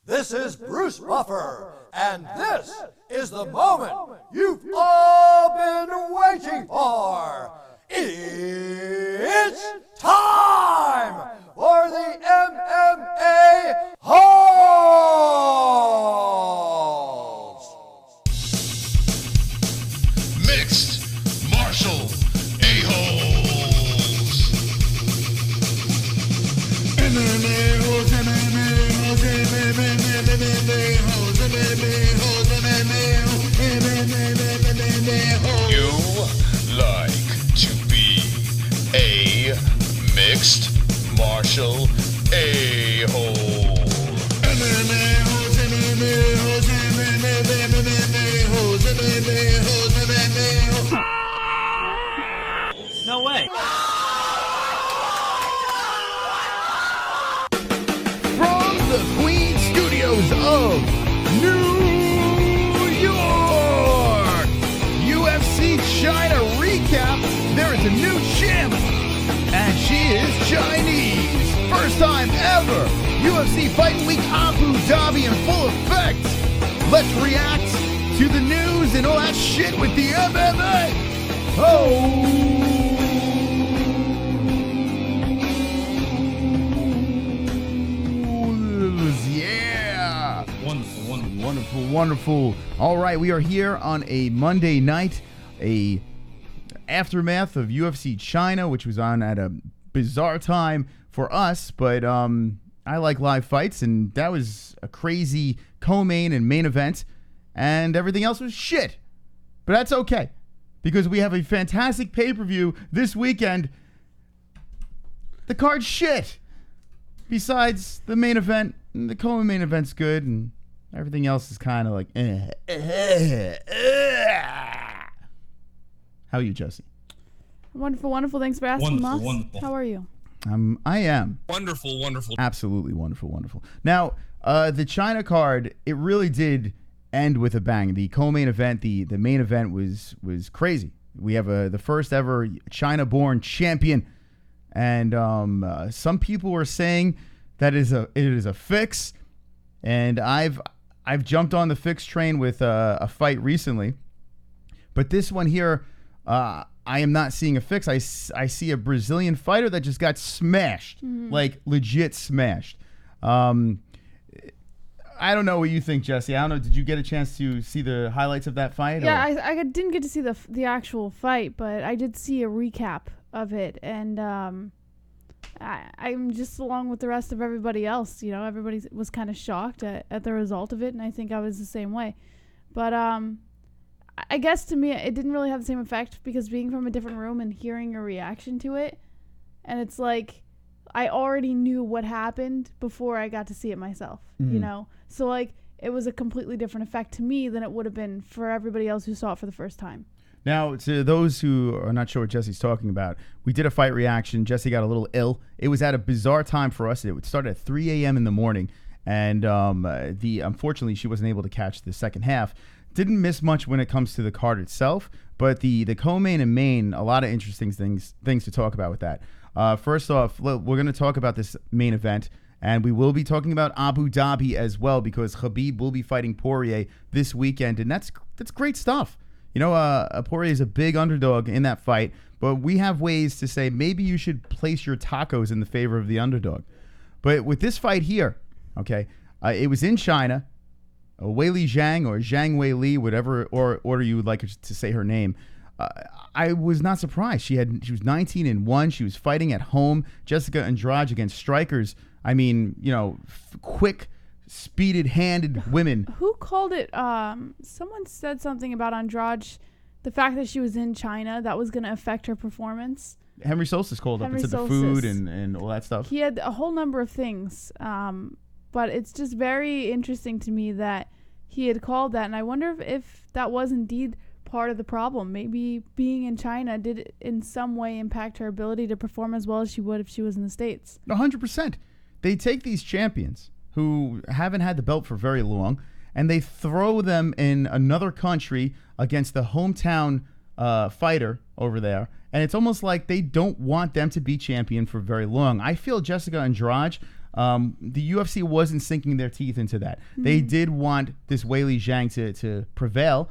This is Bruce Buffer, and this is the moment you've all been waiting for. It's time for the MMA-Holes! Mixed martial a-holes. MMA-Holes, MMA-Holes, MMA-Holes, MMA-Holes, MMA-Holes. You like to be a mixed martial a-hole. MMA-Holes, MMA-Holes, MMA-Holes, MMA-Holes, MMA-Holes. No way. From the Queen Studios of New York, UFC China recap. There is a new champ, and she is Chinese. First time ever. UFC Fight Week Abu Dhabi in full effect. Let's react to the news and all that shit with the MMA. Yeah. Wonderful. All right, we are here on a Monday night, a aftermath of UFC China, which was on at a bizarre time for us, but I like live fights, and that was a crazy co-main and main event, and everything else was shit. But that's okay, because we have a fantastic pay-per-view this weekend. The card's shit. Besides the main event, the co-main event's good, and everything else is kind of like, How are you, Jesse? Wonderful. Thanks for asking, Moss. Wonderful. How are you? I am. Wonderful. Absolutely wonderful. Now, the China card, it really did end with a bang. The co-main event, the main event was crazy. We have the first ever China-born champion, and some people were saying that it is a fix, and I've jumped on the fix train with a fight recently, but this one here, I am not seeing a fix. I see a Brazilian fighter that just got smashed, like legit smashed. I don't know what you think, Jesse. I don't know. Did you get a chance to see the highlights of that fight? Yeah, I didn't get to see the actual fight, but I did see a recap of it, and I'm just along with the rest of everybody else. You know, everybody was kind of shocked at the result of it, and I think I was the same way. But I guess to me, it didn't really have the same effect because being from a different room and hearing a reaction to it, and it's like I already knew what happened before I got to see it myself, you know? So, like, it was a completely different effect to me than it would have been for everybody else who saw it for the first time. Now, to those who are not sure what Jesse's talking about, we did a fight reaction. Jesse got a little ill. It was at a bizarre time for us. It started at 3 a.m. in the morning, and unfortunately, she wasn't able to catch the second half. Didn't miss much when it comes to the card itself, but the co-main and main, a lot of interesting things to talk about with that. First off, we're going to talk about this main event, and we will be talking about Abu Dhabi as well, because Khabib will be fighting Poirier this weekend, and that's great stuff. You know, Poirier is a big underdog in that fight, but we have ways to say maybe you should place your tacos in the favor of the underdog. But with this fight here, okay, it was in China. Weili Zhang, or Zhang Weili, whatever order you would like to say her name. I was not surprised. She was 19-1. She was fighting at home. Jessica Andrade against strikers. I mean, you know, quick, speeded-handed women. Who called it? Someone said something about Andrade, the fact that she was in China, that was going to affect her performance. Henry Solstice called up and said the food and all that stuff. He had a whole number of things. But it's just very interesting to me that he had called that. And I wonder if that was indeed part of the problem. Maybe being in China did in some way impact her ability to perform as well as she would if she was in the States. 100%. They take these champions who haven't had the belt for very long, and they throw them in another country against the hometown fighter over there. And it's almost like they don't want them to be champion for very long. I feel Jessica Andrade, the UFC wasn't sinking their teeth into that. They did want this Weili Zhang to prevail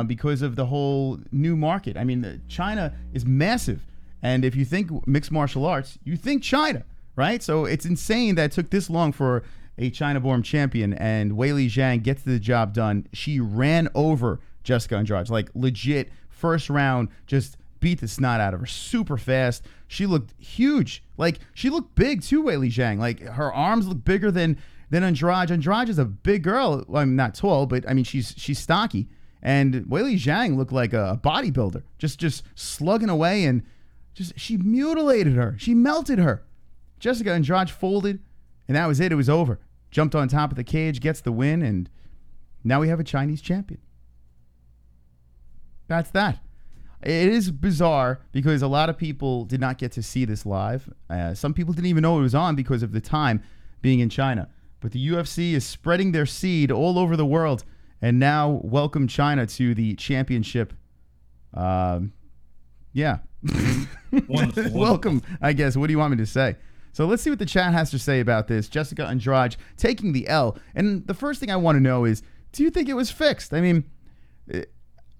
because of the whole new market. I mean, China is massive. And if you think mixed martial arts, you think China, right? So it's insane that it took this long for a China-born champion, and Weili Zhang gets the job done. She ran over Jessica Andrade, like legit first round, just beat the snot out of her super fast. She looked huge. Like, she looked big too, Weili Zhang. Like, her arms look bigger than Andrade. Andrade is a big girl. Well, I'm not tall, but I mean, she's stocky. And Weili Zhang looked like a bodybuilder, just slugging away, and she mutilated her. She melted her. Jessica Andrade folded, and that was it. It was over. Jumped on top of the cage, gets the win, and now we have a Chinese champion. That's that. It is bizarre because a lot of people did not get to see this live. Some people didn't even know it was on because of the time being in China. But the UFC is spreading their seed all over the world, and now welcome China to the championship. Yeah. Wonderful. Welcome, I guess. What do you want me to say? So let's see what the chat has to say about this. Jessica Andrade taking the L. And the first thing I want to know is, do you think it was fixed? I mean,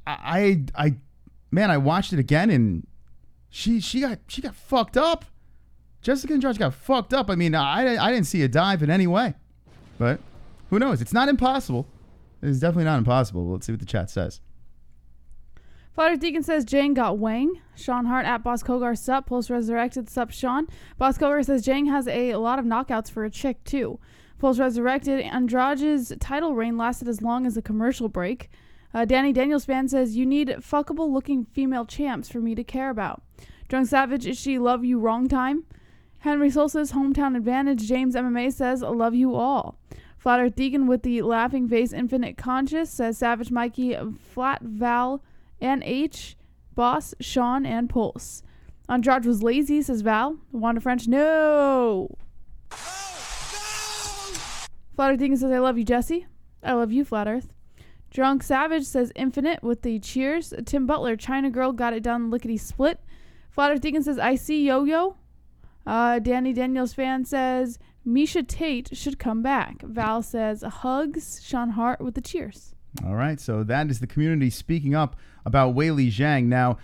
I watched it again, and she got fucked up. Jessica Andrade got fucked up. I mean, I didn't see a dive in any way. But who knows? It's not impossible. It's definitely not impossible. Let's see what the chat says. Father Deacon says Jang got Wang. Sean Hart at Boss Kogar sup. Post Resurrected sup Sean. Boss Kogar says Jang has a lot of knockouts for a chick too. Post Resurrected, Andrade's title reign lasted as long as a commercial break. Danny Daniels fan says you need fuckable looking female champs for me to care about. Drunk Savage, is she love you wrong time? Henry Soul says hometown advantage. James MMA says love you all. Flat Earth Deacon with the laughing face infinite conscious says Savage Mikey Flat Val and H, Boss, Sean, and Pulse. Andrade was lazy, says Val. Wanda French, no. Flat Earth Deacon says, I love you, Jesse. I love you, Flat Earth. Drunk Savage says Infinite with the cheers. Tim Butler, China Girl got it done lickety split. Flat Earth Deacon says, I see Yo-Yo. Danny Daniels fan says, Misha Tate should come back. Val says, hugs. Sean Hart with the cheers. All right, so that is the community speaking up about Weili Zhang. Now,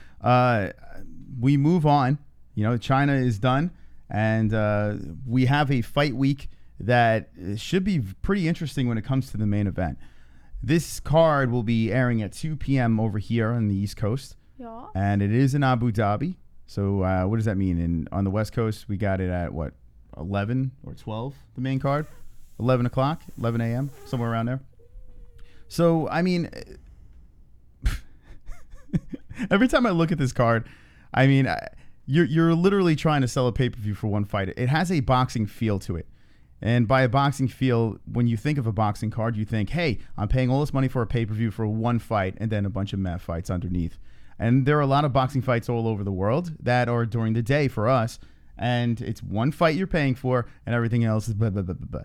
we move on. You know, China is done, and we have a fight week that should be pretty interesting when it comes to the main event. This card will be airing at 2 p.m. over here on the East Coast, and it is in Abu Dhabi. So what does that mean? On the West Coast, we got it at, 11 or 12, the main card? 11 o'clock, 11 a.m., somewhere around there. So, I mean, every time I look at this card, I mean, you're literally trying to sell a pay-per-view for one fight. It has a boxing feel to it. And by a boxing feel, when you think of a boxing card, you think, hey, I'm paying all this money for a pay-per-view for one fight and then a bunch of meh fights underneath. And there are a lot of boxing fights all over the world that are during the day for us. And it's one fight you're paying for and everything else is blah, blah, blah, blah, blah.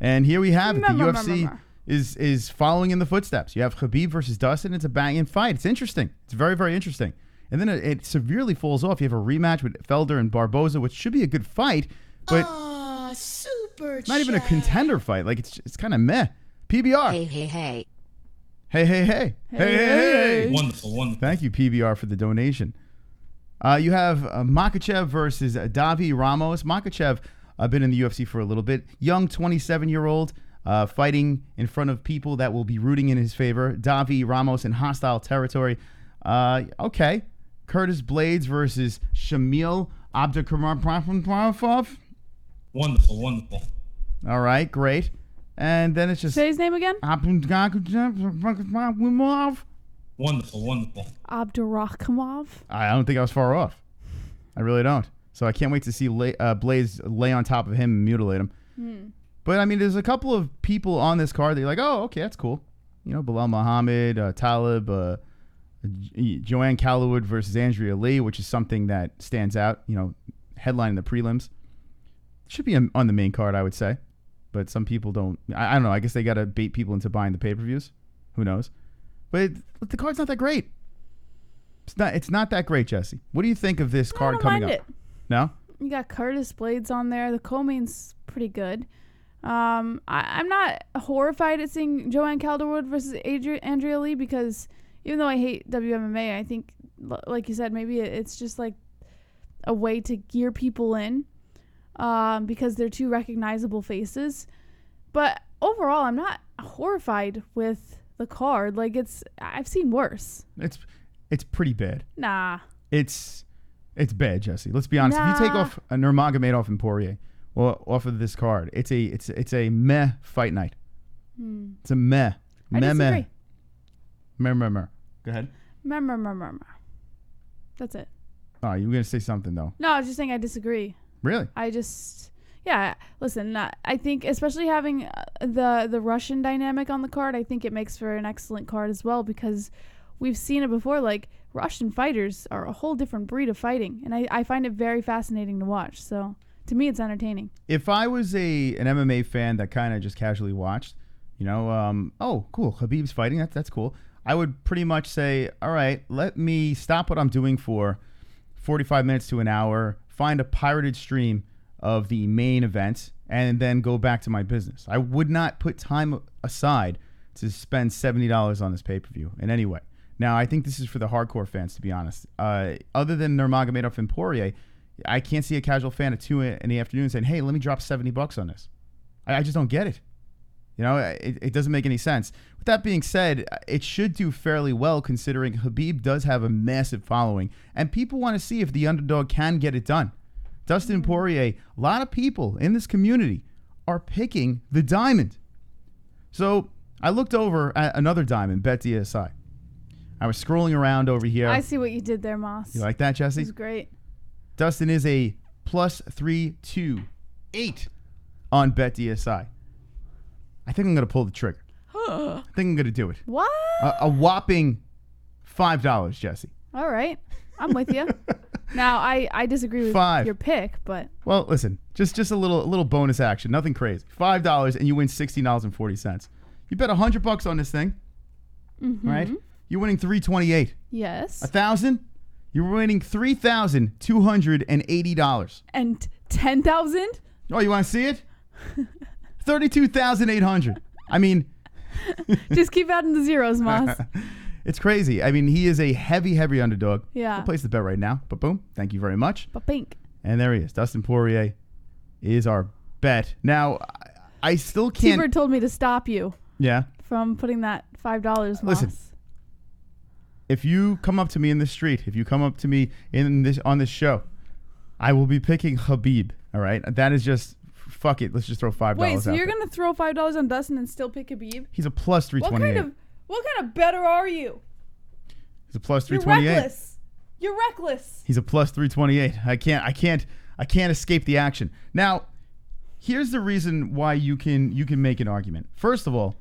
And here we have it. The UFC is following in the footsteps. You have Khabib versus Dustin. It's a banging fight. It's interesting. It's very, very interesting. And then it severely falls off. You have a rematch with Felder and Barboza, which should be a good fight, but super not even a contender fight. Like, it's kind of meh. PBR. Hey, hey, hey. Hey, hey, hey. Hey, hey, hey. Wonderful, wonderful. Thank you, PBR, for the donation. You have Makhachev versus Davi Ramos. Makhachev been in the UFC for a little bit. Young 27-year-old. Fighting in front of people that will be rooting in his favor. Davi Ramos in hostile territory. Okay. Curtis Blades versus Shamil Abdurakhimov. Wonderful, wonderful. All right, great. And then it's just... Say his name again? Wonderful, wonderful. Abdurakhimov. I don't think I was far off. I really don't. So I can't wait to see Blades lay on top of him and mutilate him. But, I mean, there's a couple of people on this card that you're like, oh, okay, that's cool. You know, Bilal Muhammad, Talib, Joanne Calderwood versus Andrea Lee, which is something that stands out, you know, headlining the prelims. Should be on the main card, I would say. But some people don't. I don't know. I guess they got to bait people into buying the pay-per-views. Who knows? But the card's not that great. It's not that great, Jesse. What do you think of this card coming up? It. No? You got Curtis Blades on there. The co-main's pretty good. I'm not horrified at seeing Joanne Calderwood versus Andrea Lee because even though I hate WMMA, I think, like you said, maybe it's just like a way to gear people in because they're two recognizable faces. But overall, I'm not horrified with the card. Like, I've seen worse. It's pretty bad. Nah. It's bad, Jesse. Let's be honest. If you take off a Nurmagomedov and Poirier off of this card, it's a meh fight night. It's a meh. I disagree. Meh. Go ahead. Meh. That's it. Oh, you were gonna say something though. No, I was just saying I disagree. Really? Listen, I think especially having the Russian dynamic on the card, I think it makes for an excellent card as well because we've seen it before. Like, Russian fighters are a whole different breed of fighting, and I find it very fascinating to watch. So to me, it's entertaining. If I was an MMA fan that kind of just casually watched, oh, cool, Khabib's fighting, that's cool, I would pretty much say, all right, let me stop what I'm doing for 45 minutes to an hour, find a pirated stream of the main event, and then go back to my business. I would not put time aside to spend $70 on this pay-per-view in any way. Now, I think this is for the hardcore fans, to be honest. Other than Nurmagomedov and Poirier, I can't see a casual fan at 2 in the afternoon saying, hey, let me drop $70 on this. I just don't get it. It doesn't make any sense. With that being said, it should do fairly well considering Khabib does have a massive following, and people want to see if the underdog can get it done. Dustin Poirier, a lot of people in this community are picking the diamond. So I looked over at another diamond, BetDSI. I was scrolling around over here. I see what you did there, Moss. You like that, Jesse? It was great. Dustin is a plus 328 on BetDSI. I think I'm going to pull the trigger. I think I'm going to do it. What? A whopping $5, Jesse. All right. I'm with you. Now, I disagree with your pick, but... Well, listen, just a little bonus action. Nothing crazy. $5 and you win $60.40. You bet $100 on this thing, right? You're winning $328. Yes. 1,000, you're winning $3,280. And 10,000? Oh, you want to see it? 32,800. I mean... Just keep adding the zeros, Moss. It's crazy. I mean, he is a heavy underdog. Yeah. I'll place the bet right now. But boom. Thank you very much. But pink. And there he is. Dustin Poirier is our bet. Now, I still can't... Seabird told me to stop you. Yeah. From putting that $5, Moss. Listen. If you come up to me in the street, if you come up to me on this show, I will be picking Khabib. All right? That is just... Fuck it. Let's just throw $5 Wait, so out you're there. going to throw $5 on Dustin and still pick Khabib? He's a plus 328. What kind of better are you? He's a plus 328. You're reckless. He's a plus 328. I can't escape the action. Now, here's the reason why you can make an argument. First of all,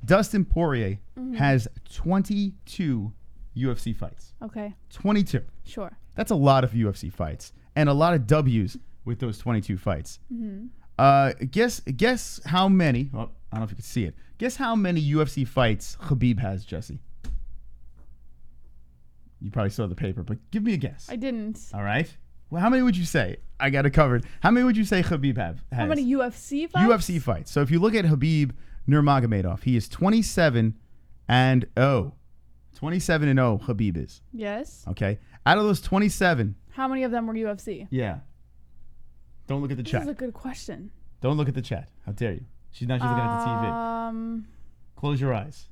Dustin Poirier has 22 UFC fights. Okay. 22. Sure. That's a lot of UFC fights and a lot of W's with those 22 fights. Guess how many? Oh, I don't know if you can see it. Guess how many UFC fights Khabib has, Jesse? You probably saw the paper, but give me a guess. I didn't. All right. Well, how many would you say? I got it covered. How many would you say Khabib has? How many UFC fights? UFC fights. So if you look at Khabib Nurmagomedov, he is 27-0. 27-0 Khabib is. Yes. Okay. Out of those 27. How many of them were UFC? Yeah. Don't look at the chat. This is a good question. Don't look at the chat. How dare you? She's looking at the TV. Close your eyes.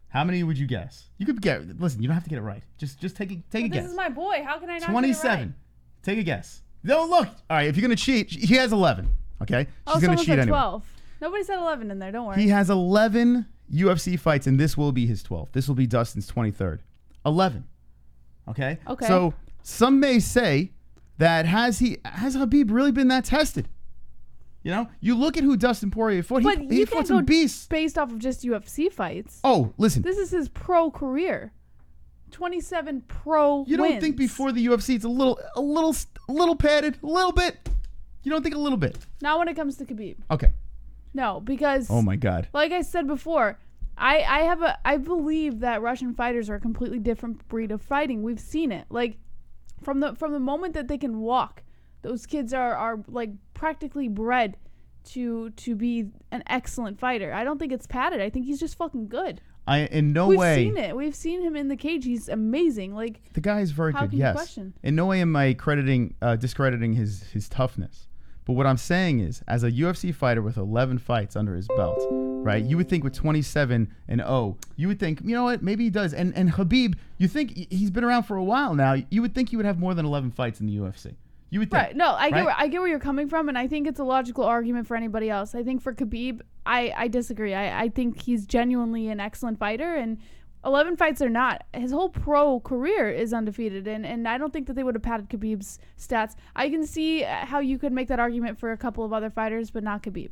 How many would you guess? You could get. Listen, you don't have to get it right. Just take a guess. This is my boy. How can I not 27. get it right? Take a guess. No, look. All right, if you're gonna cheat, he has 11. Okay. She's gonna cheat anyway. 12. Nobody said 11 in there. Don't worry. He has 11 UFC fights, and this will be his 12th. This will be Dustin's 23rd. 11. Okay. Okay. So some may say that has Khabib really been that tested? You know, you look at who Dustin Poirier fought. But he fought some beasts based off of just UFC fights. Oh, listen. This is his pro career. 27 pro You don't wins. think before the UFC it's a little padded, a little bit? You don't think a little bit? Not when it comes to Khabib. Okay. No, because oh my God. Like I said before, I believe that Russian fighters are a completely different breed of fighting. We've seen it. Like from the moment that they can walk, those kids are like practically bred to be an excellent fighter. I don't think it's padded. I think he's just fucking good. In no We've way. seen it. We've seen him in the cage. He's amazing. Like, The guy is very how good, can you yes. question? In no way am I discrediting his toughness. But what I'm saying is, as a UFC fighter with 11 fights under his belt, right? You would think with 27-0, you would think, you know what, maybe he does. And Khabib, you think he's been around for a while now. You would think he would have more than 11 fights in the UFC. You would think. Right. No, I right? get where you're coming from, and I think it's a logical argument for anybody else. I think for Khabib, I disagree. I think he's genuinely an excellent fighter, and 11 fights or not, his whole pro career is undefeated, and I don't think that they would have padded Khabib's stats. I can see how you could make that argument for a couple of other fighters, but not Khabib.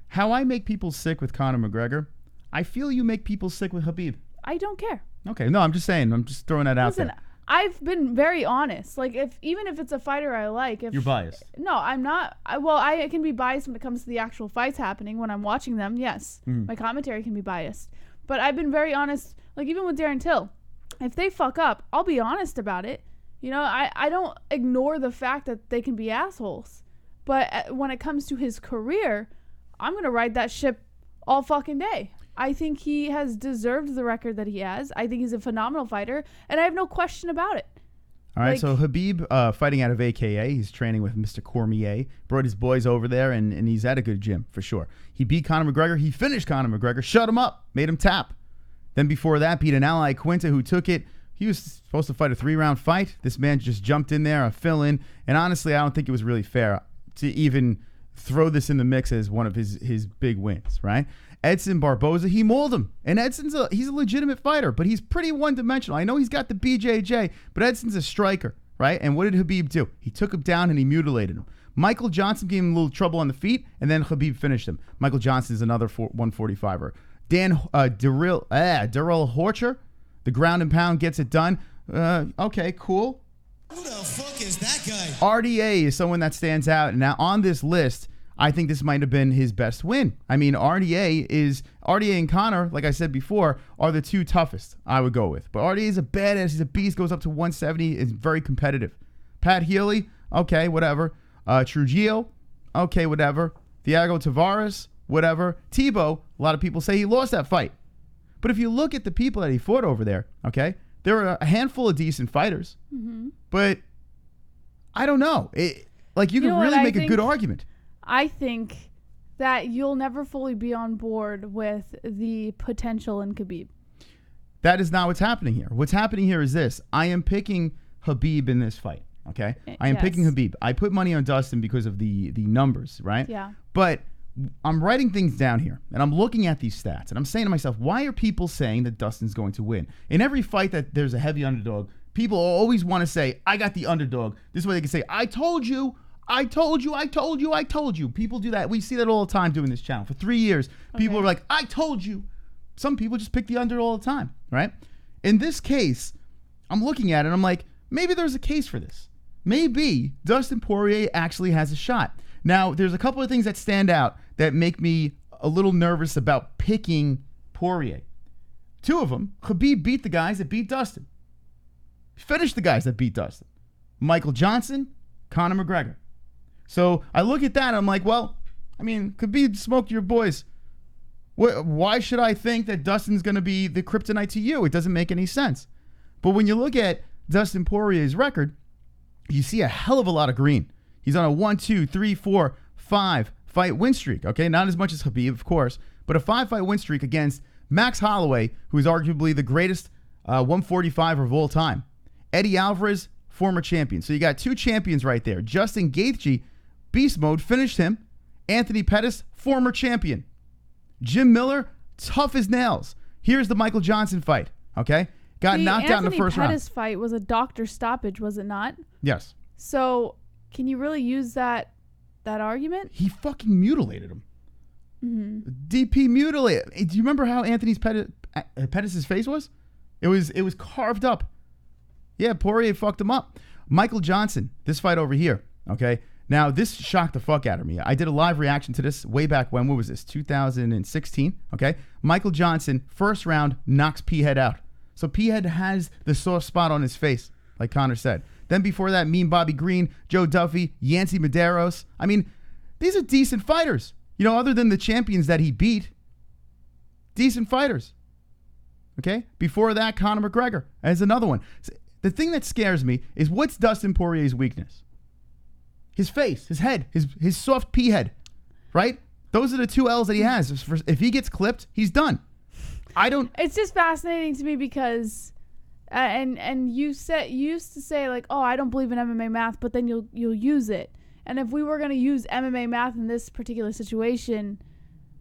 How I make people sick with Conor McGregor, I feel you make people sick with Khabib. I don't care. Okay, no, I'm just saying. I'm just throwing that out Listen, there. I've been very honest. Like, even if it's a fighter I like, if You're biased. No, I'm not. I can be biased when it comes to the actual fights happening when I'm watching them. Yes, my commentary can be biased, but I've been very honest. Like, even with Darren Till, if they fuck up, I'll be honest about it. You know, I don't ignore the fact that they can be assholes. But when it comes to his career, I'm going to ride that ship all fucking day. I think he has deserved the record that he has. I think he's a phenomenal fighter, and I have no question about it. All right, Like- so Khabib fighting out of AKA. He's training with Mr. Cormier. Brought his boys over there, and he's at a good gym, for sure. He beat Conor McGregor. He finished Conor McGregor, shut him up, made him tap. Then before that, beat an ally, Quinta, who took it. He was supposed to fight a 3-round fight. This man just jumped in there, a fill-in. And honestly, I don't think it was really fair to even throw this in the mix as one of his big wins, right? Edson Barboza, he mauled him. And Edson's he's a legitimate fighter, but he's pretty one-dimensional. I know he's got the BJJ, but Edson's a striker, right? And what did Khabib do? He took him down and he mutilated him. Michael Johnson gave him a little trouble on the feet, and then Khabib finished him. Michael Johnson is another 145er. Darryl Horcher, the ground and pound, gets it done. Okay, cool. Who the fuck is that guy? RDA is someone that stands out. And now on this list, I think this might have been his best win. I mean, RDA and Conor, like I said before, are the two toughest I would go with. But RDA is a badass. He's a beast, goes up to 170, is very competitive. Pat Healy, okay, whatever. Trujillo, okay, whatever. Thiago Tavares, whatever. Tebow, a lot of people say he lost that fight. But if you look at the people that he fought over there, okay, there were a handful of decent fighters. Mm-hmm. But I don't know. You can really make a good argument. I think that you'll never fully be on board with the potential in Khabib. That is not what's happening here. What's happening here is this. I am picking Khabib in this fight, okay? I am picking Khabib. I put money on Dustin because of the numbers, right? Yeah. But I'm writing things down here, and I'm looking at these stats, and I'm saying to myself, why are people saying that Dustin's going to win? In every fight that there's a heavy underdog, people always want to say, I got the underdog. This way they can say, I told you. I told you, I told you, I told you. People do that. We see that all the time doing this channel. For 3 years, people are like, I told you. Some people just pick the under all the time, right? In this case, I'm looking at it and I'm like, maybe there's a case for this. Maybe Dustin Poirier actually has a shot. Now, there's a couple of things that stand out that make me a little nervous about picking Poirier. Two of them, Khabib beat the guys that beat Dustin. Finished the guys that beat Dustin. Michael Johnson, Conor McGregor. So I look at that and I'm like, well, I mean, Khabib smoked your boys. Why should I think that Dustin's going to be the kryptonite to you? It doesn't make any sense. But when you look at Dustin Poirier's record, you see a hell of a lot of green. He's on a 1, 2, 3, 4, 5 fight win streak. Okay, not as much as Khabib, of course, but a 5-fight win streak against Max Holloway, who is arguably the greatest 145er of all time. Eddie Alvarez, former champion. So you got two champions right there. Justin Gaethje, beast mode, finished him. Anthony Pettis, former champion. Jim Miller, tough as nails. Here's the Michael Johnson fight. Okay, got knocked out in the first round. The Anthony Pettis fight was a doctor stoppage, was it not? Yes. So can you really use that argument? He fucking mutilated him. Mm-hmm. DP mutilated. Do you remember how Anthony Pettis' face was? It was carved up. Yeah, Poirier fucked him up. Michael Johnson, this fight over here. Okay. Now, this shocked the fuck out of me. I did a live reaction to this way back when. What was this? 2016. Okay. Michael Johnson, first round, knocks P-Head out. So P-Head has the soft spot on his face, like Conor said. Then before that, Mean Bobby Green, Joe Duffy, Yancy Medeiros. I mean, these are decent fighters. other than the champions that he beat, decent fighters. Okay? Before that, Conor McGregor as another one. The thing that scares me is what's Dustin Poirier's weakness? His face, his head, his soft pea head, right? Those are the 2 L's that he has. If he gets clipped, he's done. It's just fascinating to me because, and you used to say like, oh, I don't believe in MMA math, but then you'll use it. And if we were going to use MMA math in this particular situation,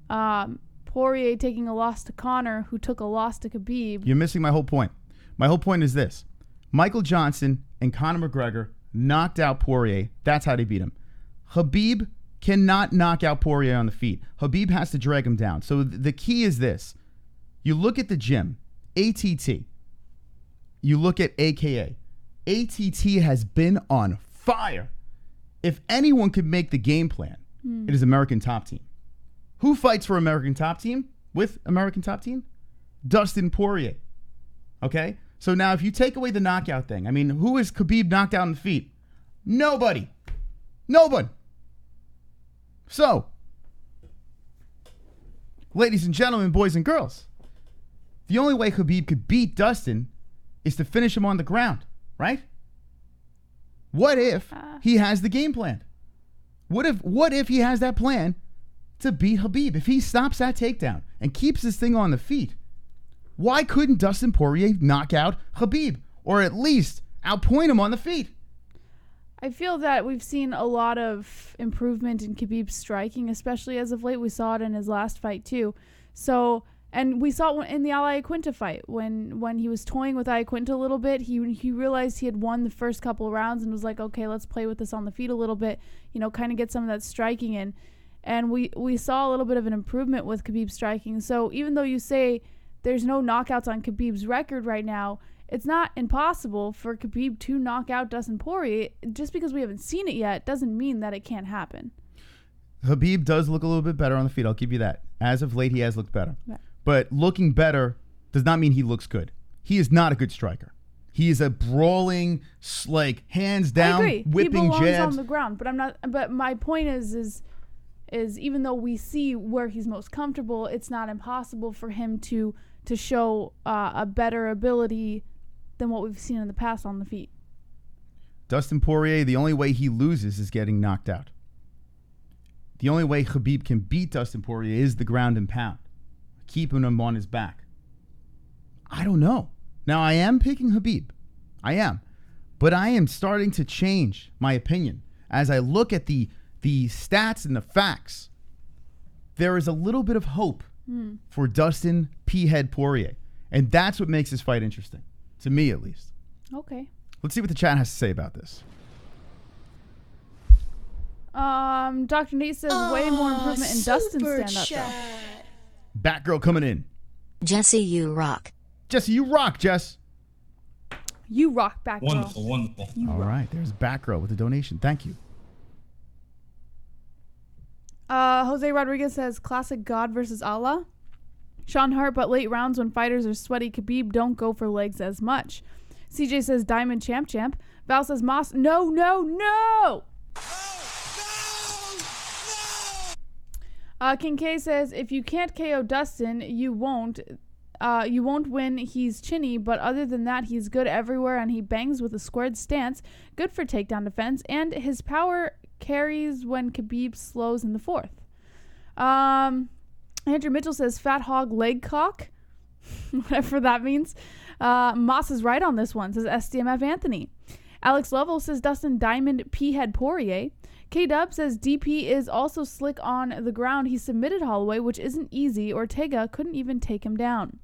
Poirier taking a loss to Conor, who took a loss to Khabib. You're missing my whole point. My whole point is this. Michael Johnson and Conor McGregor knocked out Poirier. That's how they beat him. Khabib cannot knock out Poirier on the feet. Khabib has to drag him down. So the key is this. You look at the gym, ATT. You look at AKA. ATT has been on fire. If anyone could make the game plan, it is American Top Team. Who fights for American Top Team? With American Top Team? Dustin Poirier. Okay? So now if you take away the knockout thing, I mean, who is Khabib knocked out on the feet? Nobody. Nobody. So, ladies and gentlemen, boys and girls, the only way Khabib could beat Dustin is to finish him on the ground, right? What if he has the game plan? What if he has that plan to beat Khabib? If he stops that takedown and keeps this thing on the feet, why couldn't Dustin Poirier knock out Khabib or at least outpoint him on the feet? I feel that we've seen a lot of improvement in Khabib's striking, especially as of late. We saw it in his last fight too. So, and we saw it in the Ali Iaquinta fight when he was toying with Iaquinta a little bit. He realized he had won the first couple of rounds and was like, okay, let's play with this on the feet a little bit, kind of get some of that striking in. And we saw a little bit of an improvement with Khabib's striking. So even though you say there's no knockouts on Khabib's record right now, it's not impossible for Khabib to knock out Dustin Poirier. Just because we haven't seen it yet doesn't mean that it can't happen. Khabib does look a little bit better on the feet. I'll give you that. As of late, he has looked better. Yeah. But looking better does not mean he looks good. He is not a good striker. He is a brawling, like hands down, I agree. whipping he belongs jabs on the ground. But I'm not. But my point is even though we see where he's most comfortable, it's not impossible for him to show a better ability than what we've seen in the past on the feet. Dustin Poirier, the only way he loses is getting knocked out. The only way Khabib can beat Dustin Poirier is the ground and pound, keeping him on his back. I don't know. Now, I am picking Khabib. I am. But I am starting to change my opinion. As I look at the stats and the facts, there is a little bit of hope for Dustin P-Head Poirier. And that's what makes this fight interesting. To me, at least. Okay. Let's see what the chat has to say about this. Dr. Nate says way more improvement in Dustin's stand-up, though. Batgirl coming in. Jesse, you rock. Jesse, you rock, Jess. You rock, Batgirl. Wonderful, wonderful. All right, there's Batgirl with a donation. Thank you. Jose Rodriguez says classic God versus Allah. Sean Hart, but late rounds when fighters are sweaty, Khabib don't go for legs as much. CJ says Diamond champ. Val says Moss. No. King K says if you can't KO Dustin, you won't win. He's chinny, but other than that, he's good everywhere and he bangs with a squared stance. Good for takedown defense, and his power carries when Khabib slows in the fourth. Andrew Mitchell says fat hog leg cock. Whatever that means. Moss is right on this one, says SDMF Anthony. Alex Lovell says Dustin Diamond P-Head Poirier. K-Dub says DP is also slick on the ground. He submitted Holloway, which isn't easy. Ortega couldn't even take him down.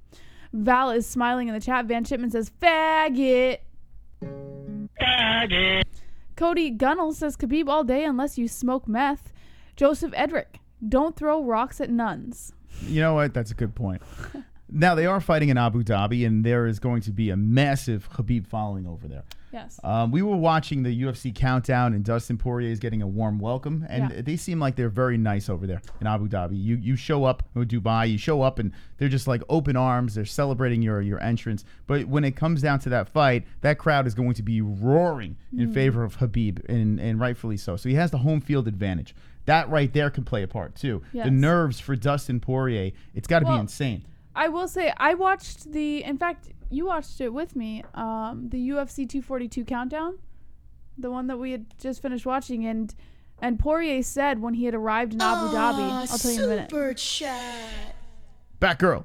Val is smiling in the chat. Van Shipman says faggot. Cody Gunnell says Khabib all day unless you smoke meth. Joseph Edrick, don't throw rocks at nuns. You know what? That's a good point. Now, they are fighting in Abu Dhabi, and there is going to be a massive Khabib following over there. Yes. We were watching the UFC countdown, and Dustin Poirier is getting a warm welcome, and they seem like they're very nice over there in Abu Dhabi. You show up, or Dubai, you show up, and they're just like open arms. They're celebrating your entrance. But when it comes down to that fight, that crowd is going to be roaring in favor of Khabib, and rightfully so. So he has the home field advantage. That right there can play a part, too. Yes. The nerves for Dustin Poirier, it's got to be insane. I will say, I watched in fact, you watched it with me, the UFC 242 countdown, the one that we had just finished watching, and Poirier said when he had arrived in Abu Dhabi, I'll tell you in a minute. Super chat. Batgirl.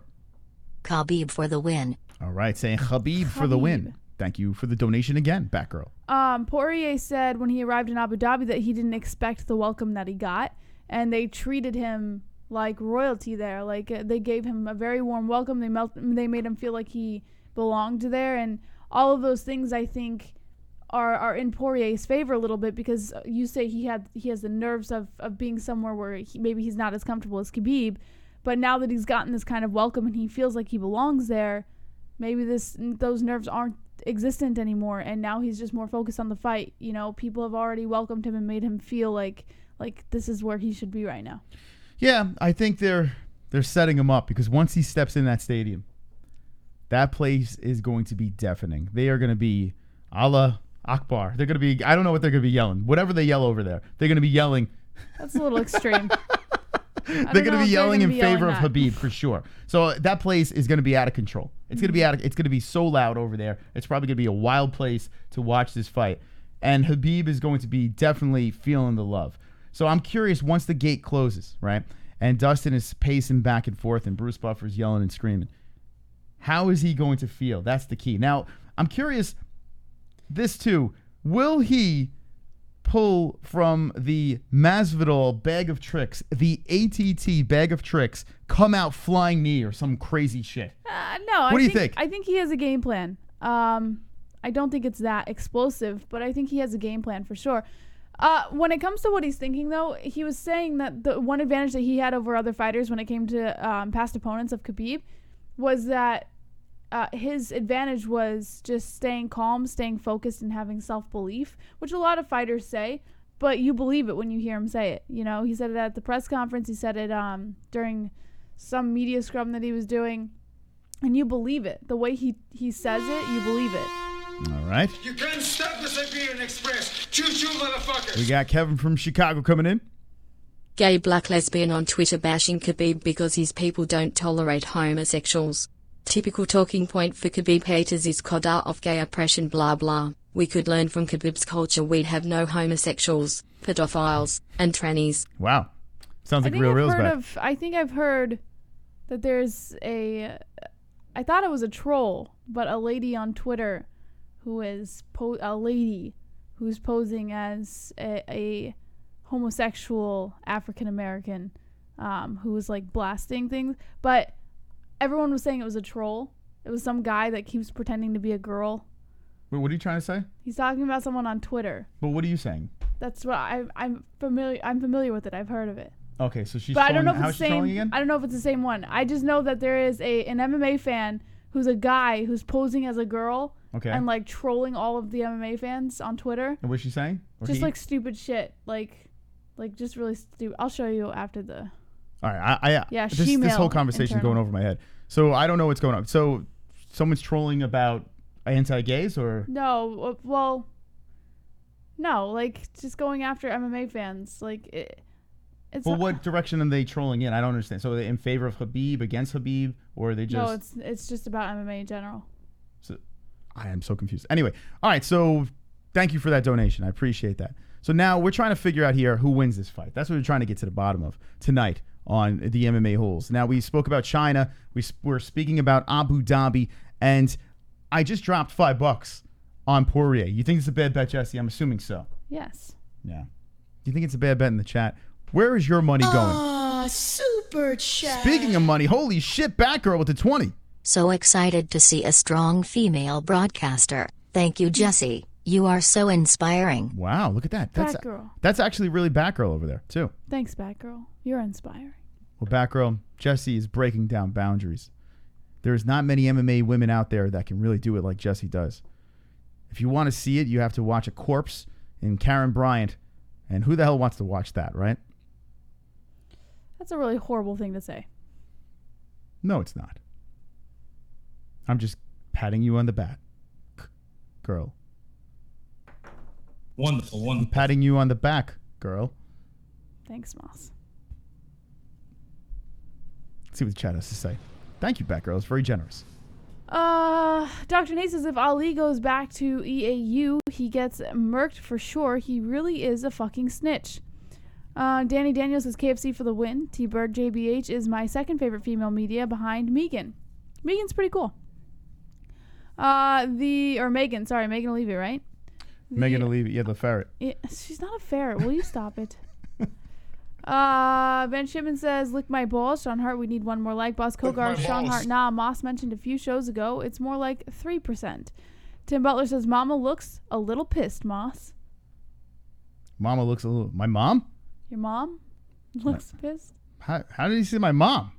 Khabib for the win. All right, saying Khabib for the win. Thank you for the donation again, Batgirl. Poirier said when he arrived in Abu Dhabi that he didn't expect the welcome that he got, and they treated him like royalty there. Like they gave him a very warm welcome. They made him feel like he belonged there, and all of those things I think are in Poirier's favor a little bit, because you say he has the nerves of being somewhere where maybe he's not as comfortable as Khabib, but now that he's gotten this kind of welcome and he feels like he belongs there, maybe those nerves aren't existent anymore, and now he's just more focused on the fight. You know, people have already welcomed him and made him feel like this is where he should be right now. Yeah, I think they're setting him up, because once he steps in that stadium, that place is going to be deafening. They are going to be Allah Akbar. They're going to be, I don't know what they're going to be yelling. Whatever they yell over there, they're going to be yelling. That's a little extreme. They're going to be yelling in favor of Khabib for sure. So that place is going to be out of control. It's going to be so loud over there. It's probably going to be a wild place to watch this fight. And Khabib is going to be definitely feeling the love. So I'm curious, once the gate closes, right, and Dustin is pacing back and forth and Bruce Buffer's yelling and screaming, how is he going to feel? That's the key. Now, I'm curious, this too, will he pull from the Masvidal bag of tricks, the ATT bag of tricks, come out flying knee or some crazy shit? No. What do you think? I think he has a game plan. I don't think it's that explosive, but I think he has a game plan for sure. When it comes to what he's thinking, though, he was saying that the one advantage that he had over other fighters when it came to past opponents of Khabib was that his advantage was just staying calm, staying focused, and having self-belief, which a lot of fighters say, but you believe it when you hear him say it. You know, he said it at the press conference. He said it during some media scrum that he was doing, and you believe it. The way he says it, you believe it. All right. You can't stop the Siberian Express. Choo-choo, motherfuckers. We got Kevin from Chicago coming in. Gay black lesbian on Twitter bashing Khabib because his people don't tolerate homosexuals. Typical talking point for Khabib haters is Kodar of gay oppression blah blah. We could learn from Khabib's culture, we'd have no homosexuals, pedophiles, and trannies. Wow. Sounds like real bad. I think I've heard that there's I thought it was a troll, but a lady on Twitter who is a lady who's posing as a homosexual African American who was like blasting things, but everyone was saying it was a troll. It was some guy that keeps pretending to be a girl. Wait, what are you trying to say? He's talking about someone on Twitter. But what are you saying? That's what I'm familiar with it. I've heard of it. Okay, so she's but trolling. I don't know if How's it's she the same. trolling again? I don't know if it's the same one. I just know that there is an MMA fan who's a guy who's posing as a girl. Okay. And like trolling all of the MMA fans on Twitter. And what's she saying? Or just like stupid shit. Like just really stupid. I'll show you after the. All right. This whole conversation is going over my head. So I don't know what's going on. So someone's trolling about anti-gays or? No. Well. No, like just going after MMA fans. Like it's. Well, what direction are they trolling in? I don't understand. So are they in favor of Khabib, against Khabib, or are they just? No, it's just about MMA in general. So I am so confused. Anyway, all right. So thank you for that donation. I appreciate that. So now we're trying to figure out here who wins this fight. That's what we're trying to get to the bottom of tonight on the MMA Holes. Now we spoke about China. We're speaking about Abu Dhabi, and I just dropped $5 on Poirier. You think it's a bad bet, Jesse? I'm assuming so. Yes. Yeah. Do you think it's a bad bet in the chat? Where is your money going? Super chat. Speaking of money, holy shit, Batgirl with the 20. So excited to see a strong female broadcaster. Thank you, Jesse. You are so inspiring. Wow, look at that. Batgirl. That's actually really Batgirl over there, too. Thanks, Batgirl. You're inspiring. Well, Batgirl, Jesse is breaking down boundaries. There's not many MMA women out there that can really do it like Jessie does. If you want to see it, you have to watch a corpse in Karen Bryant. And who the hell wants to watch that, right? That's a really horrible thing to say. No, it's not. I'm just patting you on the back, girl. Wonderful, I'm wonderful. patting you on the back, girl. Thanks, Moss. Let's see what the chat has to say. Thank you, Batgirl. It's very generous. Dr. Nate says if Ali goes back to EAU, he gets murked for sure. He really is a fucking snitch. Danny Daniels says KFC for the win. T-Bird JBH is my second favorite female media behind Megan. Megan's pretty cool. Megan Levy, right? Megan Levy, yeah, the ferret. Yeah, she's not a ferret. Will you stop it? Ben Shipman says, lick my balls. Sean Hart, we need one more like. Boss Kogar, Sean Hart, nah. Moss mentioned a few shows ago. It's more like 3%. Tim Butler says, Mama looks a little pissed, Moss. Mama looks a little... My mom? Your mom looks pissed? How did he see my mom?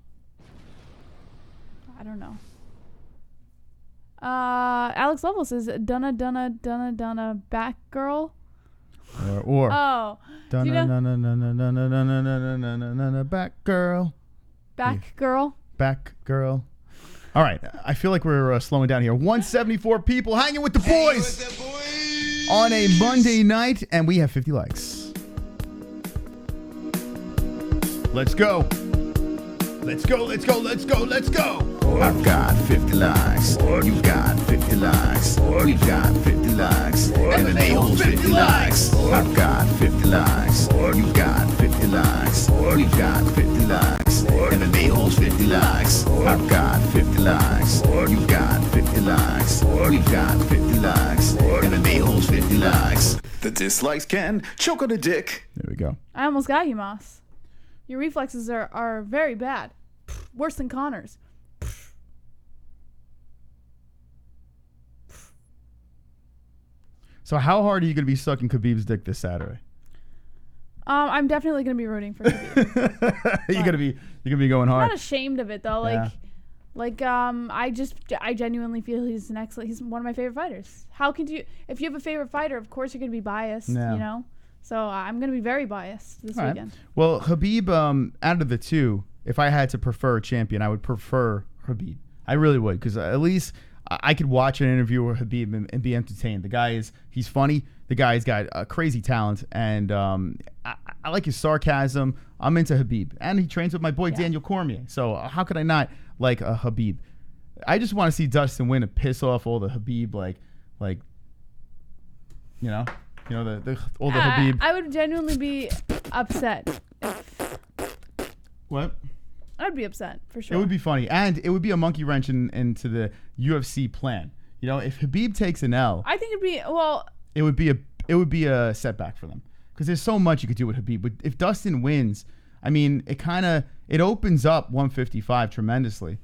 I don't know. Alex Lovell says, Dunna, back girl. Or Oh. back girl. Back girl. Back girl. All right. I feel like we're slowing down here. 174 people hanging with the boys on a Monday night, and we have 50 likes. Let's go. Let's go. I've got 50 likes. You've got 50 likes. We've got 50 likes. MMA-Holes 50 likes. I've got 50 likes. You've got 50 likes. We've got 50 likes. MMA-Holes 50 likes. I've got 50 likes. You've got 50 likes. We've got 50 likes. MMA-Holes 50 likes. The dislikes can choke on a dick. There we go. I almost got you, Moss. Your reflexes are very bad. Worse than Connor's. So how hard are you going to be sucking Khabib's dick this Saturday? I'm definitely going to be rooting for Khabib. You're gonna be going hard. I'm not ashamed of it though. Yeah. I genuinely feel he's he's one of my favorite fighters. How could you, if you have a favorite fighter, of course you're going to be biased, you know? So I'm going to be very biased this weekend. Right. Well, Khabib, out of the two, if I had to prefer a champion, I would prefer Khabib. I really would, because at least I could watch an interview with Khabib and be entertained. The guy he's funny. The guy's got crazy talent, and I like his sarcasm. I'm into Khabib, and he trains with my boy Daniel Cormier. So how could I not like a Khabib? I just want to see Dustin win and piss off all the Khabib, like all the Khabib. I would genuinely be upset. What? I'd be upset for sure. It would be funny, and it would be a monkey wrench into the UFC plan. You know, if Khabib takes an L, I think it would be a setback for them, because there's so much you could do with Khabib. But if Dustin wins, I mean, it opens up 155 tremendously.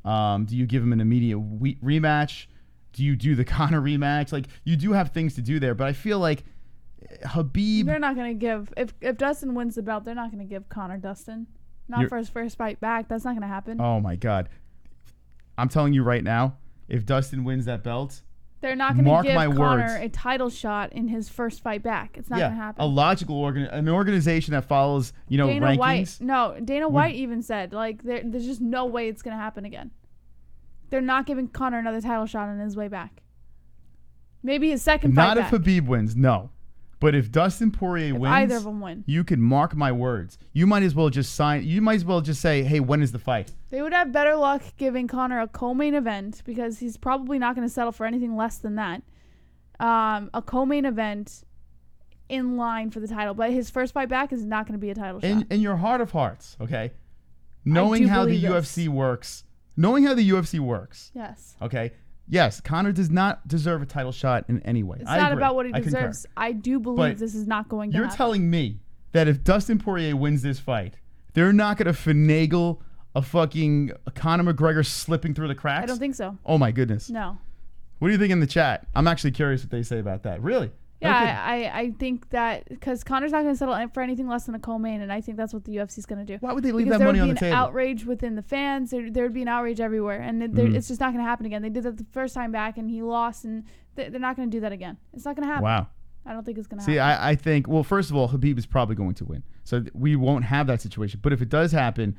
Do you give him an immediate rematch? Do you do the Conor rematch? Like, you do have things to do there, but I feel like Khabib... They're not going to give... If Dustin wins the belt, they're not going to give Conor Dustin. Not for his first fight back. That's not going to happen. Oh, my God. I'm telling you right now, if Dustin wins that belt... They're not going to give Conor a title shot in his first fight back. It's not going to happen. A logical an organization that follows, Dana rankings. Dana White even said, like, there's just no way it's going to happen again. They're not giving Conor another title shot on his way back. Maybe his second fight back. Not if Khabib wins, no. But if Dustin Poirier wins, either of them win, you can mark my words. You might as well just sign. You might as well just say, "Hey, when is the fight?" They would have better luck giving Conor a co-main event, because he's probably not going to settle for anything less than that. A co-main event in line for the title, but his first fight back is not going to be a title shot. In your heart of hearts, okay, knowing how the UFC works, yes, okay. Yes, Conor does not deserve a title shot in any way. It's not about what he deserves. I do believe this is not going to happen. You're telling me that if Dustin Poirier wins this fight, they're not going to finagle a fucking Conor McGregor slipping through the cracks? I don't think so. Oh, my goodness. No. What do you think in the chat? I'm actually curious what they say about that. Really? Yeah, Okay. I think that because Conor's not going to settle for anything less than a co-main, and I think that's what the UFC is going to do. Why would they leave Because that money on the there would be an table? outrage within the fans. There would be an outrage everywhere, and it's just not going to happen again. They did that the first time back, and he lost, and they're not going to do that again. It's not going to happen. Wow. I don't think it's going to See, happen. I think, well, first of all, Khabib is probably going to win. So we won't have that situation. But if it does happen,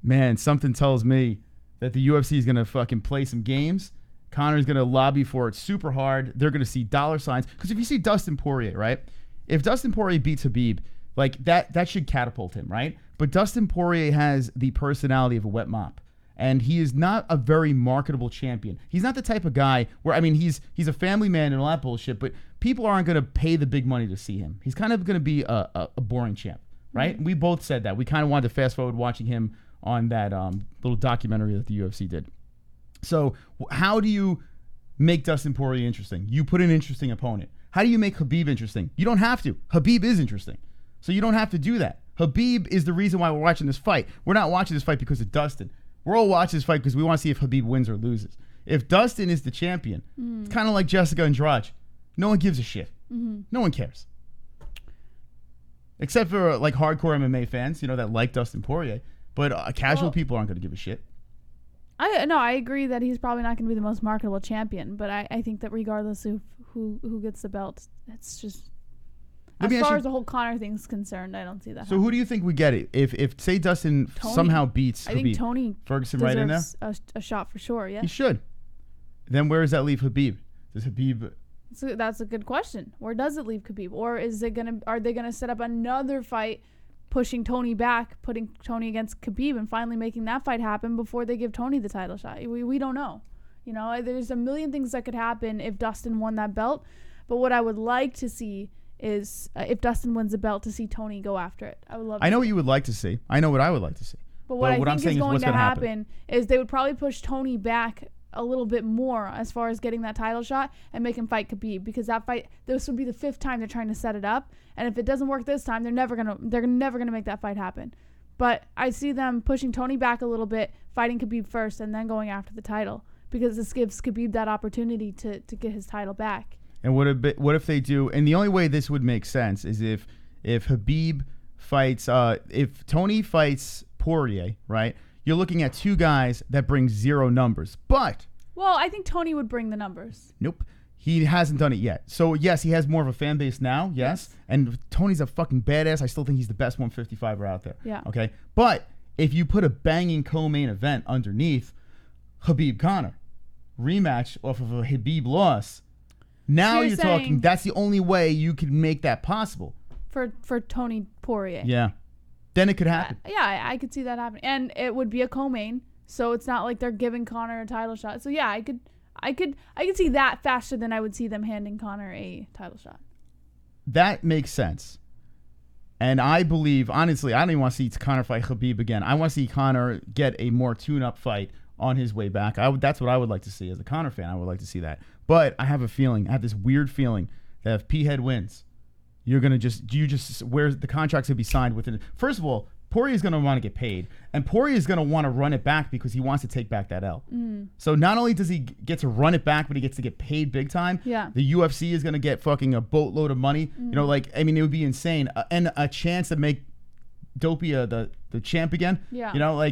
man, something tells me that the UFC is going to fucking play some games. Conor's going to lobby for it super hard. They're going to see dollar signs. Because if you see Dustin Poirier, right? If Dustin Poirier beats Khabib, like that should catapult him, right? But Dustin Poirier has the personality of a wet mop. And he is not a very marketable champion. He's not the type of guy where, I mean, he's a family man and all that bullshit, but people aren't going to pay the big money to see him. He's kind of going to be a boring champ, right? Mm-hmm. We both said that. We kind of wanted to fast forward watching him on that little documentary that the UFC did. So how do you make Dustin Poirier interesting? You put an interesting opponent. How do you make Khabib interesting? You don't have to. Khabib is interesting. So you don't have to do that. Khabib is the reason why we're watching this fight. We're not watching this fight because of Dustin. We're all watching this fight because we want to see if Khabib wins or loses. If Dustin is the champion, it's kind of like Jessica Andrade. No one gives a shit. Mm-hmm. No one cares. Except for like hardcore MMA fans, that like Dustin Poirier. But casual people aren't going to give a shit. I agree that he's probably not going to be the most marketable champion, but I think that regardless of who gets the belt, it's just as far as the whole Conor thing's concerned, I don't see that. So who do you think we get it? If say Dustin somehow beats Khabib, I think Tony Ferguson right in there, a shot for sure. Yeah, he should. Then where does that leave Khabib? Does Khabib? So that's a good question. Where does it leave Khabib, or are they gonna set up another fight? Pushing Tony back, putting Tony against Khabib, and finally making that fight happen before they give Tony the title shot. We don't know. There's a million things that could happen if Dustin won that belt. But what I would like to see is if Dustin wins the belt, to see Tony go after it. I would love. I know what you would like to see. I know what I would like to see. But what I think is going to happen is they would probably push Tony back a little bit more as far as getting that title shot and make him fight Khabib, because this would be the 5th time they're trying to set it up, and if it doesn't work this time, they're never gonna make that fight happen. But I see them pushing Tony back a little bit, fighting Khabib first, and then going after the title, because this gives Khabib that opportunity to get his title back. And what if they do? And the only way this would make sense is if Khabib fights, if Tony fights Poirier, right? You're looking at two guys that bring 0 numbers. But well, I think Tony would bring the numbers. Nope. He hasn't done it yet. So, yes, he has more of a fan base now, yes. And Tony's a fucking badass. I still think he's the best 155er out there. Yeah. Okay? But if you put a banging co-main event underneath Khabib Conor, rematch off of a Khabib loss, now you're talking, that's the only way you can make that possible. For Tony Poirier. Yeah. Then it could happen. Yeah, I could see that happening. And it would be a co-main, so it's not like they're giving Conor a title shot. So yeah, I could see that faster than I would see them handing Conor a title shot. That makes sense. And I believe, honestly, I don't even want to see Conor fight Khabib again. I want to see Conor get a more tune-up fight on his way back. That's what I would like to see. As a Conor fan, I would like to see that. But I have this weird feeling that if P-Head wins, where the contracts will be signed within. First of all, Poirier is going to want to get paid, and Poirier is going to want to run it back because he wants to take back that L. So not only does he get to run it back, but he gets to get paid big time. Yeah. The UFC is going to get fucking a boatload of money. It would be insane, and a chance to make Dopia the champ again. Yeah.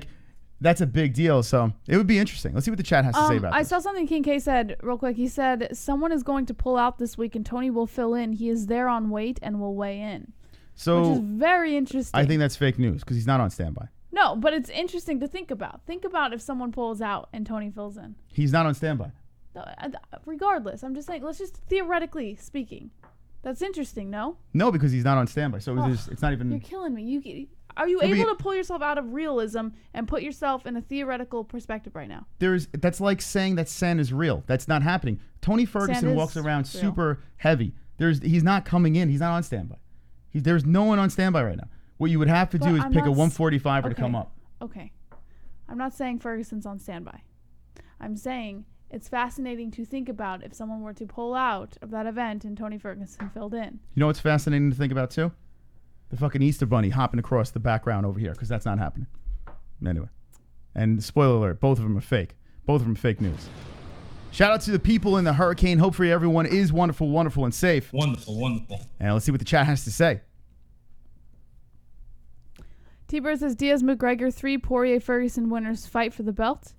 That's a big deal. So it would be interesting. Let's see what the chat has to say about this. I saw something King K said real quick. He said someone is going to pull out this week and Tony will fill in. He is there on weight and will weigh in. So, which is very interesting. I think that's fake news because he's not on standby. No, but it's interesting to think about. Think about if someone pulls out and Tony fills in. He's not on standby. Regardless, I'm just saying, let's just theoretically speaking. That's interesting, no? No, because he's not on standby. So it's not even... You're killing me. Are you able to pull yourself out of realism and put yourself in a theoretical perspective right now? That's like saying that sand is real. That's not happening. Tony Ferguson walks around super heavy. He's not coming in. He's not on standby. There's no one on standby right now. What you would have to do is pick a 145er to come up. Okay. I'm not saying Ferguson's on standby. I'm saying it's fascinating to think about if someone were to pull out of that event and Tony Ferguson filled in. You know what's fascinating to think about too? The fucking Easter Bunny hopping across the background over here, because that's not happening. Anyway. And spoiler alert, both of them are fake. Both of them are fake news. Shout out to the people in the hurricane. Hopefully everyone is wonderful, wonderful, and safe. Wonderful, wonderful. And let's see what the chat has to say. T-Bird says Diaz McGregor 3 Poirier Ferguson winners fight for the belt.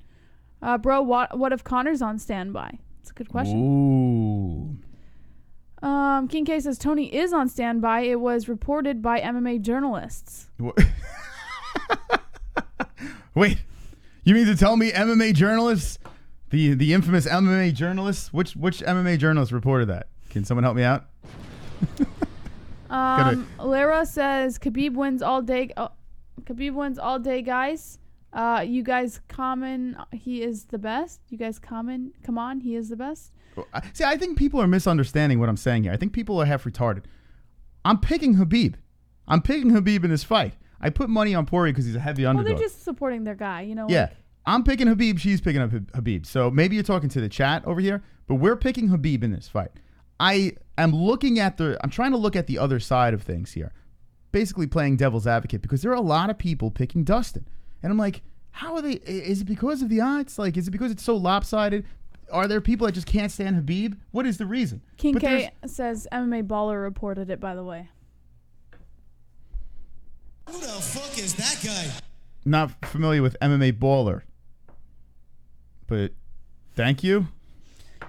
Bro, what if Connor's on standby? It's a good question. Ooh. King K says Tony is on standby. It was reported by MMA journalists. Wait, you mean to tell me MMA journalists, the infamous MMA journalists, which MMA journalist reported that? Can someone help me out? Lara says Khabib wins all day. Khabib wins all day, guys. You guys come he is the best. You guys come on, he is the best. See, I think people are misunderstanding what I'm saying here. I think people are half retarded. I'm picking Khabib. I'm picking Khabib in this fight. I put money on Poirier because he's a heavy underdog. Well, they're just supporting their guy, you know. Yeah. I'm picking Khabib. She's picking up Khabib. So maybe you're talking to the chat over here, but we're picking Khabib in this fight. I'm trying to look at the other side of things here. Basically playing devil's advocate because there are a lot of people picking Dustin. And I'm like, how are they? Is it because of the odds? Like, is it because it's so lopsided? Are there people that just can't stand Khabib? What is the reason? King K says MMA Baller reported it, by the way. Who the fuck is that guy? Not familiar with MMA Baller. But thank you.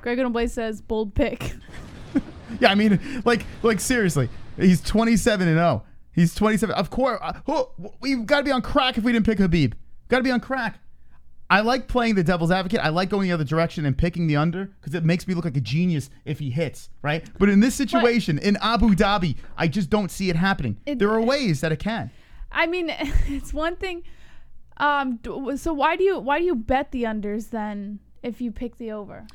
Greg Blaze says bold pick. Yeah, I mean, like seriously. He's 27-0. He's 27. Of course, we've got to be on crack if we didn't pick Khabib. Got to be on crack. I like playing the devil's advocate. I like going the other direction and picking the under because it makes me look like a genius if he hits, right? But in this situation, in Abu Dhabi, I just don't see it happening. There are ways that it can. I mean, it's one thing. So why do you bet the unders then if you pick the over?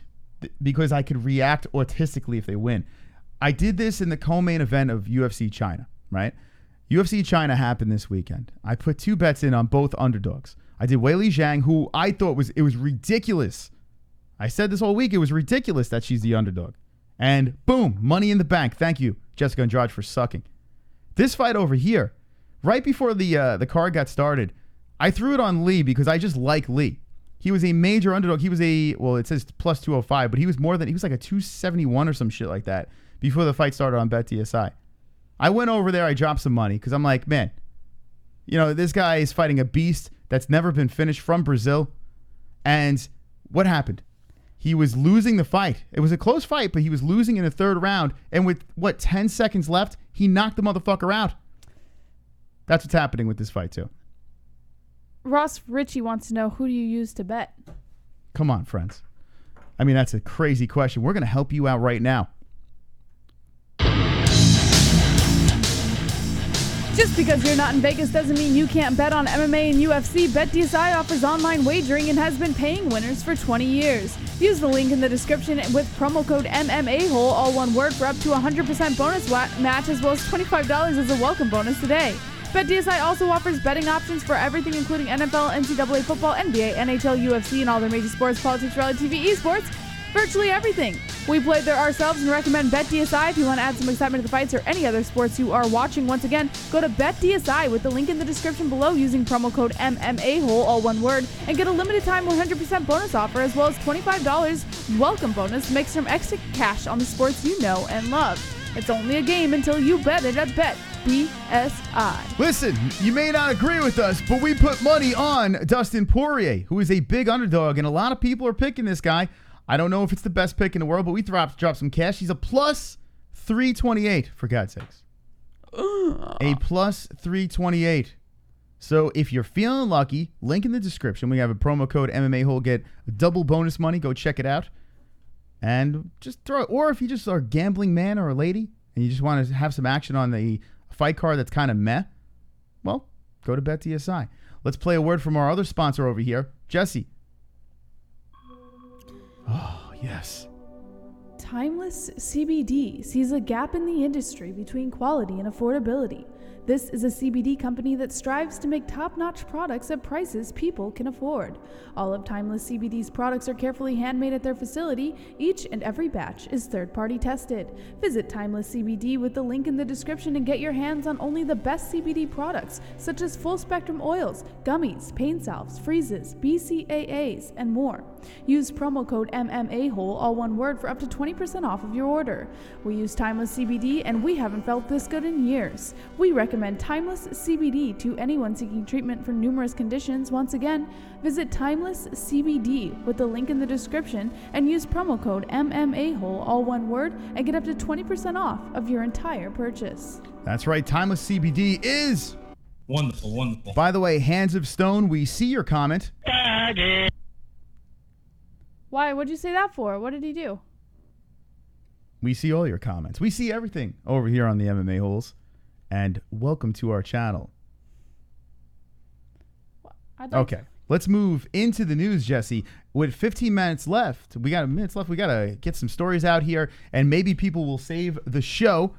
Because I could react autistically if they win. I did this in the co-main event of UFC China, right? UFC China happened this weekend. I put 2 bets in on both underdogs. I did Weili Zhang, who I thought it was ridiculous. I said this whole week, it was ridiculous that she's the underdog. And boom, money in the bank. Thank you, Jessica Andrade, for sucking. This fight over here, right before the card got started, I threw it on Lee because I just like Lee. He was a major underdog. He was it says plus 205, but he was like a 271 or some shit like that before the fight started on BetDSI. I went over there, I dropped some money because I'm like, man, this guy is fighting a beast that's never been finished from Brazil. And what happened? He was losing the fight. It was a close fight, but he was losing in the 3rd round. And with 10 seconds left, he knocked the motherfucker out. That's what's happening with this fight too. Ross Ritchie wants to know, who do you use to bet? Come on, friends. I mean, that's a crazy question. We're going to help you out right now. Just because you're not in Vegas doesn't mean you can't bet on MMA and UFC. BetDSI offers online wagering and has been paying winners for 20 years. Use the link in the description with promo code MMA-Hole, all one word, for up to 100% bonus match as well as $25 as a welcome bonus today. BetDSI also offers betting options for everything including NFL, NCAA football, NBA, NHL, UFC, and all their major sports, politics, reality TV, esports, virtually everything. We played there ourselves and recommend BetDSI if you want to add some excitement to the fights or any other sports you are watching. Once again, go to BetDSI with the link in the description below using promo code MMA-Hole, all one word, and get a limited time 100% bonus offer as well as $25 welcome bonus to make some extra cash on the sports you know and love. It's only a game until you bet it at BetDSI. Listen, you may not agree with us, but we put money on Dustin Poirier, who is a big underdog, and a lot of people are picking this guy. I don't know if it's the best pick in the world, but we dropped some cash. He's a plus 328, for God's sakes. A plus 328. So if you're feeling lucky, link in the description. We have a promo code MMA-Hole. Get double bonus money. Go check it out. And just throw it. Or if you just are a gambling man or a lady and you just want to have some action on the fight card that's kind of meh, well, go to BetDSI. Let's play a word from our other sponsor over here, Jesse. Oh, yes. Timeless CBD sees a gap in the industry between quality and affordability. This is a CBD company that strives to make top-notch products at prices people can afford. All of Timeless CBD's products are carefully handmade at their facility. Each and every batch is third-party tested. Visit Timeless CBD with the link in the description and get your hands on only the best CBD products, such as full-spectrum oils, gummies, pain salves, freezes, BCAAs, and more. Use promo code MMA-Hole, all one word, for up to 20% off of your order. We use Timeless CBD, and we haven't felt this good in years. We recommend Timeless CBD to anyone seeking treatment for numerous conditions. Once again, visit Timeless CBD with the link in the description and use promo code MMA-Hole, all one word, and get up to 20% off of your entire purchase. That's right. Timeless CBD is Wonderful, wonderful. By the way, Hands of Stone, we see your comment. Why? What'd you say that for? What did he do? We see all your comments. We see everything over here on the MMA Holes. And welcome to our channel. Okay, let's move into the news, Jesse. With 15 minutes left, we got to get some stories out here, and maybe people will save the show.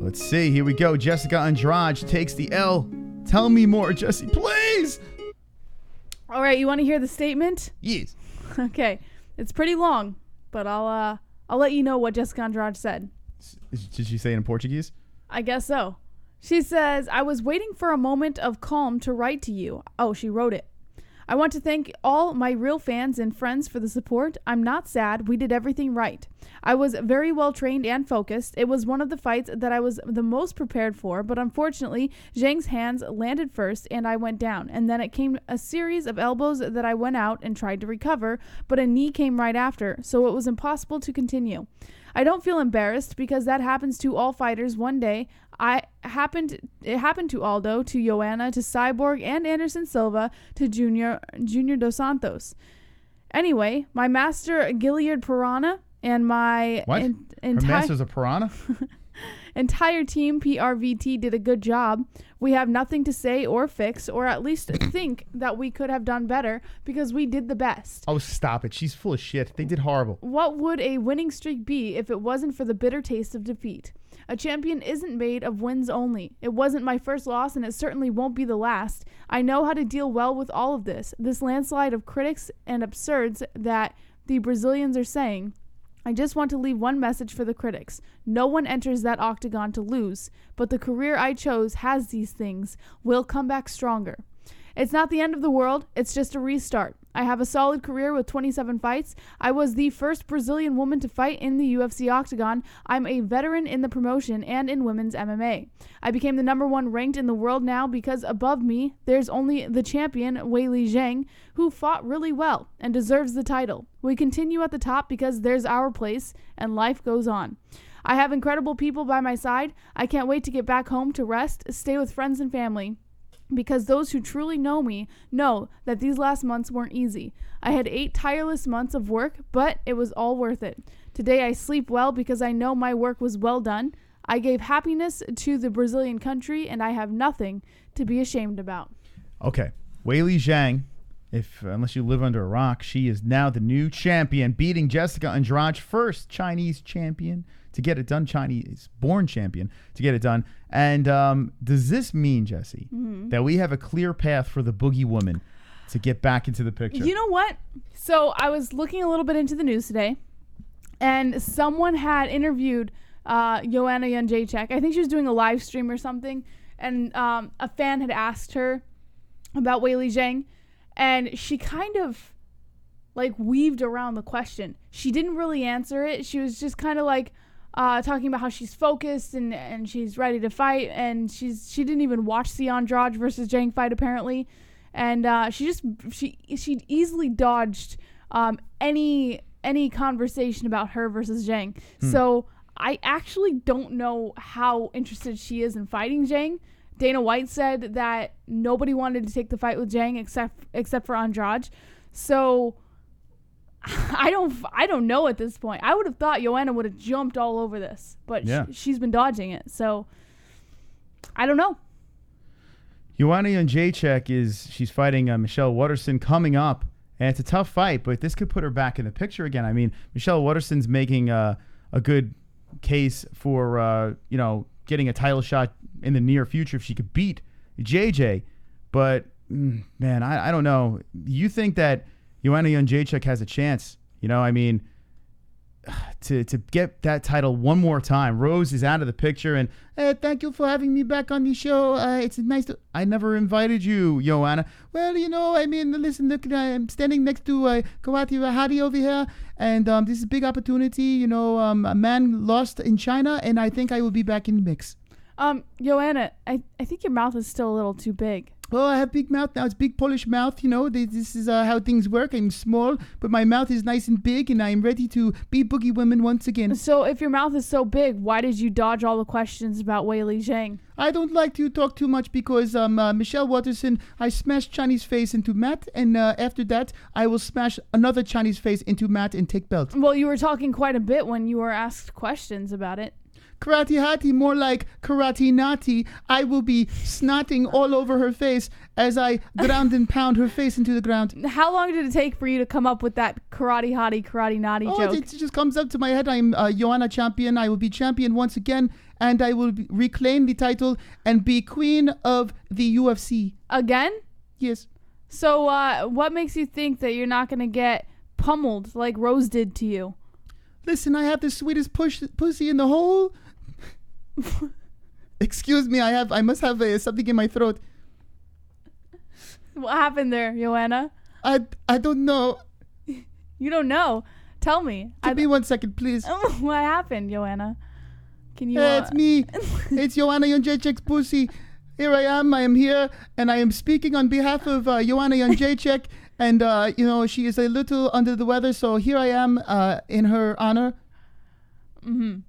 Let's see. Here we go. Jessica Andrade takes the L. Tell me more, Jesse, please. All right, you want to hear the statement? Yes. Okay, it's pretty long, but I'll let you know what Jessica Andrade said. Did she say it in Portuguese? I guess so. She says, "I was waiting for a moment of calm to write to you." Oh, she wrote it. "I want to thank all my real fans and friends for the support. I'm not sad. We did everything right. I was very well trained and focused. It was one of the fights that I was the most prepared for, but unfortunately, Zhang's hands landed first and I went down. And then it came a series of elbows that I went out and tried to recover, but a knee came right after, so it was impossible to continue. I don't feel embarrassed because that happens to all fighters one day. It happened to Aldo, to Joanna, to Cyborg, and Anderson Silva, to Junior Dos Santos. Anyway, my master Gilliard Piranha and my Her master's a piranha? entire team PRVT did a good job. We have nothing to say or fix, or at least think that we could have done better, because we did the best. Oh, stop it. She's full of shit. They did horrible. What would a winning streak be if it wasn't for the bitter taste of defeat? A champion isn't made of wins only. It wasn't my first loss, and it certainly won't be the last. I know how to deal well with all of this landslide of critics and absurds that the Brazilians are saying. I just want to leave one message for the critics. No one enters that octagon to lose, but the career I chose has these things. We'll come back stronger. It's not the end of the world. It's just a restart. I have a solid career with 27 fights. I was the first Brazilian woman to fight in the UFC octagon. I'm a veteran in the promotion and in women's MMA. I became the #1 ranked in the world now because above me, there's only the champion, Weili Zhang, who fought really well and deserves the title. We continue at the top because there's our place and life goes on. I have incredible people by my side. I can't wait to get back home to rest, stay with friends and family. Because those who truly know me know that these last months weren't easy. I had 8 tireless months of work, but it was all worth it. Today I sleep well because I know my work was well done. I gave happiness to the Brazilian country, and I have nothing to be ashamed about." Okay. Weili Zhang, unless you live under a rock, she is now the new champion, beating Jessica Andrade, first Chinese champion to get it done, Chinese-born champion to get it done. And does this mean, Jesse, that we have a clear path for the Boogie Woman to get back into the picture? You know what? So I was looking a little bit into the news today, and someone had interviewed Joanna Jędrzejczyk. I think she was doing a live stream or something, and a fan had asked her about Weili Zhang, and she kind of like weaved around the question. She didn't really answer it. She was just kind of like talking about how she's focused and she's ready to fight, and she didn't even watch the Andrade versus Zhang fight apparently, and she easily dodged any conversation about her versus Zhang. So I actually don't know how interested she is in fighting Zhang. Dana White said that nobody wanted to take the fight with Zhang except for Andrade. So I don't know at this point. I would have thought Joanna would have jumped all over this, but she's been dodging it. So I don't know. Joanna Jędrzejczyk she's fighting Michelle Waterson coming up, and it's a tough fight, but this could put her back in the picture again. I mean, Michelle Waterson's making a good case for getting a title shot in the near future if she could beat JJ. But man, I don't know. You think that Joanna Jędrzejczyk has a chance? I mean, to get that title one more time. Rose is out of the picture, and thank you for having me back on the show. It's nice to. I never invited you, Joanna. Well, I mean, listen, look, I'm standing next to Kawati Rahadi over here, and this is a big opportunity. A man lost in China, and I think I will be back in the mix. Joanna, I think your mouth is still a little too big. Oh, I have big mouth now. It's big Polish mouth. This is how things work. I'm small, but my mouth is nice and big, and I'm ready to be boogie women once again. So if your mouth is so big, why did you dodge all the questions about Weili Zhang? I don't like to talk too much because Michelle Watterson, I smashed Chinese face into Matt, and after that, I will smash another Chinese face into Matt and take belt. Well, you were talking quite a bit when you were asked questions about it. Karate Hati, more like Karate Nati. I will be snotting all over her face as I ground and pound her face into the ground. How long did it take for you to come up with that Karate Hati, Karate Nati joke? It just comes up to my head. I'm Joanna champion. I will be champion once again, and I will reclaim the title and be queen of the UFC. Again? Yes. So what makes you think that you're not going to get pummeled like Rose did to you? Listen, I have the sweetest pussy in the whole... Excuse me, I must have something in my throat. What happened there, Joanna? I don't know. You don't know? Tell me. Give me 1 second, please. What happened, Joanna? Can you... It's me. It's Joanna Jędrzejczyk's pussy. Here I am here, and I am speaking on behalf of Joanna Jędrzejczyk, and, she is a little under the weather, so here I am in her honor. Mm-hmm.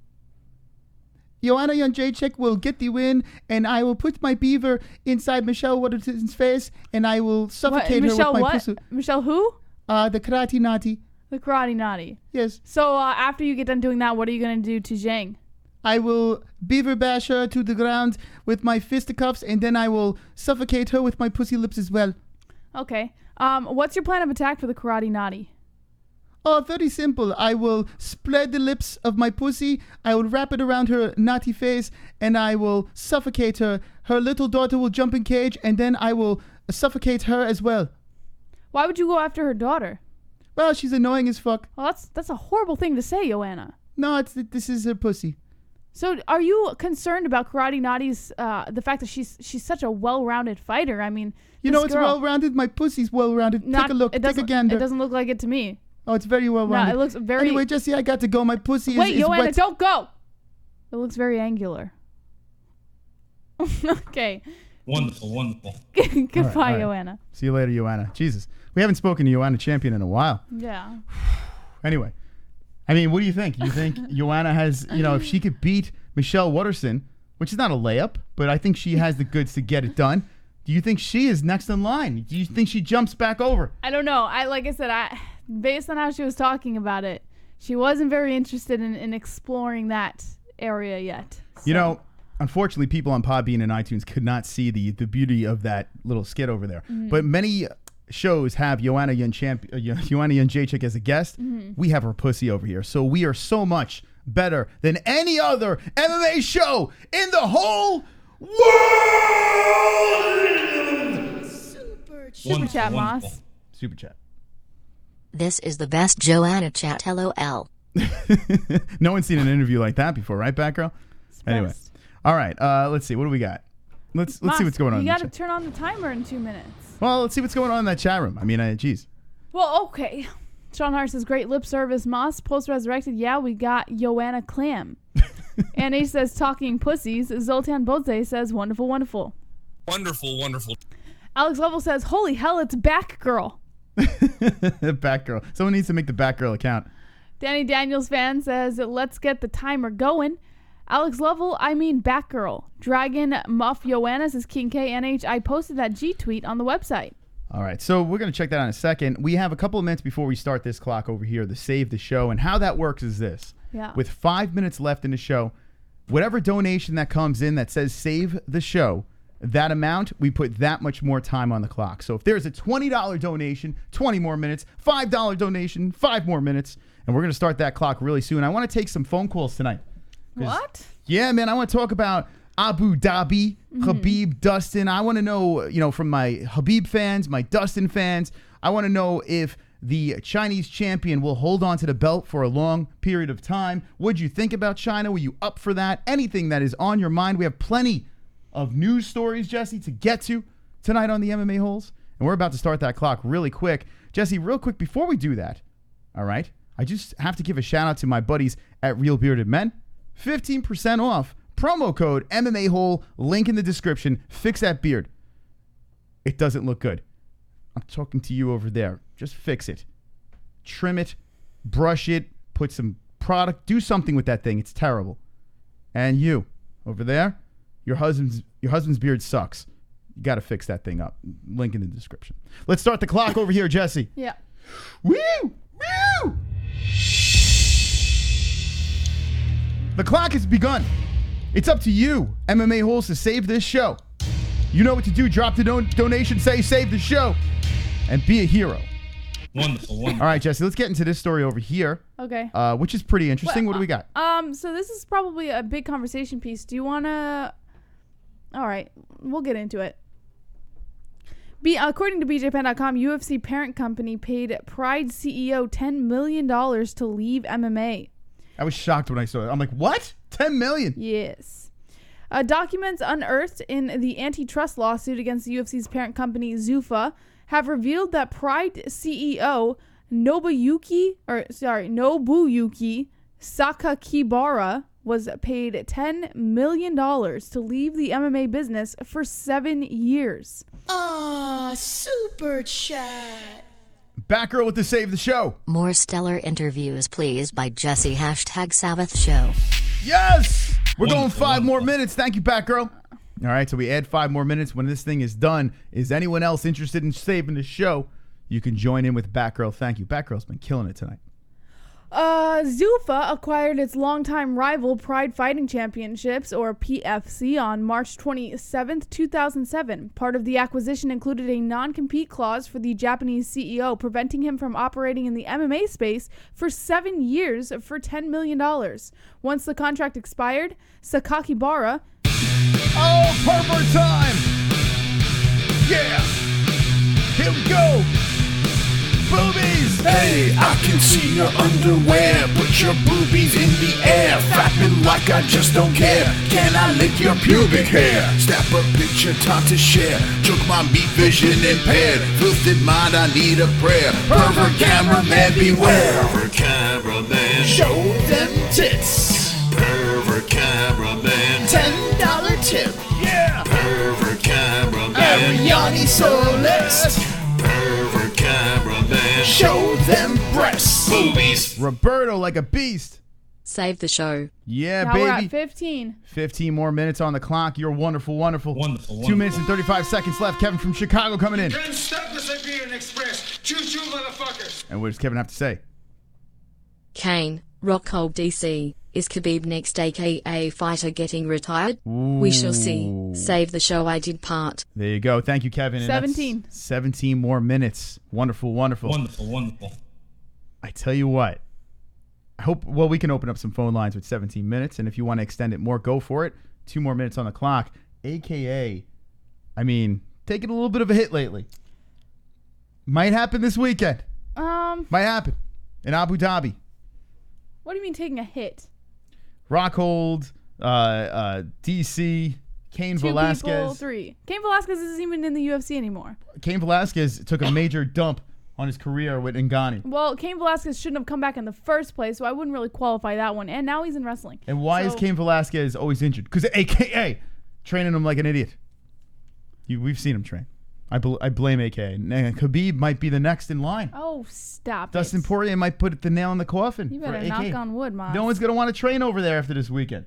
Joanna Jędrzejczyk will get the win, and I will put my beaver inside Michelle Watterson's face, and I will suffocate her with my pussy. Michelle who? The Karate Nati. The Karate Nati. Yes. So after you get done doing that, what are you going to do to Zhang? I will beaver bash her to the ground with my fisticuffs, and then I will suffocate her with my pussy lips as well. Okay. What's your plan of attack for the Karate Nati? Oh, very simple. I will spread the lips of my pussy. I will wrap it around her naughty face, and I will suffocate her. Her little daughter will jump in cage, and then I will suffocate her as well. Why would you go after her daughter? Well, she's annoying as fuck. Well, that's a horrible thing to say, Joanna. No, this is her pussy. So, are you concerned about Karate Nati's the fact that she's such a well-rounded fighter? I mean, it's well-rounded. My pussy's well-rounded. Take a look. Take a gander. It doesn't look like it to me. Oh, it's very well-rounded. No, it looks very... Anyway, Jesse, I got to go. My pussy Wait, is Joanna, wet. don't go! It looks very angular. Okay. Wonderful. Goodbye, all right. Joanna. See you later, Joanna. Jesus. We haven't spoken to Joanna Champion in a while. Yeah. Anyway. I mean, what do you think? You think Joanna has, if she could beat Michelle Watterson, which is not a layup, but I think she has the goods to get it done. Do you think she is next in line? Do you think she jumps back over? I don't know. Like I said, based on how she was talking about it, she wasn't very interested in exploring that area yet. So. Unfortunately, people on Podbean and iTunes could not see the beauty of that little skit over there. Mm-hmm. But many shows have Joanna Jędrzejczyk as a guest. Mm-hmm. We have her pussy over here. So we are so much better than any other MMA show in the whole world. Super chat, Moss. Super chat. This is the best Joanna chat. LOL. No one's seen an interview like that before, right, Batgirl? Anyway, all right. Let's see. What do we got? Let's see what's going on. You got to turn on the timer in 2 minutes. Well, let's see what's going on in that chat room. I mean, geez. Well, okay. Sean Hart says, great lip service, Moss. Post-resurrected, yeah, we got Joanna Clam. And he says, talking pussies. Zoltan Bodze says, wonderful. Wonderful. Alex Level says, holy hell, it's Batgirl. Batgirl. Someone needs to make the Batgirl account. Danny Daniels fan says, let's get the timer going. Alex Level, I mean Batgirl. Dragon Muff Joanna says, King KNH. I posted that G tweet on the website. All right, so we're going to check that out in a second. We have a couple of minutes before we start this clock over here to save the show. And how that works is this. Yeah. With 5 minutes left in the show, whatever donation that comes in that says save the show, that amount, we put that much more time on the clock. So if there's a $20 donation, 20 more minutes, $5 donation, 5 more minutes, and we're going to start that clock really soon. I want to take some phone calls tonight. What? Yeah, man, I want to talk about Abu Dhabi, Khabib, Dustin. I want to know, from my Khabib fans, my Dustin fans, I want to know if the Chinese champion will hold on to the belt for a long period of time. What'd you think about China? Were you up for that? Anything that is on your mind. We have plenty of news stories, Jesse, to get to tonight on the MMA Holes. And we're about to start that clock really quick. Jesse, real quick, before we do that, all right, I just have to give a shout out to my buddies at Real Bearded Men. 15% off. Promo code MMA Hole. Link in the description. Fix that beard. It doesn't look good. I'm talking to you over there. Just fix it. Trim it. Brush it. Put some product. Do something with that thing. It's terrible. And you over there, your husband's beard sucks. You got to fix that thing up. Link in the description. Let's start the clock over here, Jesse. Yeah. Woo! Woo! The clock has begun. It's up to you, MMA Holes, to save this show. You know what to do. Drop the donation, say save the show, and be a hero. Wonderful. All right, Jesse, let's get into this story over here. Okay. Which is pretty interesting. What do we got? So this is probably a big conversation piece. Do you want to... All right, we'll get into it. According to BJPen.com, UFC parent company paid Pride CEO $10 million to leave MMA. I was shocked when I saw it. I'm like, what? $10 million? Yes. Documents unearthed in the antitrust lawsuit against the UFC's parent company, Zuffa, have revealed that Pride CEO Nobuyuki Sakakibara was paid $10 million to leave the MMA business for 7 years. Ah, super chat. Batgirl with the save the show. More stellar interviews, please, by Jesse. #Salves Show. Yes! We're going Wonderful, 5 more wonderful. minutes. Thank you, Batgirl. All right, so we add 5 more minutes. When this thing is done, is anyone else interested in saving the show? You can join in with Batgirl. Thank you. Batgirl's been killing it tonight. Zuffa acquired its longtime rival Pride Fighting Championships, or PFC, on March 27th, 2007. Part of the acquisition included a non-compete clause for the Japanese CEO, preventing him from operating in the MMA space for 7 years for $10 million. Once the contract expired, Sakakibara... Oh, pervert time! Yeah! Here we go! Boobies! Hey, I can see your underwear. Put your boobies in the air. Flapping like I just don't care. Can I lick your pubic hair? Snap a picture, time to share. Took my meat vision impaired. Filthy mind, I need a prayer. Pervert cameraman, beware. Pervert cameraman, show them tits. Pervert cameraman, $10 tip. Yeah! Pervert cameraman, Ariani Celeste. pervert cameraman, show them breasts. Boobies. Roberto like a beast. Save the show. Yeah, Now baby. we're at 15. 15 more minutes on the clock. You're wonderful, wonderful. Wonderful, 2 minutes and 35 seconds left. Kevin from Chicago coming in. Can't stop the Siberian Express. Choo-choo, motherfuckers. And what does Kevin have to say? Kane, Rockhold DC. Is Khabib next aka fighter getting retired? We shall see. Save the show, I did part. There you go. Thank you, Kevin. And that's 17. 17 more minutes. Wonderful, wonderful. Wonderful. I tell you what. I hope, well, we can open up some phone lines with 17 minutes. And if you want to extend it more, go for it. 2 more minutes on the clock. AKA, I mean, taking a little bit of a hit lately. Might happen this weekend. Might happen. In Abu Dhabi. What do you mean taking a hit? Rockhold, DC, Cain 2 Velasquez. people, 3. Cain Velasquez isn't even in the UFC anymore. Cain Velasquez took a major dump on his career with Ngannou. Well, Cain Velasquez shouldn't have come back in the first place, so I wouldn't really qualify that one. And now he's in wrestling. And why is Cain Velasquez always injured? Because AKA training him like an idiot. We've seen him train. I blame AKA. And Khabib might be the next in line. Oh, stop Dustin it. Poirier might put the nail in the coffin. You better for knock AKA. on wood, Mom. No one's going to want to train over there after this weekend.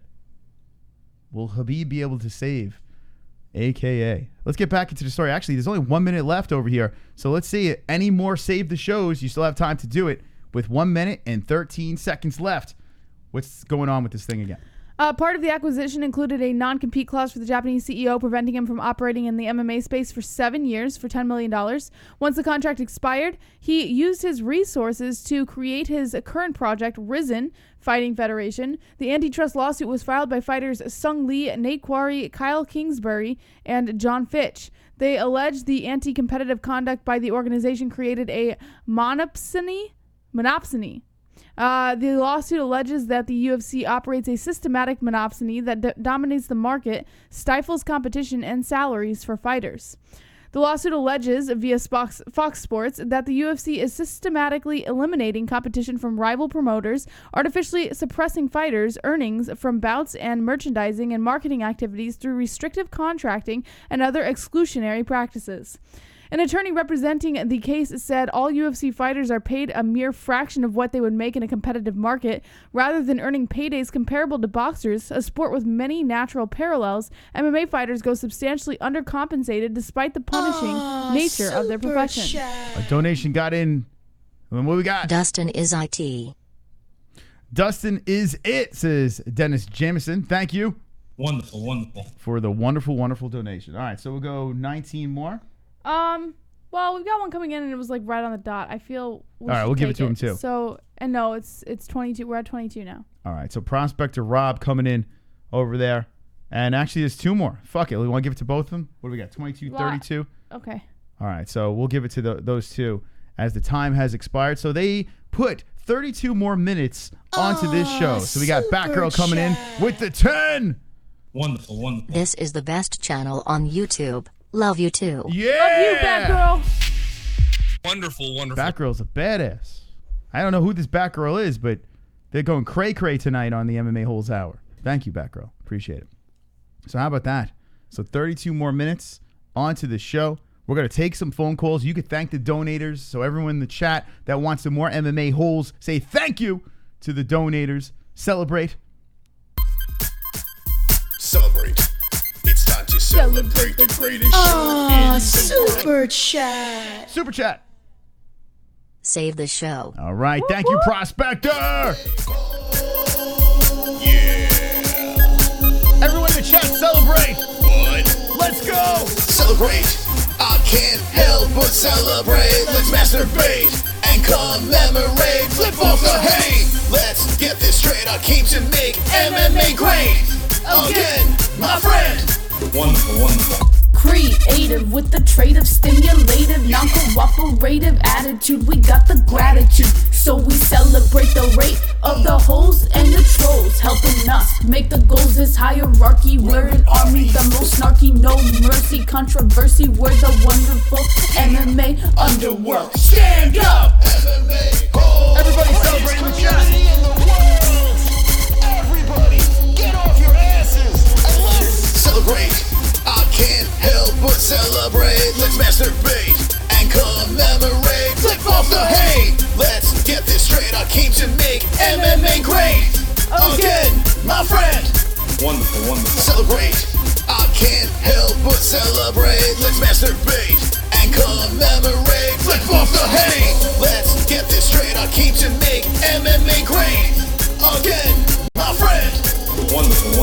Will Khabib be able to save AKA? Let's get back into the story. Actually, there's only 1 minute left over here. So let's see. Any more save the shows? You still have time to do it with 1 minute and 13 seconds left. What's going on with this thing again? Part of the acquisition included a non-compete clause for the Japanese CEO, preventing him from operating in the MMA space for 7 years for $10 million. Once the contract expired, he used his resources to create his current project, Risen Fighting Federation. The antitrust lawsuit was filed by fighters Sung Lee, Nate Quarry, Kyle Kingsbury, and John Fitch. They alleged the anti-competitive conduct by the organization created a monopsony. The lawsuit alleges that the UFC operates a systematic monopsony that dominates the market, stifles competition, and salaries for fighters. The lawsuit alleges, via Fox Sports, that the UFC is systematically eliminating competition from rival promoters, artificially suppressing fighters' earnings from bouts and merchandising and marketing activities through restrictive contracting and other exclusionary practices. An attorney representing the case said all UFC fighters are paid a mere fraction of what they would make in a competitive market. Rather than earning paydays comparable to boxers, a sport with many natural parallels, MMA fighters go substantially undercompensated despite the punishing nature of their profession. A donation got in. And what we got? Dustin is IT. Dustin is it, says Dennis Jamison. Thank you. Wonderful. For the wonderful donation. All right, so we'll go 19 more. Well, we've got one coming in and it was like right on the dot. I feel all right, we'll give it to him too. So, and no, it's 22. We're at 22 now. All right, so Prospector Rob coming in over there. And actually there's two more. Fuck it. We want to give it to both of them? What do we got? 22, 32? Okay. All right, so we'll give it to those two as the time has expired. So they put 32 more minutes onto this show. So we got Batgirl coming in with the 10. Wonderful. This is the best channel on YouTube. Love you too. Yeah. Love you, Batgirl. Wonderful. Batgirl's a badass. I don't know who this Batgirl is, but they're going cray-cray tonight on the MMA-Holes Hour. Thank you, Batgirl. Appreciate it. So how about that? So 32 more minutes onto the show. We're going to take some phone calls. You could thank the donators. So everyone in the chat that wants some more MMA holes, say thank you to the donators. Celebrate. It's time to celebrate the greatest show in Super Chat. Super Chat. Save the show. All right. Thank you, Prospector. Yeah. Everyone in the chat, celebrate. What? Let's go. Celebrate. I can't help but celebrate. Let's masturbate and commemorate. Flip off the hate. Let's get this straight. I came to make MMA great. Again, my friend. Wonderful. Creative with the trait of stimulative, non-cooperative attitude. We got the gratitude, so we celebrate the rate of the hoes and the trolls, helping us make the goals. This hierarchy, we're an army, the most snarky, no mercy, controversy. We're the wonderful MMA underworld. Stand up, MMA. Oh, everybody celebrate in the chat. Everybody, get off your asses and let's celebrate. I can't help but celebrate. Let's masturbate and commemorate. Flip off the hate. Let's get this straight. I came to make MMA great. Again, my friend. Wonderful. Celebrate. I can't help but celebrate. Let's masturbate and commemorate. Flip off the hate. Let's get this straight. I came to make MMA great. Again, my friend. Wonderful.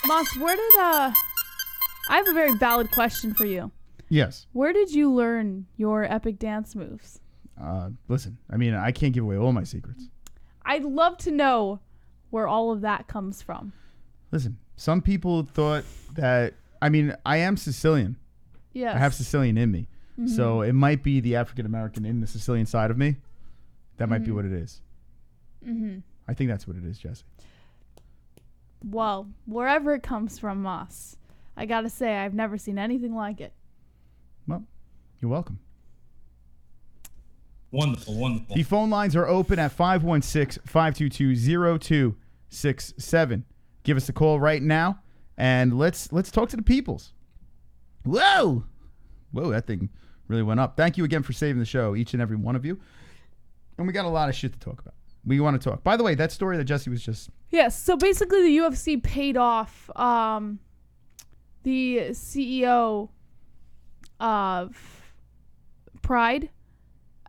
Moss, where did I have a very valid question for you. Yes. Where did you learn your epic dance moves? Listen, I mean, I can't give away all my secrets. I'd love to know where all of that comes from. Listen, some people thought that, I mean, I am Sicilian. Yes. I have Sicilian in me. Mm-hmm. So it might be the African-American in the Sicilian side of me. That might be what it is. Mm-hmm. I think that's what it is, Jesse. Well, wherever it comes from, Moss, I gotta say, I've never seen anything like it. Well, you're welcome. Wonderful. The phone lines are open at 516-522-0267. Give us a call right now, and let's talk to the peoples. Whoa, that thing really went up. Thank you again for saving the show, each and every one of you. And we got a lot of shit to talk about. We want to talk. By the way, that story that Jesse was just... Yes, so basically the UFC paid off the CEO Pride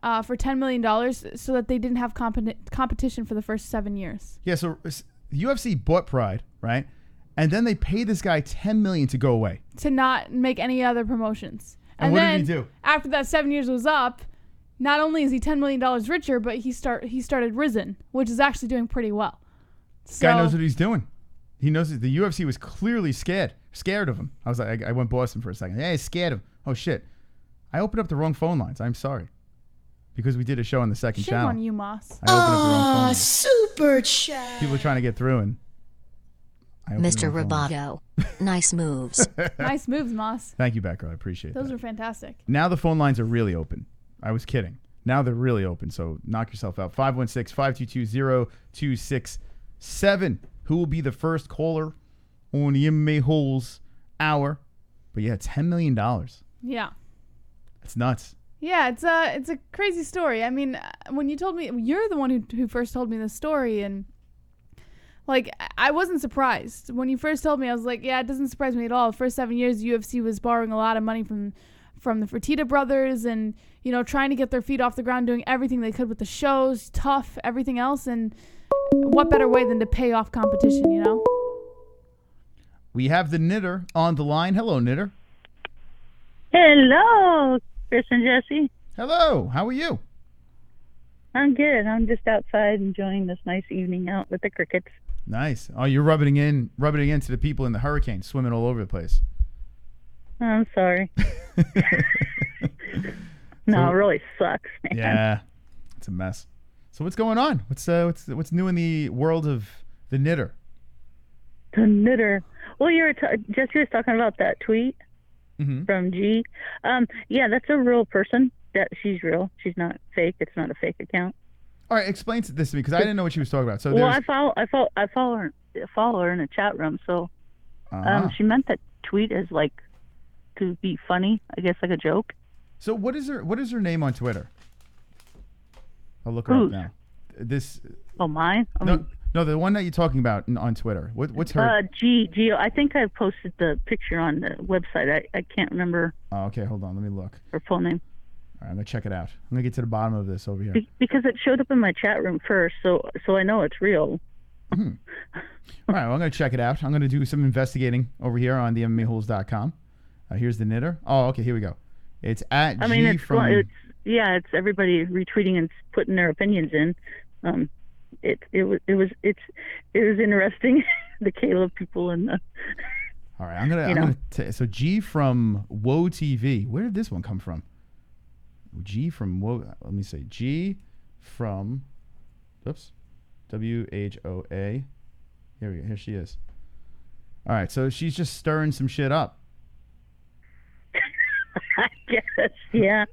for $10 million so that they didn't have competition for the first 7 years. Yeah, so UFC bought Pride, right? And then they paid this guy $10 million to go away. To not make any other promotions. And what then, did he do? After that 7 years was up, not only is he $10 million richer, but he started Risen, which is actually doing pretty well. This guy knows what he's doing. He knows the UFC was clearly scared of him. I was like, I went Boston for a second. Hey, scared of him. Oh, shit. I opened up the wrong phone lines. I'm sorry. Because we did a show on the second Shame channel. on you, Moss. I opened up the wrong phone lines. Super chat. People are trying to get through, and Mr. Roboto. Nice moves. Nice moves, Moss. Thank you, Becca. I appreciate that. Those are fantastic. Now the phone lines are really open. I was kidding. Now they're really open, so knock yourself out. 516-522-0267. Who will be the first caller on the MMA-Holes Hour? But yeah, $10 million. Yeah. It's nuts. Yeah, it's a crazy story. I mean, when you told me, you're the one who first told me this story, and like, I wasn't surprised. When you first told me, I was like, yeah, it doesn't surprise me at all. The first 7 years, UFC was borrowing a lot of money from the Fertitta brothers and, you know, trying to get their feet off the ground, doing everything they could with the shows, tough, everything else. And what better way than to pay off competition, you know? We have the Knitter on the line. Hello, Knitter. Hello, Chris and Jesse. Hello. How are you? I'm good. I'm just outside enjoying this nice evening out with the crickets. Nice. Oh, you're rubbing it into the people in the hurricane, swimming all over the place. I'm sorry. No, it really sucks, man. Yeah, it's a mess. So what's going on? What's new in the world of the Knitter? The Knitter. Well, Jesse was talking about that tweet from G. Yeah, that's a real person. That she's real. She's not fake. It's not a fake account. All right, explain this to me because I didn't know what she was talking about. So I follow her in a chat room. So she meant that tweet as like to be funny, I guess, like a joke. So what is her name on Twitter? I'll look her up now. Mine? No, the one that you're talking about on Twitter. What's her? Geo. I think I posted the picture on the website. I can't remember. Oh, okay, hold on. Let me look. Her full name. All right, I'm gonna check it out. I'm gonna get to the bottom of this over here. Because it showed up in my chat room first, so I know it's real. All right, well, I'm gonna check it out. I'm gonna do some investigating over here on the MMAHoles.com. Here's the Knitter. Oh, okay, here we go. It's at it's everybody retweeting and putting their opinions in. It was interesting. The Caleb people and the. All right, so G from Woe TV. Where did this one come from? G from Woe. Let me say G from. Oops. WHOA. Here we go. Here she is. All right, so she's just stirring some shit up. I guess, yeah.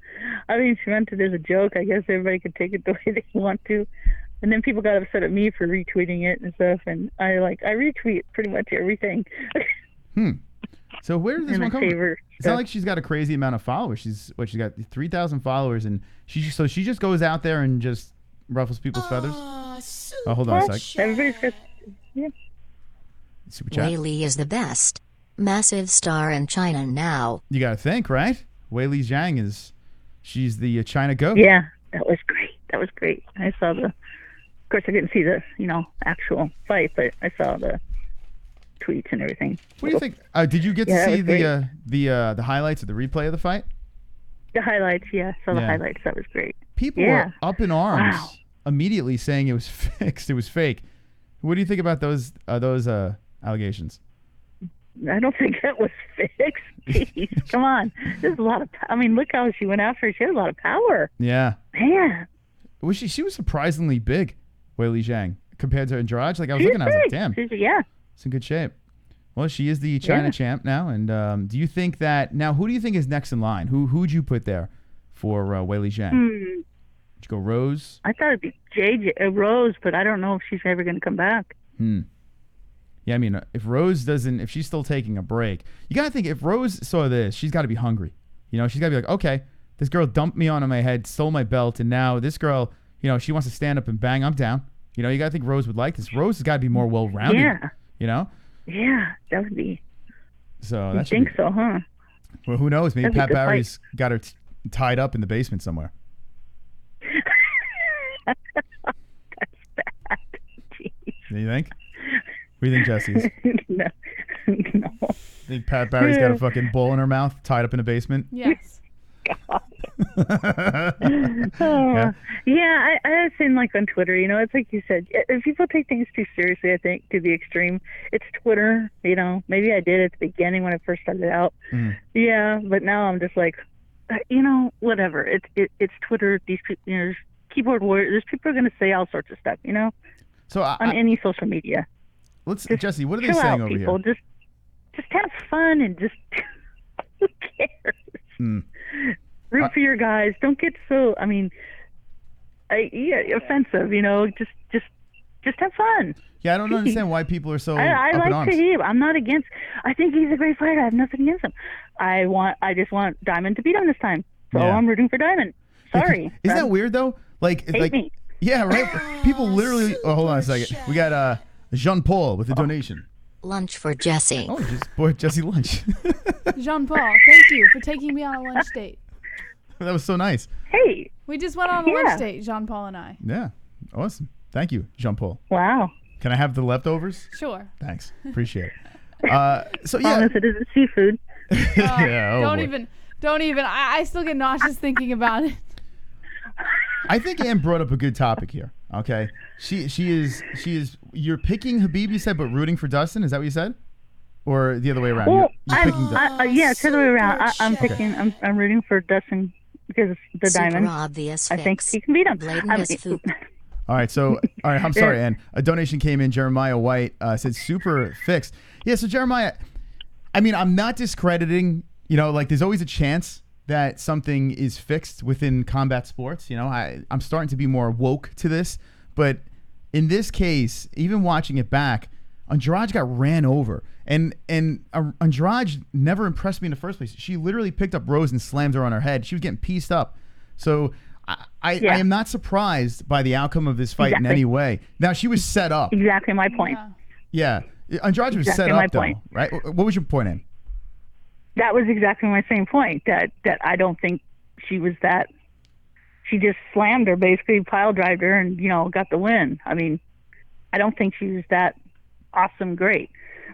I mean, she meant it as a joke. I guess everybody could take it the way they want to. And then people got upset at me for retweeting it and stuff. And I retweet pretty much everything. So where did this one come from? It's not like she's got a crazy amount of followers. She's got 3,000 followers, and she just goes out there and just ruffles people's feathers. Oh, hold on a sec. Everybody's got, yeah. Super chat. Weili is the best. Massive star in China now. You got to think, right? Weili Zhang she's the China goat. Yeah, that was great. I saw of course I didn't see the, actual fight, but I saw the tweets and everything. What do you think? Did you get to see the highlights of the replay of the fight? The highlights, yeah. I saw the highlights. That was great. People were up in arms immediately saying it was fixed, it was fake. What do you think about those allegations? I don't think that was fixed. Jeez, come on. There's a lot of. Look how she went after her. She had a lot of power. Yeah. Man. She was surprisingly big, Weili Zhang, compared to Andrade. Like I was looking, I was like, damn. It's in good shape. Well, she is the China champ now. And do you think that now? Who do you think is next in line? Who'd you put there for Weili Zhang? Did you go Rose? I thought it'd be Rose, but I don't know if she's ever going to come back. Yeah, if she's still taking a break, you got to think if Rose saw this, she's got to be hungry. She's got to be like, okay, this girl dumped me onto my head, stole my belt, and now this girl, she wants to stand up and bang, I'm down. You got to think Rose would like this. Rose has got to be more well-rounded. Yeah. Yeah, that would be. So I think so, huh? Well, who knows? Maybe That'd be a Pat good Barry's got her tied up in the basement somewhere. That's bad. Jeez. Do you think? What do you think, Jesse? No. Think Pat Barry's got a fucking bull in her mouth, tied up in a basement? Yes. Yeah, I've seen like on Twitter, it's like you said, if people take things too seriously, I think, to the extreme, it's Twitter, maybe I did at the beginning when I first started out. Yeah, but now I'm just like, whatever. It's Twitter. These people, there's keyboard warriors. There's people are going to say all sorts of stuff, So on any social media. Jesse, what are they chill saying out, over people. here? Just have fun and just who cares? Root for your guys. Don't get so. Offensive. Just have fun. Yeah, I don't understand why people are so. I up in like arms. Khabib. I'm not against. I think he's a great fighter. I have nothing against him. I just want Diamond to beat him this time. So Yeah. I'm rooting for Diamond. Sorry. Isn't that weird though? Hate me. Yeah, right. People literally. Oh, hold on a second. We got Jean Paul with a donation. Lunch for Jesse. Oh, just bought Jesse lunch. Jean Paul, thank you for taking me on a lunch date. That was so nice. Hey. We just went on a lunch date, Jean Paul and I. Yeah, awesome. Thank you, Jean Paul. Wow. Can I have the leftovers? Sure. Thanks. Appreciate it. So yeah. Unless it isn't seafood. Yeah. Don't even. I still get nauseous thinking about it. I think Ann brought up a good topic here. Okay, she is. You're picking Khabib, you said, but rooting for Dustin. Is that what you said, or the other way around? Well, you're picking Dustin. yeah, it's the other way around. I'm picking. I'm rooting for Dustin because the Super Diamond. obvious I think fix. he can beat him. All right, so I'm sorry, Ann. A donation came in. Jeremiah White said super fixed. Yeah, so Jeremiah, I'm not discrediting. There's always a chance that something is fixed within combat sports. I'm starting to be more woke to this, but in this case, even watching it back, Andrade got ran over, and Andrade never impressed me in the first place. She literally picked up Rose and slammed her on her head. She was getting pieced up. So I am not surprised by the outcome of this fight in any way. Now, she was set up. Exactly my point. Yeah. Andrade was set up, though, right? What was your point, Ann? That was exactly my same point, that I don't think she was that. She just slammed her, basically pile drived her, and, got the win. I don't think she was that awesome great.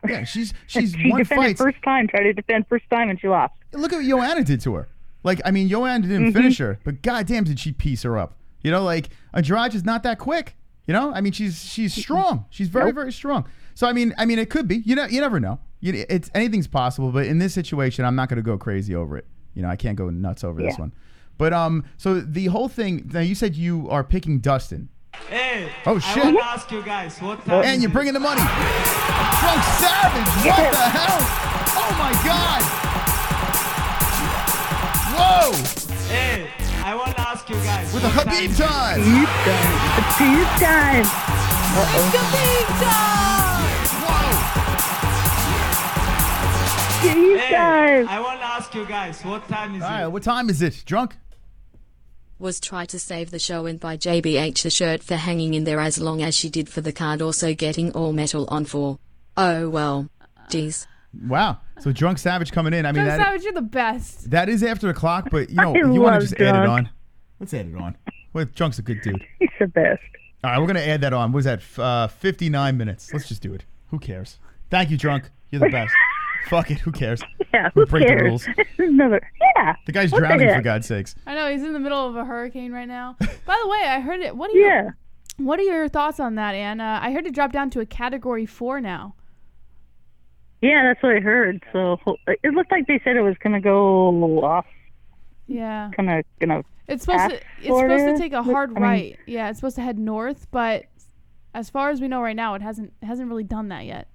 Yeah, she's she won defended fights. tried to defend first time, and she lost. Look at what Joanna did to her. Joanna didn't finish her, but goddamn did she piece her up. Andrade is not that quick. She's strong. She's very, very strong. So it could be. You never know. Anything's possible, but in this situation, I'm not going to go crazy over it. I can't go nuts over this one. But so the whole thing. Now you said you are picking Dustin. Hey. Oh shit! I want to ask you guys what time. And you're bringing the money. Drunk Savage. What the hell? Oh my god! Whoa! Hey, I want to ask you guys. With a Khabib time. Khabib time. It's Khabib time. Hey, I want to ask you guys, what time is it? All right, what time is it? Drunk? Was try to save the show and buy JBH the shirt for hanging in there as long as she did for the card, also getting all metal on for. Oh, well. Geez. Wow. So Drunk Savage coming in. Drunk Savage, you're the best. That is after the clock, but you want to just add it on. Let's add it on. Well, Drunk's a good dude. He's the best. All right, we're going to add that on. What was that? 59 minutes. Let's just do it. Who cares? Thank you, Drunk. You're the best. Fuck it. Who cares? Yeah, we who break cares? the rules. Yeah. The guy's drowning, for God's sakes. I know, he's in the middle of a hurricane right now. By the way, I heard it. What are your thoughts on that, Ann? I heard it dropped down to a category 4 now. Yeah, that's what I heard. So it looked like they said it was going to go off. Yeah. It's supposed to take a hard right. Yeah, it's supposed to head north, but as far as we know right now, it hasn't really done that yet.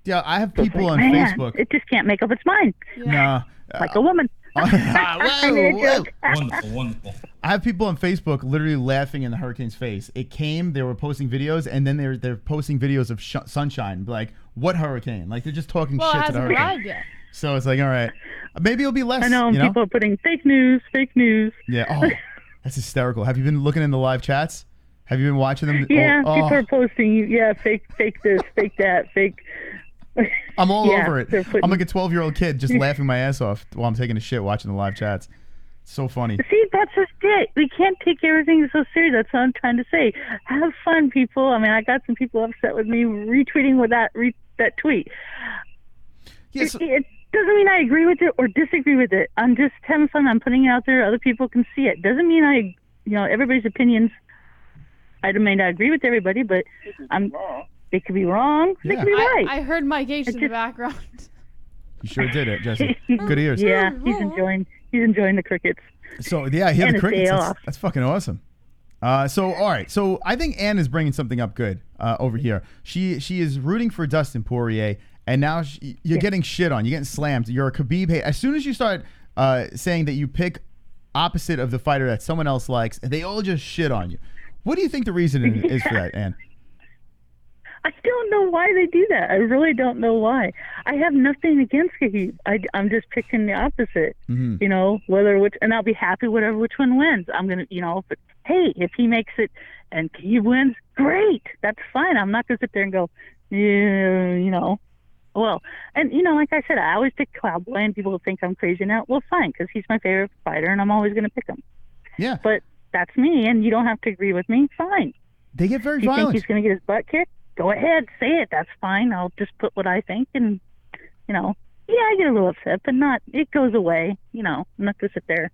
Yeah, I have people on Man, Facebook. it just can't make up its mind. Yeah. Like a woman. Whoa. Wonderful. I have people on Facebook literally laughing in the hurricane's face. It came, they were posting videos, and then they're posting videos of sunshine. Like, what hurricane? Like, they're just talking shit to the hurricane. Arrived yet. So it's like, all right, maybe it'll be less. I know, people are putting fake news. Yeah. Oh, that's hysterical. Have you been looking in the live chats? Have you been watching them? Yeah, people are posting, fake this, fake that, fake. I'm all Yeah, over it. they're putting- I'm like a 12-year-old kid just laughing my ass off while I'm taking a shit watching the live chats. So funny. See, that's just it. We can't take everything so serious. That's what I'm trying to say. Have fun, people. I mean, I got some people upset with me retweeting with that tweet. Yes. It doesn't mean I agree with it or disagree with it. I'm just having fun. I'm putting it out there. Other people can see it. Doesn't mean everybody's opinions. I may not agree with everybody, but they could be wrong. They could be right. I heard Mike H in the background. You sure did it, Jesse. Good ears. Yeah, he's enjoying the crickets. So yeah, I hear And the his day crickets. off. That's fucking awesome. So all right. So I think Ann is bringing something up good over here. She is rooting for Dustin Poirier, and now you're getting shit on. You're getting slammed. You're a Khabib hate. As soon as you start saying that you pick opposite of the fighter that someone else likes, they all just shit on you. What do you think the reason is for that, Ann? I don't know why they do that. I really don't know why. I have nothing against Khabib. I'm just picking the opposite. Mm-hmm. And I'll be happy which one wins. I'm gonna, but hey, if he makes it and Khabib wins, great. That's fine. I'm not gonna sit there and go, Well, and like I said, I always pick Cowboy, and people think I'm crazy now. Well, fine, because he's my favorite fighter, and I'm always gonna pick him. Yeah. But that's me, and you don't have to agree with me. Fine. They get very If you violent. think he's gonna get his butt kicked? Go ahead, say it. That's fine. I'll just put what I think, and I get a little upset, but not. It goes away. I'm not gonna sit there.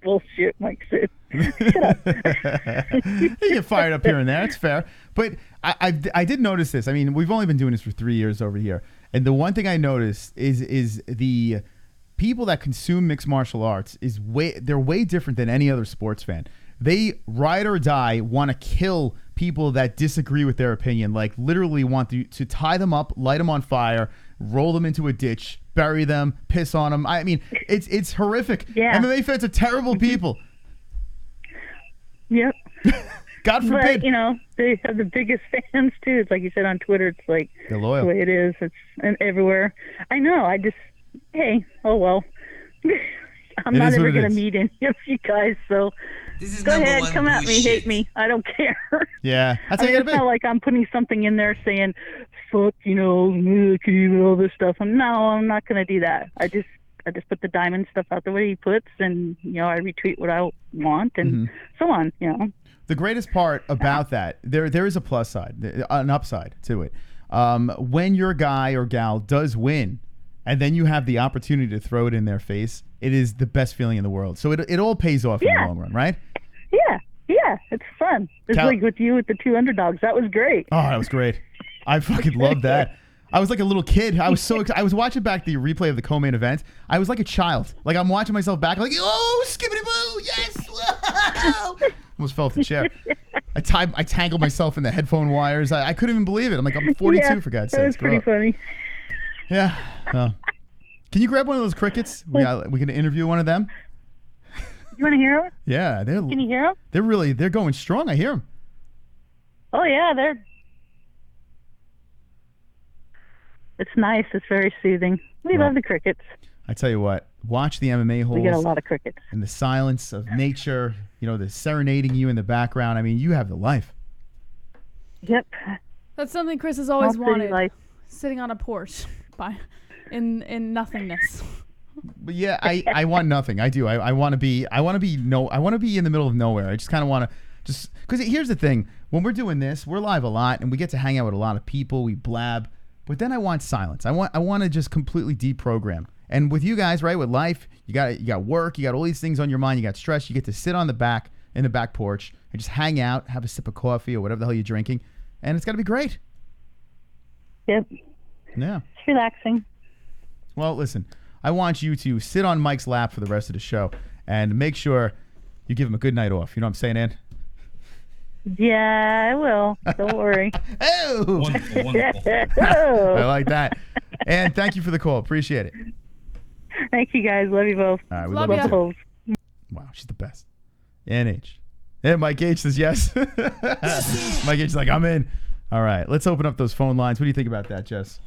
Bullshit, Mike said. Shut up. You get fired up here and there. It's fair, but I did notice this. I mean, we've only been doing this for 3 years over here, and the one thing I noticed is the people that consume mixed martial arts they're way different than any other sports fan. They ride or die want to kill people that disagree with their opinion, like literally want to tie them up, light them on fire, roll them into a ditch, bury them, piss on them. I mean, it's horrific. Yeah. MMA fans are terrible people. Yep. God forbid. But, they have the biggest fans, too. It's like you said on Twitter. It's like they're loyal. The way it is. It's everywhere. I know. Hey, oh well. I'm not ever going to meet any of you guys, so go ahead, come at me, hate me. I don't care. Yeah, that's how you it's gotta be. not like I'm putting something in there saying, fuck, all this stuff. No, I'm not going to do that. I just put the diamond stuff out the way he puts, and, I retweet what I want, and so on, The greatest part about that, there is a plus side, an upside to it. When your guy or gal does win, and then you have the opportunity to throw it in their face, it is the best feeling in the world. So it all pays off in the long run, right? Yeah, it's fun. It's like with you with the two underdogs. That was great. Oh, that was great. I fucking loved that. I was like a little kid. I was so excited. I was watching back the replay of the co-main event. I was like a child. Like I'm watching myself back like, oh, skibbity boo, yes. Whoa. Almost fell off the chair. I tangled myself in the headphone wires. I couldn't even believe it. I'm like, I'm 42 for God's sake. That was pretty funny. Yeah. Can you grab one of those crickets? We can interview one of them. You want to hear them? Yeah, Can you hear them? They're going strong. I hear them. Oh yeah, it's nice. It's very soothing. We love the crickets. I tell you what, watch the MMA holes. We get a lot of crickets. And the silence of nature, the serenading you in the background. I mean, you have the life. Yep. That's something Chris has always wanted. Life. Sitting on a porch in nothingness. But yeah, I want nothing. I do. I want to be in the middle of nowhere. I just kind of want to because here's the thing. When we're doing this, we're live a lot and we get to hang out with a lot of people. We blab. But then I want silence. I want to just completely deprogram. And with you guys, right, with life, you got work, you got all these things on your mind, you got stress, you get to sit in the back porch and just hang out, have a sip of coffee or whatever the hell you're drinking, and it's got to be great. Yep. Yeah. It's relaxing. Well, listen, I want you to sit on Mike's lap for the rest of the show and make sure you give him a good night off. You know what I'm saying, Ann? Yeah, I will. Don't worry. Oh! Wonderful. I like that. And thank you for the call. Appreciate it. Thank you, guys. Love you both. All right, we Love love you ya. too. Wow, she's the best. NH. And Mike H says yes. Mike H is like, I'm in. All right, let's open up those phone lines. What do you think about that, Jess?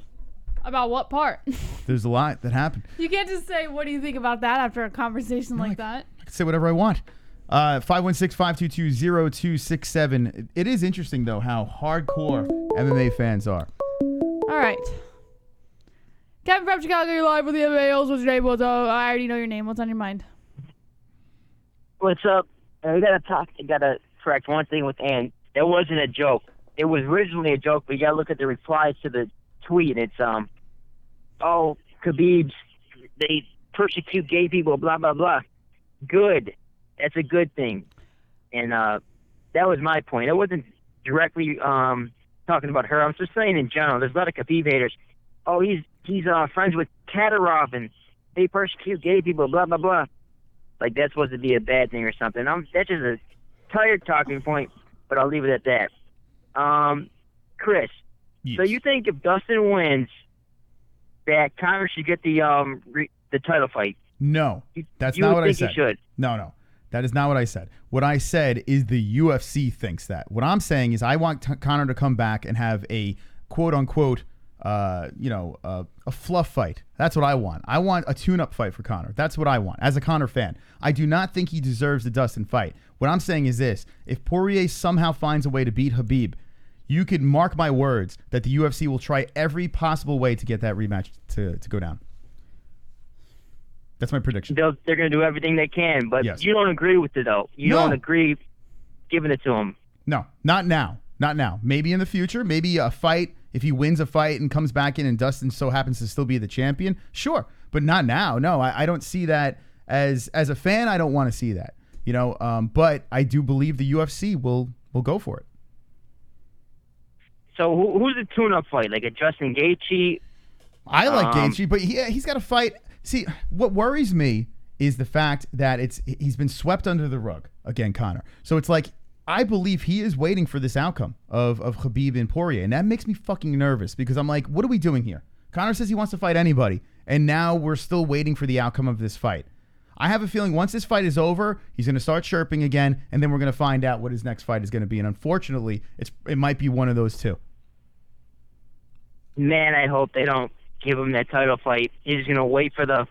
About what part? There's a lot that happened. You can't just say, what do you think about that after a conversation like that? I can say whatever I want. 516-522-0267. It is interesting, though, how hardcore MMA fans are. All right. Kevin from Chicago, you're live with the MMA-Holes. What's your name? I already know your name. What's on your mind? What's up? We gotta correct one thing with Ann. That wasn't a joke. It was originally a joke, but you gotta look at the replies to the tweet. It's Khabib's, they persecute gay people, blah blah blah. Good. That's a good thing. And that was my point. I wasn't directly talking about her. I'm just saying in general. There's a lot of Khabib haters. Oh, he's friends with Katarov and they persecute gay people, blah blah blah. Like that's supposed to be a bad thing or something. That's just a tired talking point, but I'll leave it at that. Chris, yes. So you think if Dustin wins, that Conor should get the title fight? No, that's not what I said. You should? No, that is not what I said. What I said is the UFC thinks that. What I'm saying is I want Conor to come back and have a quote unquote, a fluff fight. That's what I want. I want a tune-up fight for Conor. That's what I want as a Conor fan. I do not think he deserves the Dustin fight. What I'm saying is this: if Poirier somehow finds a way to beat Khabib, you could mark my words that the UFC will try every possible way to get that rematch to go down. That's my prediction. They're going to do everything they can, but yes. You don't agree with it, though. You don't agree giving it to him. No, not now. Not now. Maybe in the future. Maybe a fight. If he wins a fight and comes back in and Dustin so happens to still be the champion, sure. But not now. No, I don't see that. As a fan, I don't want to see that. But I do believe the UFC will go for it. So who's the tune-up fight? Like a Justin Gaethje? I like Gaethje, but he's got to fight. See, what worries me is the fact that he's been swept under the rug again, Conor. So it's like I believe he is waiting for this outcome of Khabib and Poirier, and that makes me fucking nervous because I'm like, what are we doing here? Conor says he wants to fight anybody, and now we're still waiting for the outcome of this fight. I have a feeling once this fight is over, he's going to start chirping again, and then we're going to find out what his next fight is going to be. And unfortunately, it might be one of those two. Man, I hope they don't give him that title fight. He's going to wait for the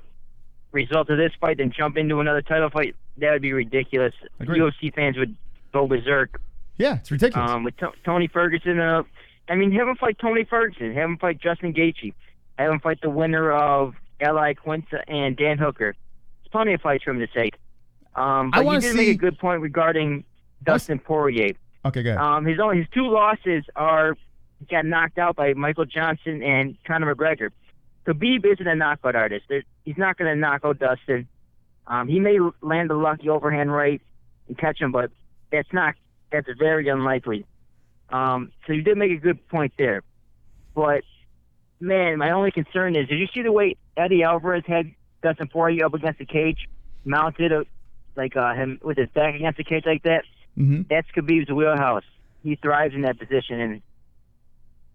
result of this fight, then jump into another title fight. That would be ridiculous. Agreed. UFC fans would go berserk. Yeah, it's ridiculous. With Tony Ferguson, have him fight Tony Ferguson. Have him fight Justin Gaethje. Have him fight the winner of Eli Quinta and Dan Hooker. There's plenty of fights for him to take. But you did make a good point regarding Dustin Poirier. Okay, good. His two losses got knocked out by Michael Johnson and Conor McGregor. Khabib isn't a knockout artist. He's not going to knock out Dustin. He may land a lucky overhand right and catch him, but that's very unlikely. So you did make a good point there. But, man, my only concern is, did you see the way Eddie Alvarez had Dustin Poirier up against the cage, mounted him with his back against the cage like that? Mm-hmm. That's Khabib's wheelhouse. He thrives in that position, and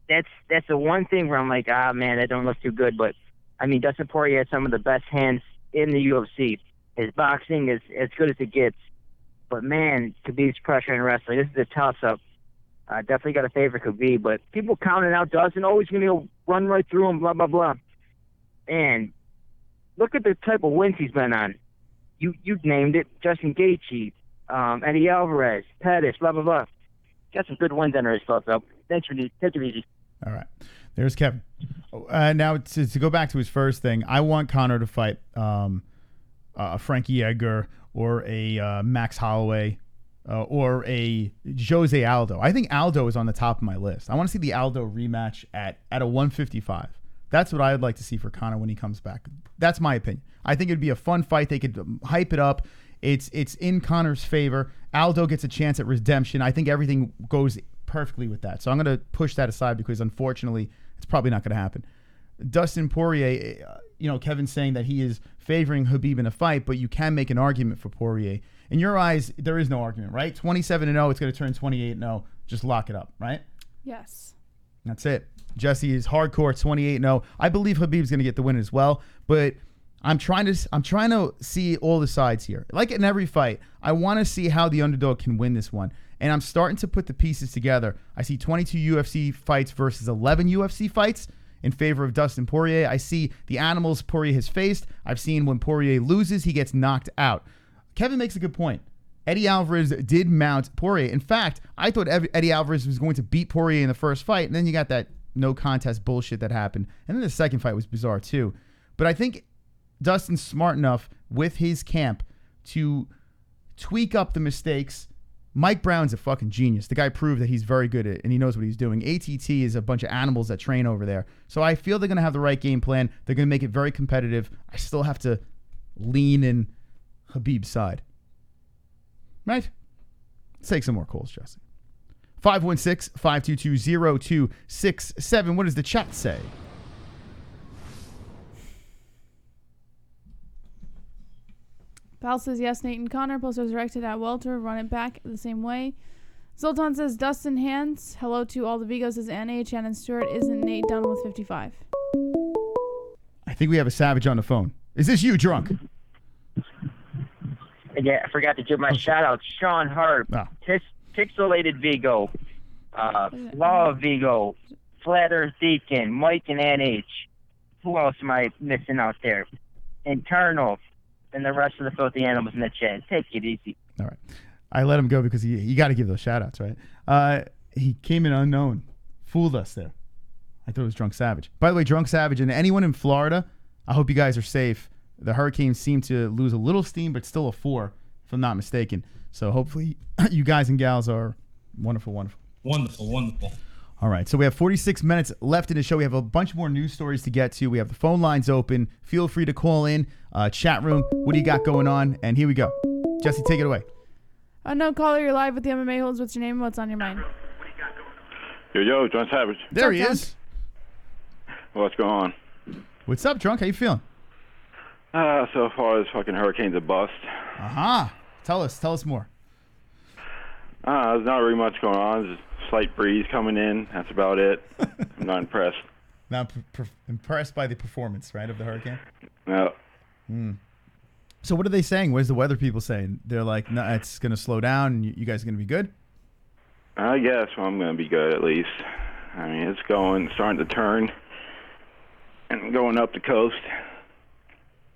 that's the one thing where I'm like, man, that don't look too good. But I mean, Dustin Poirier has some of the best hands in the UFC. His boxing is as good as it gets. But man, Khabib's pressure in wrestling, this is a toss-up. Definitely got to favor Khabib, but people counting out Dustin, he's going to go run right through him, blah blah blah. And look at the type of wins he's been on. You named it: Justin Gaethje, Eddie Alvarez, Pettis, blah blah blah. Got some good wins under his belt, though. Thanks for take it easy. All right. There's Kevin. Now, to go back to his first thing, I want Conor to fight a Frankie Edgar or a Max Holloway or a Jose Aldo. I think Aldo is on the top of my list. I want to see the Aldo rematch at a 155. That's what I would like to see for Conor when he comes back. That's my opinion. I think it'd be a fun fight. They could hype it up. It's in Conor's favor. Aldo gets a chance at redemption. I think everything goes perfectly with that. So I'm going to push that aside because unfortunately it's probably not going to happen. Dustin Poirier, Kevin's saying that he is favoring Khabib in a fight, but you can make an argument for Poirier. In your eyes, there is no argument, right? 27-0, it's going to turn 28-0. Just lock it up, right? Yes. That's it. Jesse is hardcore 28-0. I believe Khabib's going to get the win as well, but I'm trying to see all the sides here. Like in every fight, I want to see how the underdog can win this one. And I'm starting to put the pieces together. I see 22 UFC fights versus 11 UFC fights in favor of Dustin Poirier. I see the animals Poirier has faced. I've seen when Poirier loses, he gets knocked out. Kevin makes a good point. Eddie Alvarez did mount Poirier. In fact, I thought Eddie Alvarez was going to beat Poirier in the first fight, and then you got that no contest bullshit that happened. And then the second fight was bizarre too. But I think Dustin's smart enough with his camp to tweak up the mistakes. Mike Brown's a fucking genius. The guy proved that he's very good at it, and he knows what he's doing. ATT is a bunch of animals that train over there. So I feel they're going to have the right game plan. They're going to make it very competitive. I still have to lean in Khabib's side. Right? Let's take some more calls, Jesse. 516-522-0267. What does the chat say? Pal says, yes, Nate and Connor, post resurrected at welter, run it back the same way. Zoltan says, Dustin Hands, hello to all the Vigos, says Anna, Shannon Stewart, isn't Nate done with 55? I think we have a savage on the phone. Is this you, drunk? Yeah, I forgot to give my shout out. Sean Hart, Pixelated Vigo, Law of Vigo, Flat Earth Deacon, Mike and NH. Who else am I missing out there? Internal. And the rest of the filthy animals in the chat. Take it easy. All right. I let him go because you got to give those shout-outs, right? He came in unknown. Fooled us there. I thought it was Drunk Savage. By the way, Drunk Savage and anyone in Florida, I hope you guys are safe. The hurricanes seem to lose a little steam, but still a 4, if I'm not mistaken. So hopefully you guys and gals are wonderful, wonderful. Wonderful, wonderful. All right, so we have 46 minutes left in the show. We have a bunch more news stories to get to. We have the phone lines open. Feel free to call in. Chat room, what do you got going on? And here we go. Jesse, take it away. Unknown caller, you're live with the MMA-Holes. What's your name? What's on your mind? Yo, John Savage. There he is. What's going on? What's up, Drunk? How you feeling? So far, this fucking hurricane's a bust. Uh-huh. Tell us more. There's not really much going on. Just a slight breeze coming in. That's about it. I'm not impressed. Not impressed by the performance, right, of the hurricane? No. So what are they saying? What is the weather people saying? They're like, no, it's going to slow down and you guys are going to be good? I guess I'm going to be good at least. I mean, it's starting to turn and going up the coast.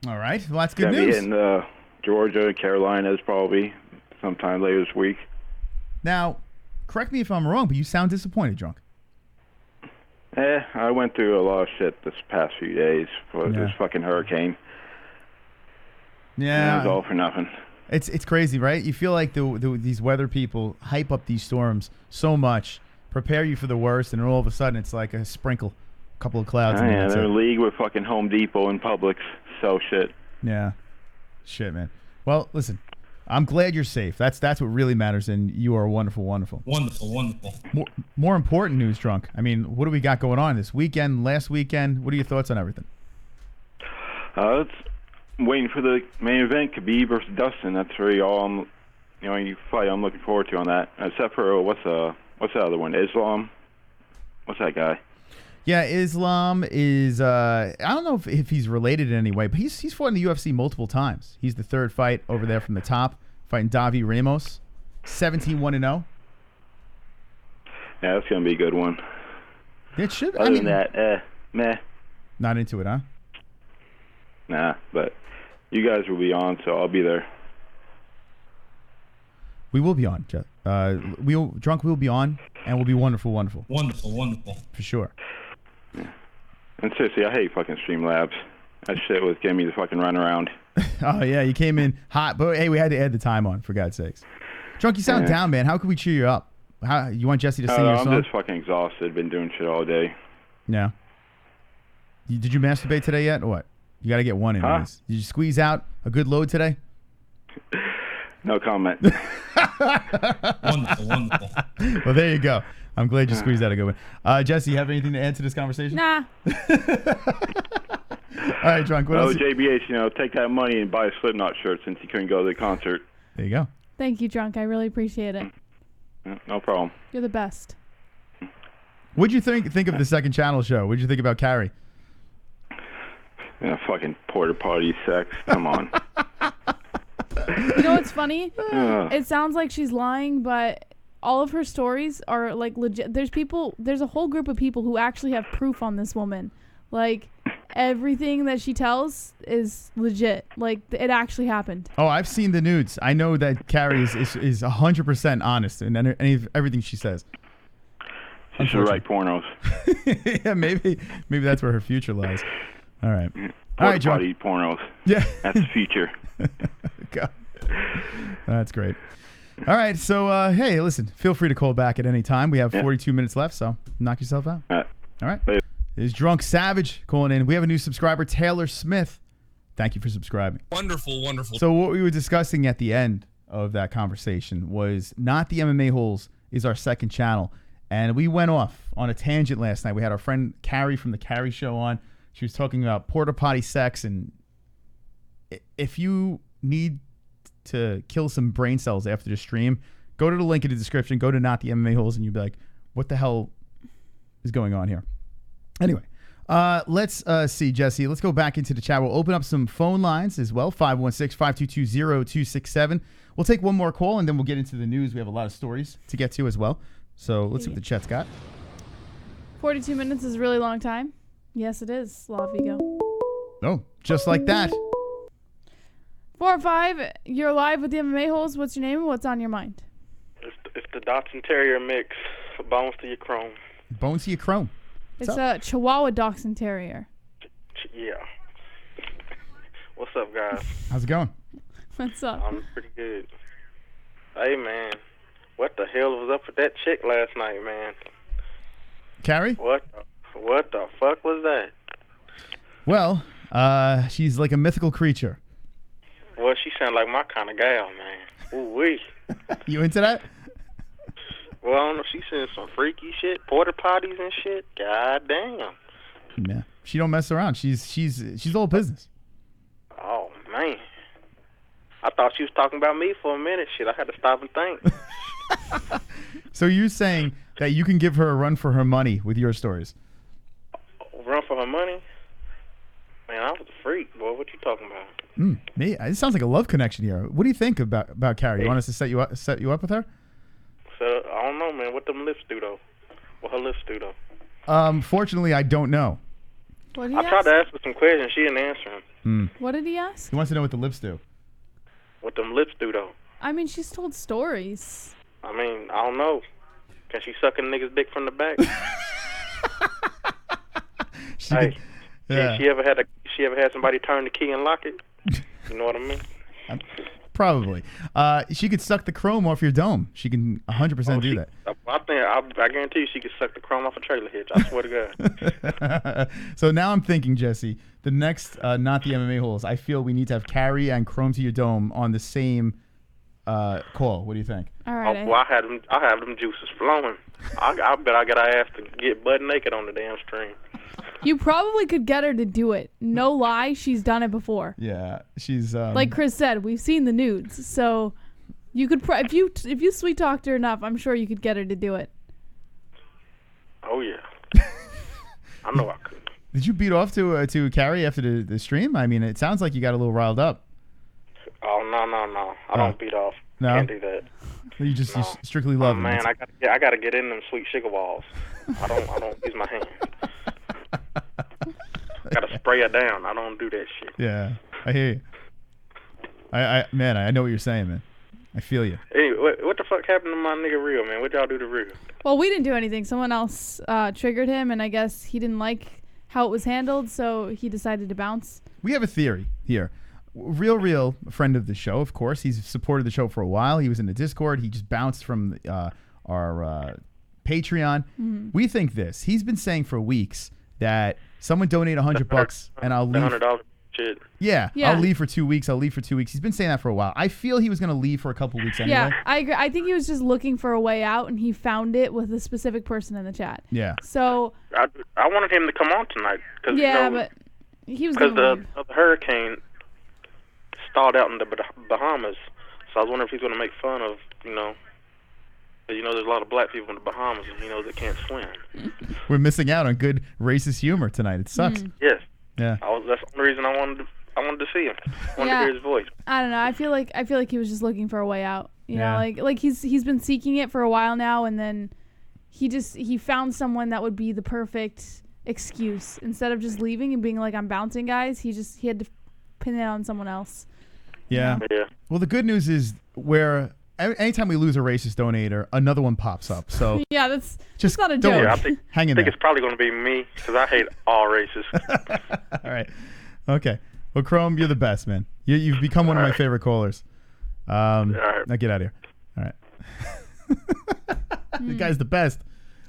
All right. Well, that's good news. news. Be hitting Georgia, Carolinas probably sometime later this week. Now, correct me if I'm wrong, but you sound disappointed, Drunk. I went through a lot of shit this past few days for this fucking hurricane. Yeah. And it was all for nothing. It's crazy, right? You feel like these weather people hype up these storms so much, prepare you for the worst, and then all of a sudden it's like a sprinkle, a couple of clouds. Yeah, they're in league with fucking Home Depot and Publix. So shit. Yeah. Shit, man. Well, listen, I'm glad you're safe. That's what really matters, and you are wonderful, wonderful. Wonderful, wonderful. More important news, Drunk. I mean, what do we got going on this weekend, last weekend? What are your thoughts on everything? It's waiting for the main event, Khabib versus Dustin. That's really all any fight I'm looking forward to on that. Except for what's the other one? Islam. What's that guy? Yeah, Islam is. I don't know if he's related in any way, but he's fought in the UFC multiple times. He's the third fight over there from the top, fighting Davi Ramos, 17-1-0. Yeah, that's gonna be a good one. It should. Other than that, meh. Not into it, huh? Nah, but you guys will be on, so I'll be there. We will be on, Jeff. Drunk will be on, and we'll be wonderful, wonderful. Wonderful, wonderful. For sure. Yeah. And seriously, I hate fucking Streamlabs. That shit was getting me to fucking run around. Oh, yeah, you came in hot, but hey, we had to add the time on, for God's sakes. Drunk, you sound down, man. How can we cheer you up? You want Jesse to sing your song? I'm just fucking exhausted. Been doing shit all day. Yeah. Did you masturbate today yet, or what? You got to get one in. Huh? Did you squeeze out a good load today? No comment. Wonderful, wonderful. Well, there you go. I'm glad you squeezed out a good one. Jesse, you have anything to add to this conversation? Nah. All right, Drunk, what else? JBH, take that money and buy a Slipknot shirt since you couldn't go to the concert. There you go. Thank you, Drunk. I really appreciate it. No problem. You're the best. What'd you think of the second channel show? What'd you think about Carrie? Fucking porta potty sex. Come on. You know what's funny? It sounds like she's lying, but all of her stories are like legit. There's a whole group of people who actually have proof on this woman. Like, everything that she tells is legit. Like, it actually happened. Oh, I've seen the nudes. I know that Carrie is 100% honest in everything she says. She should write pornos. Yeah, maybe that's where her future lies. All right. All right, John. Potty pornos. Yeah. That's the future. God. That's great. All right. So, hey, listen, feel free to call back at any time. We have 42 minutes left, so knock yourself out. All right. Later. This is Drunk Savage calling in. We have a new subscriber, Taylor Smith. Thank you for subscribing. Wonderful, wonderful. So what we were discussing at the end of that conversation was Not the MMA Holes is our second channel. And we went off on a tangent last night. We had our friend Carrie from the Carrie Show on. She was talking about porta potty sex. And if you need to kill some brain cells after the stream, go to the link in the description. Go to Not the MMA Holes, and you'll be like, what the hell is going on here? Anyway, let's see, Jesse. Let's go back into the chat. We'll open up some phone lines as well, 516-522-0267. We'll take one more call, and then we'll get into the news. We have a lot of stories to get to as well. So let's see what the chat's got. 42 minutes is a really long time. Yes, it is. La Vigo. Oh, just like that. 4-5, you're live with the MMA Holes. What's your name and what's on your mind? It's the Dachshund Terrier mix. Bones to your chrome. Bones to your chrome. It's a Chihuahua Dachshund Terrier. Yeah. What's up, guys? How's it going? What's up? I'm pretty good. Hey, man. What the hell was up with that chick last night, man? Carrie? What the fuck was that? Well, she's like a mythical creature. Well, she sounded like my kind of gal, man. Ooh-wee. You into that? Well, I don't know. She's saying some freaky shit, porta potties and shit. God damn. Yeah, she don't mess around. She's all business. Oh man, I thought she was talking about me for a minute. Shit, I had to stop and think. So you're saying that you can give her a run for her money with your stories? Run for her money? Man, I was a freak, boy. What you talking about? Me? It sounds like a love connection here. What do you think about Carrie? You want us to set you up with her? So I don't know, man. What them lips do though? What her lips do though? Fortunately, I don't know. What did he I tried to ask her some questions. She didn't answer them. What did he ask? He wants to know what the lips do. What them lips do though? I mean, she's told stories. I mean, I don't know. Can she suck a nigga's dick from the back? She ever had somebody turn the key and lock it? You know what I mean? Probably. She could suck the chrome off your dome. She can 100% do that. I guarantee you she could suck the chrome off a trailer hitch. I swear to God. So now I'm thinking, Jesse, the next Not the MMA Holes, I feel we need to have Carrie and Chrome to your dome on the same call. What do you think? All right. Well, I have them juices flowing. I bet I got her ass to get butt naked on the damn stream. You probably could get her to do it. No lie, she's done it before. Yeah, she's like Chris said, we've seen the nudes. So you could if you sweet talked her enough, I'm sure you could get her to do it. Oh yeah, I know I could. Did you beat off to Carrie after the stream? I mean, it sounds like you got a little riled up. Oh no! I don't beat off. No? Can't do that. You just you strictly love them. Man, I gotta get in them sweet sugar walls. I don't use my hand. Gotta spray it down. I don't do that shit. Yeah, I hear you. I know what you're saying, man. I feel you. Hey, what the fuck happened to my nigga Real, man? What y'all do to Real? Well, we didn't do anything. Someone else triggered him, and I guess he didn't like how it was handled, so he decided to bounce. We have a theory here. Real, a friend of the show, of course. He's supported the show for a while. He was in the Discord. He just bounced from our Patreon. Mm-hmm. We think this. He's been saying for weeks that someone donate $100 and I'll leave. $100 shit. Yeah, I'll leave for 2 weeks. He's been saying that for a while. I feel he was going to leave for a couple weeks anyway. Yeah, I agree. I think he was just looking for a way out, and he found it with a specific person in the chat. Yeah. So I wanted him to come on tonight. But he was because the hurricane stalled out in the Bahamas. So I was wondering if he's going to make fun of, there's a lot of black people in the Bahamas, and he knows they can't swim. We're missing out on good racist humor tonight. It sucks. Yes. Yeah. That's the only reason I wanted to see him. I wanted to hear his voice. I don't know. I feel like he was just looking for a way out. You know, like he's been seeking it for a while now, and then he found someone that would be the perfect excuse. Instead of just leaving and being like, I'm bouncing, guys, he had to pin it on someone else. Yeah. Well, the good news is anytime we lose a racist donator, another one pops up. So yeah, that's just not a don't joke. worry. Hang in I think there. it's probably going to be me because I hate all races. All right. Okay. Well, Chrome, you're the best, man. You've become one of my favorite callers. Now get out of here. All right. The guy's the best.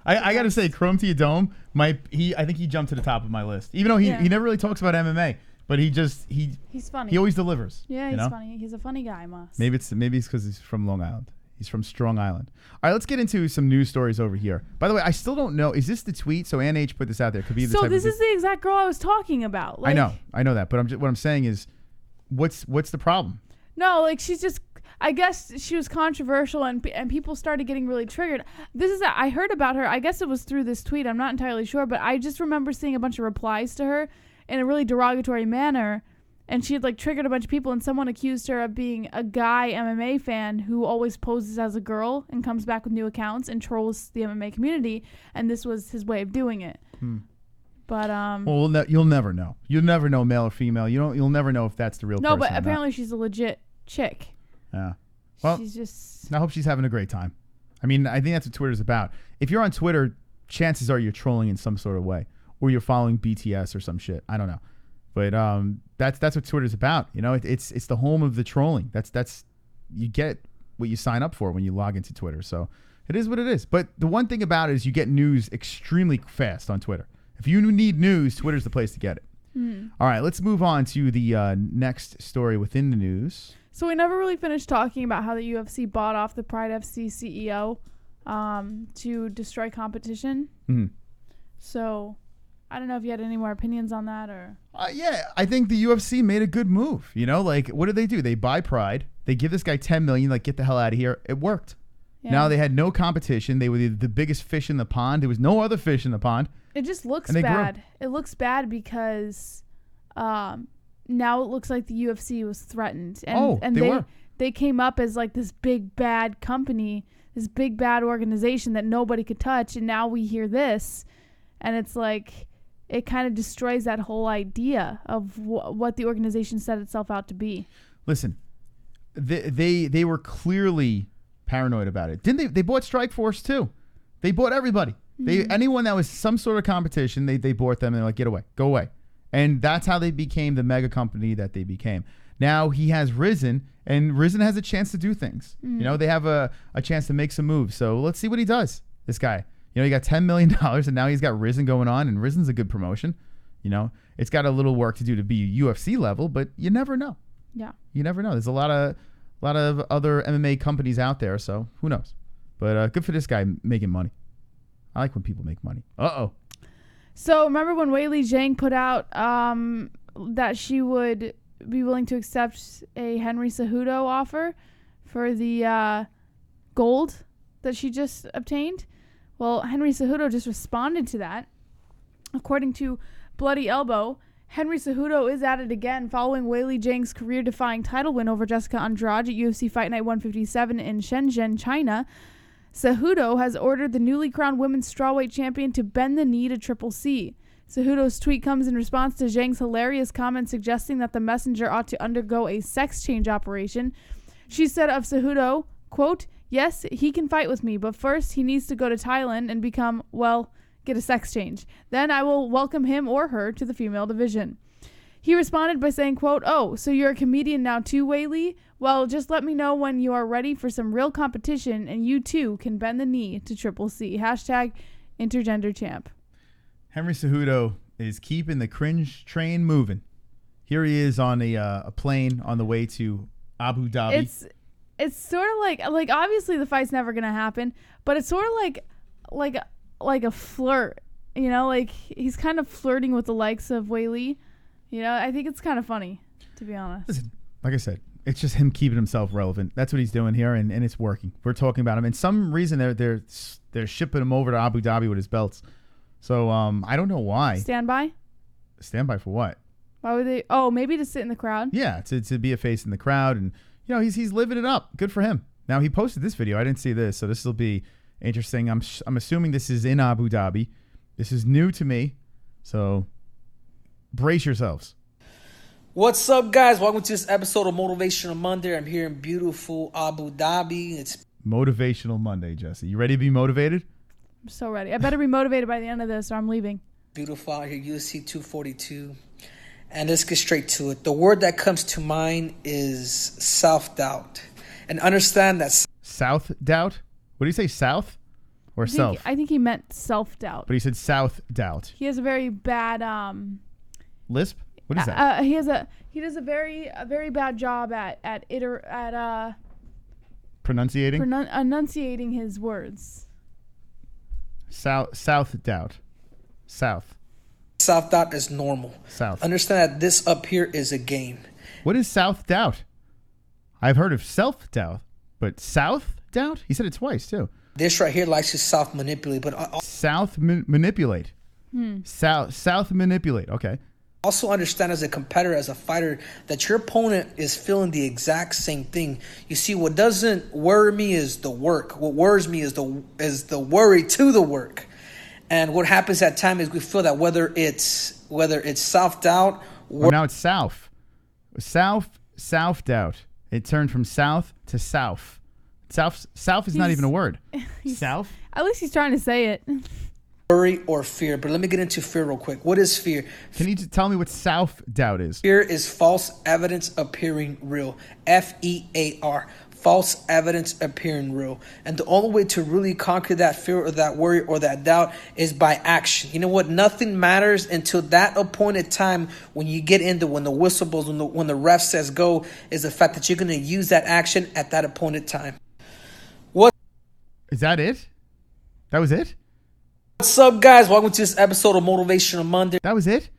I got to say, Chrome to your dome, I think he jumped to the top of my list. Even though he never really talks about MMA, but he's funny. He always delivers. Yeah, he's funny. He's a funny guy, Moss. Maybe it's because he's from Long Island. He's from Strong Island. All right, let's get into some news stories over here. By the way, I still don't know. Is this the tweet? So Ann H put this out there. Could be the so type this of is the exact girl I was talking about. Like, I know that. But what I'm saying is, what's the problem? No, like she's just. I guess she was controversial and people started getting really triggered. I heard about her. I guess it was through this tweet. I'm not entirely sure, but I just remember seeing a bunch of replies to her in a really derogatory manner. And she had like triggered a bunch of people, and someone accused her of being a guy MMA fan who always poses as a girl and comes back with new accounts and trolls the MMA community. And this was his way of doing it. But well, you'll never know. You'll never know, male or female. You'll never know if that's the real person. No, but apparently she's a legit chick. Yeah. Well, she's just. I hope she's having a great time. I mean, I think that's what Twitter's about. If you're on Twitter, chances are you're trolling in some sort of way, or you're following BTS or some shit. I don't know, but that's what Twitter's about. You know, it's the home of the trolling. That's you get what you sign up for when you log into Twitter. So it is what it is. But the one thing about it is you get news extremely fast on Twitter. If you need news, Twitter's the place to get it. All right, let's move on to the next story within the news. So we never really finished talking about how the UFC bought off the Pride FC CEO to destroy competition. So I don't know if you had any more opinions on that or. Yeah, I think the UFC made a good move. You know, like what do? They buy Pride. They give this guy $10 million. Like, get the hell out of here. It worked. Yeah. Now they had no competition. They were the biggest fish in the pond. There was no other fish in the pond. It just looks bad. It looks bad because now it looks like the UFC was threatened. And they came up as like this big bad company, this big bad organization that nobody could touch. And now we hear this, and it's like it kind of destroys that whole idea of what the organization set itself out to be. Listen, they were clearly paranoid about it. Didn't they? They bought Strikeforce too. They bought everybody. Anyone that was some sort of competition, they bought them and they're like, get away, go away. And that's how they became the mega company that they became. Now he has risen, and Risen has a chance to do things. You know, they have a chance to make some moves. So let's see what he does. This guy, you know, he got $10 million, and now he's got Risen going on, and Risen's a good promotion. You know, it's got a little work to do to be UFC level, but you never know. Yeah, you never know. There's a lot of other MMA companies out there, so who knows? But good for this guy making money. I like when people make money. So remember when Weili Zhang put out that she would be willing to accept a Henry Cejudo offer for the gold that she just obtained? Well, Henry Cejudo just responded to that. According to Bloody Elbow, Henry Cejudo is at it again following Weili Zhang's career-defying title win over Jessica Andrade at UFC Fight Night 157 in Shenzhen, China. Cejudo has ordered the newly crowned women's strawweight champion to bend the knee to Triple C. Cejudo's tweet comes in response to Zhang's hilarious comment suggesting that the messenger ought to undergo a sex change operation. She said of Cejudo, quote, "Yes, he can fight with me, but first he needs to go to Thailand and become, well, get a sex change. Then I will welcome him or her to the female division." He responded by saying, quote, "Oh, so you're a comedian now too, Weili? Well, just let me know when you are ready for some real competition and you too can bend the knee to Triple C. Hashtag intergender champ." Henry Cejudo is keeping the cringe train moving. Here he is on a plane on the way to Abu Dhabi. It's sort of like obviously the fight's never gonna happen, but it's sort of like a flirt, you know, like he's kind of flirting with the likes of Weili. You know, I think it's kind of funny, to be honest. Listen, like I said, it's just him keeping himself relevant. That's what he's doing here, and it's working. We're talking about him. And some reason they're shipping him over to Abu Dhabi with his belts. So I don't know why. Stand by? Stand by for what? Why would they? Oh, maybe to sit in the crowd? Yeah, to be a face in the crowd. And, you know, he's living it up. Good for him. Now, he posted this video. I didn't see this, so this will be interesting. I'm assuming this is in Abu Dhabi. This is new to me. So brace yourselves. What's up, guys? Welcome to this episode of Motivational Monday. I'm here in beautiful Abu Dhabi. It's Motivational Monday, Jesse. You ready to be motivated? I'm so ready. I better be motivated by the end of this or I'm leaving. beautiful out here, UFC 242. And let's get straight to it. The word that comes to mind is self-doubt. And understand that... South-doubt? What do you say, south or self? I think he meant self-doubt. But he said south-doubt. He has a very bad... Lisp? What is that? He does a very bad job at pronunciating? Enunciating his words. South-doubt. South. Self-doubt is normal. South. Understand that this up here is a game. What is self-doubt? I've heard of self-doubt, but south-doubt? He said it twice, too. This right here likes to self-manipulate, but... Manipulate. South manipulate. Okay. Also understand as a competitor, as a fighter, that your opponent is feeling the exact same thing. You see, what doesn't worry me is the work. What worries me is the worry to the work. And what happens at times is we feel that whether it's self-doubt... now it's south. Self-doubt. It turned from south to south. South is not even a word. South? At least he's trying to say it. Worry or fear. But let me get into fear real quick. What is fear? Can you tell me what self-doubt is? Fear is false evidence appearing real. F-E-A-R. False evidence appearing real. And the only way to really conquer that fear or that worry or that doubt is by action. You know what? Nothing matters until that appointed time when you get into, when the whistle blows, when the ref says go, is the fact that you're going to use that action at that appointed time. What? Is that it? That was it? What's up, guys? Welcome to this episode of Motivational Monday. That was it?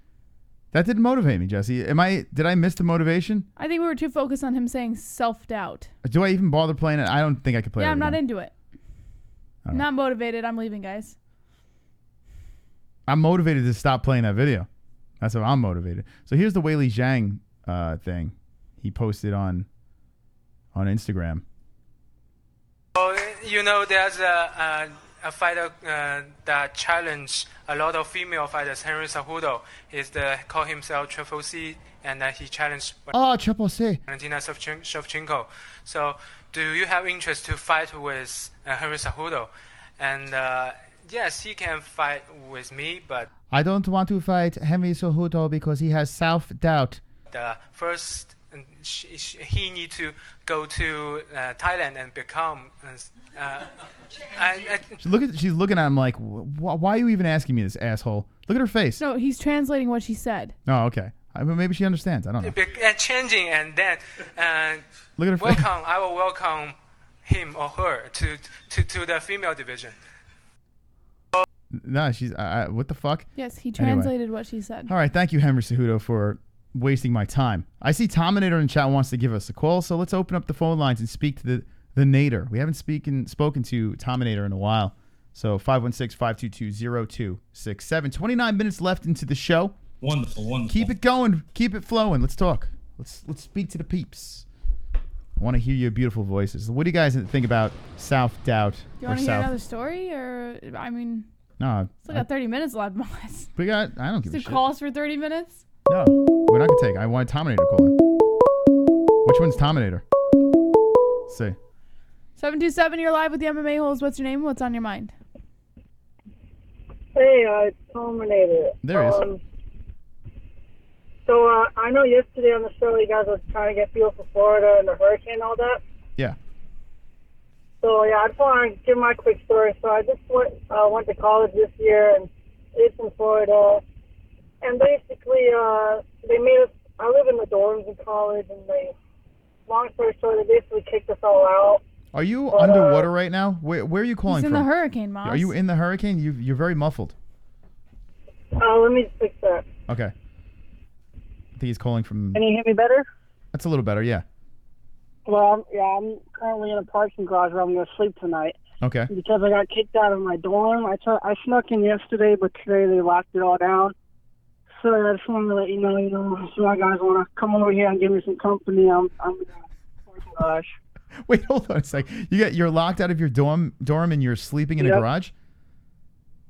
That didn't motivate me, Jesse. Did I miss the motivation? I think we were too focused on him saying self-doubt. Do I even bother playing it? I don't think I could play it. Yeah, I'm not again. into it. I'm not motivated. I'm leaving, guys. I'm motivated to stop playing that video. That's how I'm motivated. So here's the Weili Zhang thing he posted on Instagram. Oh, you know, there's a fighter that challenged a lot of female fighters. Henry Cejudo is call himself Triple C, and he challenged Triple C. Valentina Shevchenko. So, do you have interest to fight with Henry Cejudo? And yes, he can fight with me, but I don't want to fight Henry Cejudo because he has self-doubt. First, he need to go to Thailand and become. She's looking at him like, why are you even asking me this, asshole? Look at her face. No, he's translating what she said. Oh, okay. Maybe she understands. I don't know. Changing and then look at her face. I will welcome him or her to the female division. No, she's what the fuck? Yes, he translated what she said. All right, thank you, Henry Cejudo, for wasting my time. I see Tominator in chat wants to give us a call, so let's open up the phone lines and speak to the Nader. We haven't spoken to Tominator in a while. So 516-522-0267. 29 minutes left into the show. Wonderful. Keep it going. Keep it flowing. Let's talk. Let's speak to the peeps. I want to hear your beautiful voices. What do you guys think about self-doubt? Do you want to hear another story? Or, I mean, no. Still got 30 minutes left, boys. I don't give a shit. To call us for 30 minutes? No, we're not going to take. I want Tominator to call in. Which one's Tominator? Let's see. 727, you're live with the MMA-Holes. What's your name? What's on your mind? Hey, it's Terminator. There he is. So I know yesterday on the show you guys were trying to get people for Florida and the hurricane and all that. Yeah. So yeah, I just want to give my quick story. So I just went to college this year and lived in Florida. And basically, they made us, I live in the dorms in college, and long story short, they basically kicked us all out. Are you underwater right now? Where are you calling from? from? He's in the hurricane, Moss. Are you in the hurricane? You're very muffled. Let me fix that. Okay. I think he's calling from... Can you hear me better? That's a little better, yeah. Well, I'm currently in a parking garage where I'm going to sleep tonight. Okay. Because I got kicked out of my dorm. I snuck in yesterday, but today they locked it all down. So I just wanted to let you know, if you guys want to come over here and give me some company, I'm in the parking garage. Wait, hold on a sec. You're locked out of your dorm and you're sleeping in a garage?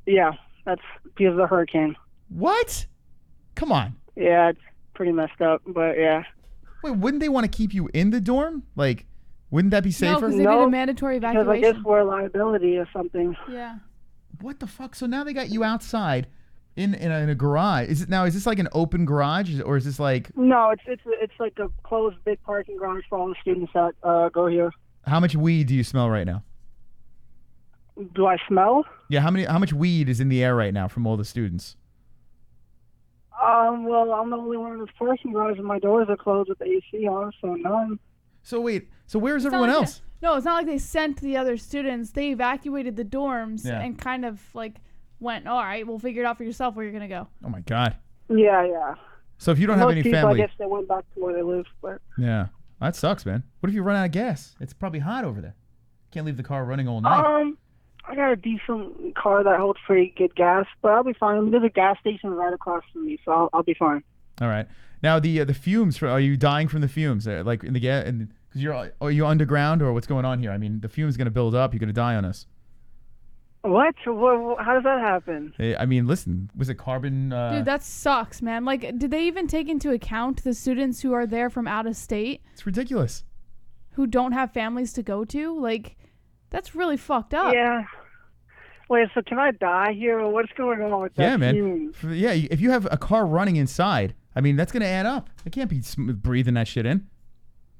Yeah, that's because of the hurricane. What? Come on. Yeah, it's pretty messed up, but yeah. Wait, wouldn't they want to keep you in the dorm? Like, wouldn't that be No, safer? because they did a mandatory Because evacuation. I guess we're a liability or something. Yeah. What the fuck? So now they got you outside in a garage. Is this like an open garage, or is this like? No, it's like a closed big parking garage for all the students that go here. How much weed do you smell right now? Do I smell? Yeah, how much weed is in the air right now from all the students? Well, I'm the only one in this parking garage, and my doors are closed with the AC on, so none. So wait, so where's It's not everyone like else? No, it's not like they sent the other students. They evacuated the dorms Yeah. and kind of like went, all right, we'll figure it out for yourself where you're going to go. Oh my God. Yeah. So if you don't have Most any people, family, I guess they went back to where they live, but yeah, that sucks, man. What if you run out of gas? It's probably hot over there. Can't leave the car running all night. I got a decent car that holds pretty good gas, but I'll be fine. I mean, there's a gas station right across from me, so I'll be fine. All right. Now the fumes. Are you dying from the fumes? Like in the gas? Because are you underground or what's going on here? I mean, the fume's gonna build up. You're gonna die on us. What? How does that happen? I mean, listen. Was it carbon? Dude, that sucks, man. Like, did they even take into account the students who are there from out of state? It's ridiculous. Who don't have families to go to? Like, that's really fucked up. Yeah. Wait, so can I die here, or what's going on with that? Yeah, man. fume? Yeah, if you have a car running inside, I mean, that's gonna add up. I can't be breathing that shit in.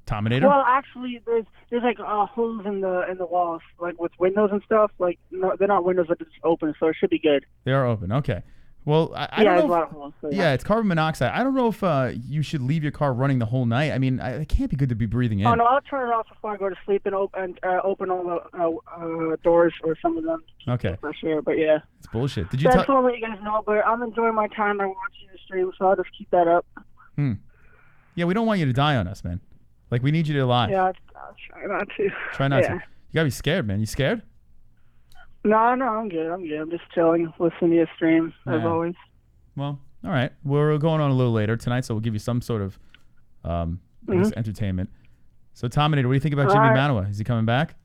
Tominator? Well, actually, there's like holes in the walls, like with windows and stuff. Like, no, they're not windows, but it's open, so it should be good. They are open. Okay. Well, I Yeah, don't there's know. a lot of holes, so Yeah, it's carbon monoxide. I don't know if you should leave your car running the whole night. I mean, it can't be good to be breathing in. Oh no, I'll turn it off before I go to sleep and open all the doors or some of them. Okay. Fresh air, but yeah. It's bullshit. Did you That's tell? all let you guys know, but I'm enjoying my time by watching the stream, so I'll just keep that up. Yeah, we don't want you to die on us, man. Like, we need you to alive. Yeah, I'll try not to. Try not Yeah. to. You gotta be scared, man. You scared? No, I'm good. I'm just chilling, listening to your stream, as Yeah. always. Well, all right. We're going on a little later tonight, so we'll give you some sort of I guess, entertainment. So, Tominator, what do you think about Jimmy Manoa? Is he coming back?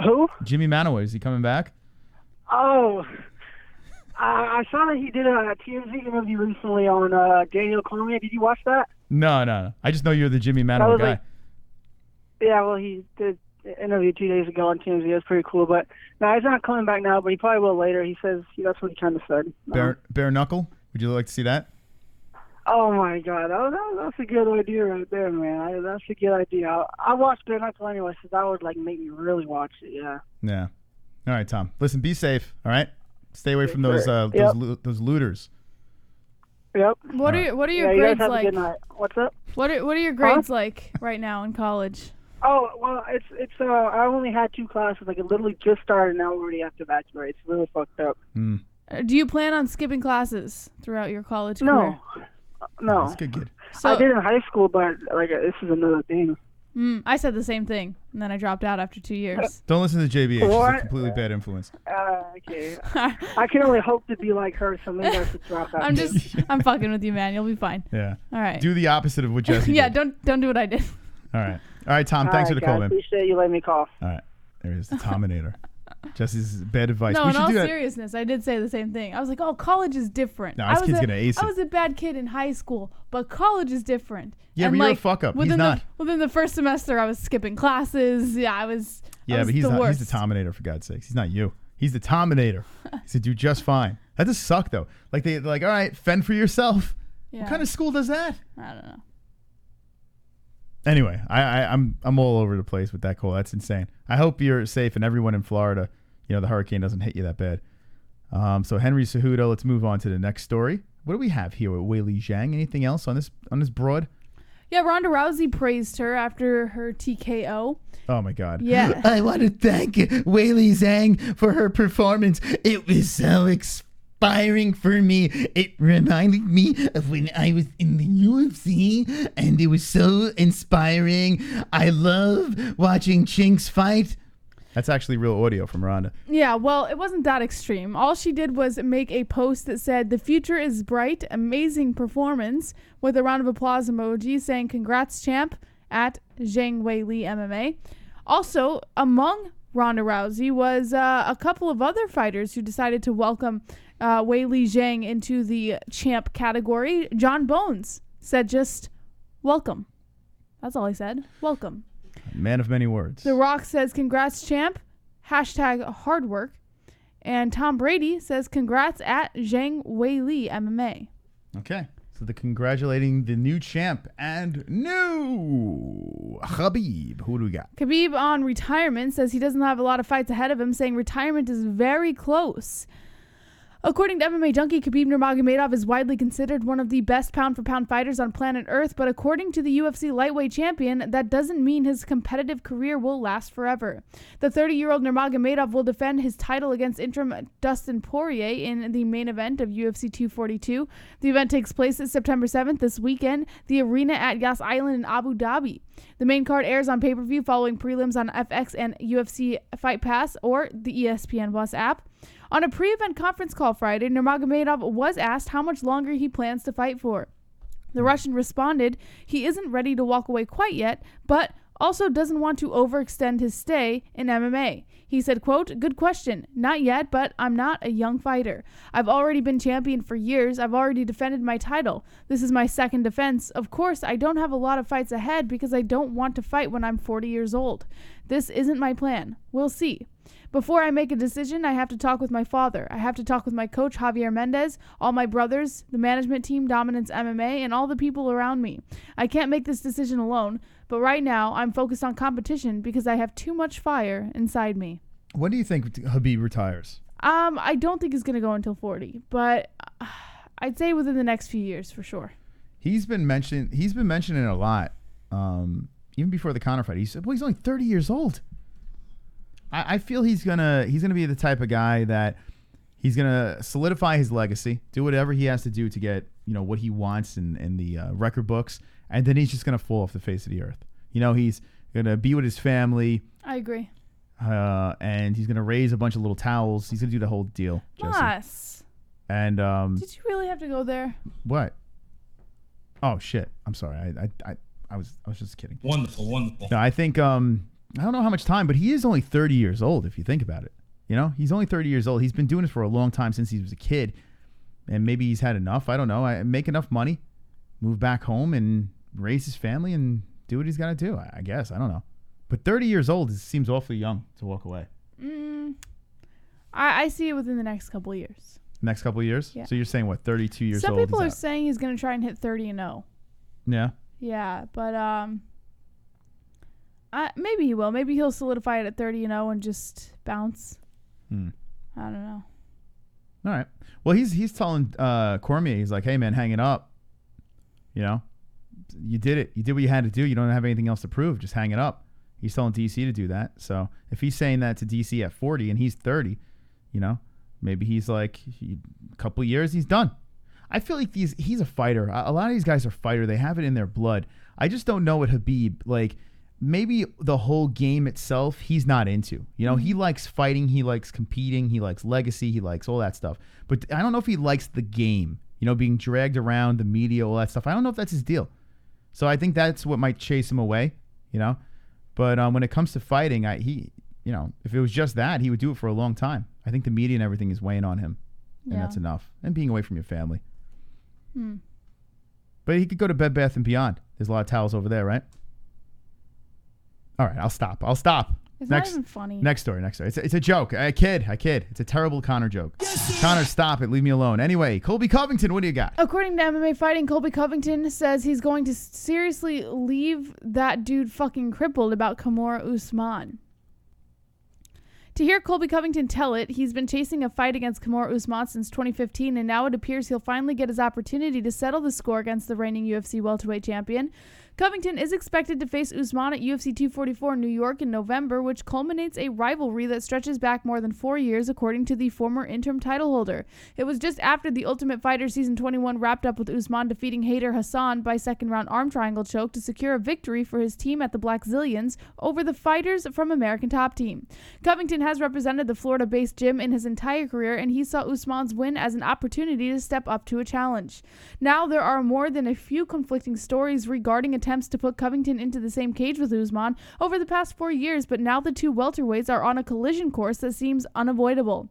Who? Jimmy Manoa. Is he coming back? Oh, I saw that he did a TMZ interview recently on Daniel Cormier. Did you watch that? No. I just know you're the Jimmy Manoa was guy. like- Yeah, well, he did an interview 2 days ago on TMZ. It was pretty cool. But no, he's not coming back now, but he probably will later. He says that's what he kind of said. Bare knuckle? Would you like to see that? Oh, my God. That's a good idea right there, man. That's a good idea. I watched Bare Knuckle anyway, so that would make me really watch it, yeah. Yeah. All right, Tom. Listen, be safe. All right. Stay away from Yes, those sir. Yep. those looters. Yep. What are your you guys grades have like? A good night. What's up? What are your grades like right now in college? Oh, well, it's I only had 2 classes. Like, it literally just started, now we're already after evacuate. It's really fucked up. Do you plan on skipping classes throughout your college career? No. That's good, kid. I did in high school, but this is another thing. I said the same thing, and then I dropped out after 2 years. Don't listen to JBH. She's a What? completely bad influence. Okay. I can only hope to be like her, so maybe I should drop out. I'm fucking with you, man. You'll be fine. Yeah. All right. Do the opposite of what Jesse Yeah, did. don't do what I did. All right, Tom. Thanks for the call, guys, man. Appreciate you letting me call. All right. There is the Tominator. Jesse's bad advice. No, we in should all do that. seriousness, I did say the same thing. I was like, oh, college is different. No, this kid's gonna ace it. I was a bad kid in high school, but college is different. Yeah, and but you're a fuck up. He's not. Within the first semester, I was skipping classes. Yeah, I was. Yeah, but he's the not. worst. He's the Tominator, for God's sakes. He's not you. He's the Tominator. He's a do just fine. That does suck though. Like they're like, all right, fend for yourself. Yeah. What kind of school does that? I don't know. Anyway, I'm all over the place with that call. That's insane. I hope you're safe and everyone in Florida, the hurricane doesn't hit you that bad. So Henry Cejudo, let's move on to the next story. What do we have here with Weili Zhang? Anything else on this broad? Yeah, Ronda Rousey praised her after her TKO. Oh my God. Yeah. I want to thank Weili Zhang for her performance. It was so inspiring for me. It reminded me of when I was in the UFC, and it was so inspiring. I love watching Chinks fight. That's actually real audio from Ronda. Yeah, well, it wasn't that extreme. All she did was make a post that said, "The future is bright, amazing performance," with a round of applause emoji saying, "Congrats, champ," at Zhang Weili MMA. Also, among Ronda Rousey was a couple of other fighters who decided to welcome Weili Zhang into the champ category. John Bones said just, welcome. That's all he said. Welcome. Man of many words. The Rock says, congrats, champ. Hashtag hard work. And Tom Brady says, congrats at Zhang Weili MMA. Okay. So they're congratulating the new champ and new Khabib. Who do we got? Khabib on retirement says he doesn't have a lot of fights ahead of him, saying retirement is very close. According to MMA Junkie, Khabib Nurmagomedov is widely considered one of the best pound-for-pound fighters on planet Earth, but according to the UFC lightweight champion, that doesn't mean his competitive career will last forever. The 30-year-old Nurmagomedov will defend his title against interim Dustin Poirier in the main event of UFC 242. The event takes place September 7th this weekend, the arena at Yas Island in Abu Dhabi. The main card airs on pay-per-view following prelims on FX and UFC Fight Pass or the ESPN Plus app. On a pre-event conference call Friday, Nurmagomedov was asked how much longer he plans to fight for. The Russian responded he isn't ready to walk away quite yet, but also doesn't want to overextend his stay in MMA. He said, quote, good question. Not yet, but I'm not a young fighter. I've already been champion for years. I've already defended my title. This is my second defense. Of course, I don't have a lot of fights ahead because I don't want to fight when I'm 40 years old. This isn't my plan. We'll see. Before I make a decision, I have to talk with my father. I have to talk with my coach, Javier Mendez, all my brothers, the management team, Dominance MMA, and all the people around me. I can't make this decision alone, but right now I'm focused on competition because I have too much fire inside me. When do you think Khabib retires? I don't think he's going to go until 40, but I'd say within the next few years for sure. He's been mentioning it a lot. Even before the Conor fight, he said, well, he's only 30 years old. I feel he's gonna be the type of guy that he's gonna solidify his legacy, do whatever he has to do to get what he wants in the record books, and then he's just gonna fall off the face of the earth. He's gonna be with his family. I agree. And he's gonna raise a bunch of little towels. He's gonna do the whole deal. Moss. And did you really have to go there? What? Oh shit! I'm sorry. I was just kidding. Wonderful. No, I think I don't know how much time, but he is only 30 years old if you think about it. He's only 30 years old. He's been doing this for a long time since he was a kid. And maybe he's had enough. I don't know. Make enough money, move back home and raise his family and do what he's got to do, I guess. I don't know. But 30 years old seems awfully young to walk away. I see it within the next couple of years. Next couple of years? Yeah. So you're saying, what, 32 years old? Some people are saying he's going to try and hit 30-0. Yeah? Yeah, but maybe he will. Maybe he'll solidify it at 30-0 and just bounce. I don't know. All right. Well, he's telling Cormier, he's like, hey, man, hang it up. You did it. You did what you had to do. You don't have anything else to prove. Just hang it up. He's telling DC to do that. So if he's saying that to DC at 40 and he's 30, maybe he's like, a couple of years, he's done. I feel like he's a fighter. A lot of these guys are fighter. They have it in their blood. I just don't know what Khabib, like, maybe the whole game itself, he's not into. He likes fighting. He likes competing. He likes legacy. He likes all that stuff. But I don't know if he likes the game, being dragged around, the media, all that stuff. I don't know if that's his deal. So I think that's what might chase him away, But when it comes to fighting, if it was just that, he would do it for a long time. I think the media and everything is weighing on him. And that's enough. And being away from your family. But he could go to Bed Bath & Beyond. There's a lot of towels over there, right? All right, I'll stop. It's not even funny. Next story. It's a joke. I kid. It's a terrible Conor joke. Conor, stop it. Leave me alone. Anyway, Colby Covington, what do you got? According to MMA Fighting, Colby Covington says he's going to seriously leave that dude fucking crippled about Kamaru Usman. To hear Colby Covington tell it, he's been chasing a fight against Kamaru Usman since 2015, and now it appears he'll finally get his opportunity to settle the score against the reigning UFC welterweight champion. Covington is expected to face Usman at UFC 244 in New York in November, which culminates a rivalry that stretches back more than 4 years, according to the former interim title holder. It was just after the Ultimate Fighter Season 21 wrapped up with Usman defeating Haider Hassan by second-round arm triangle choke to secure a victory for his team at the Black Zillions over the fighters from American Top Team. Covington has represented the Florida-based gym in his entire career, and he saw Usman's win as an opportunity to step up to a challenge. Now there are more than a few conflicting stories regarding attempts to put Covington into the same cage with Usman over the past 4 years, but now the two welterweights are on a collision course that seems unavoidable.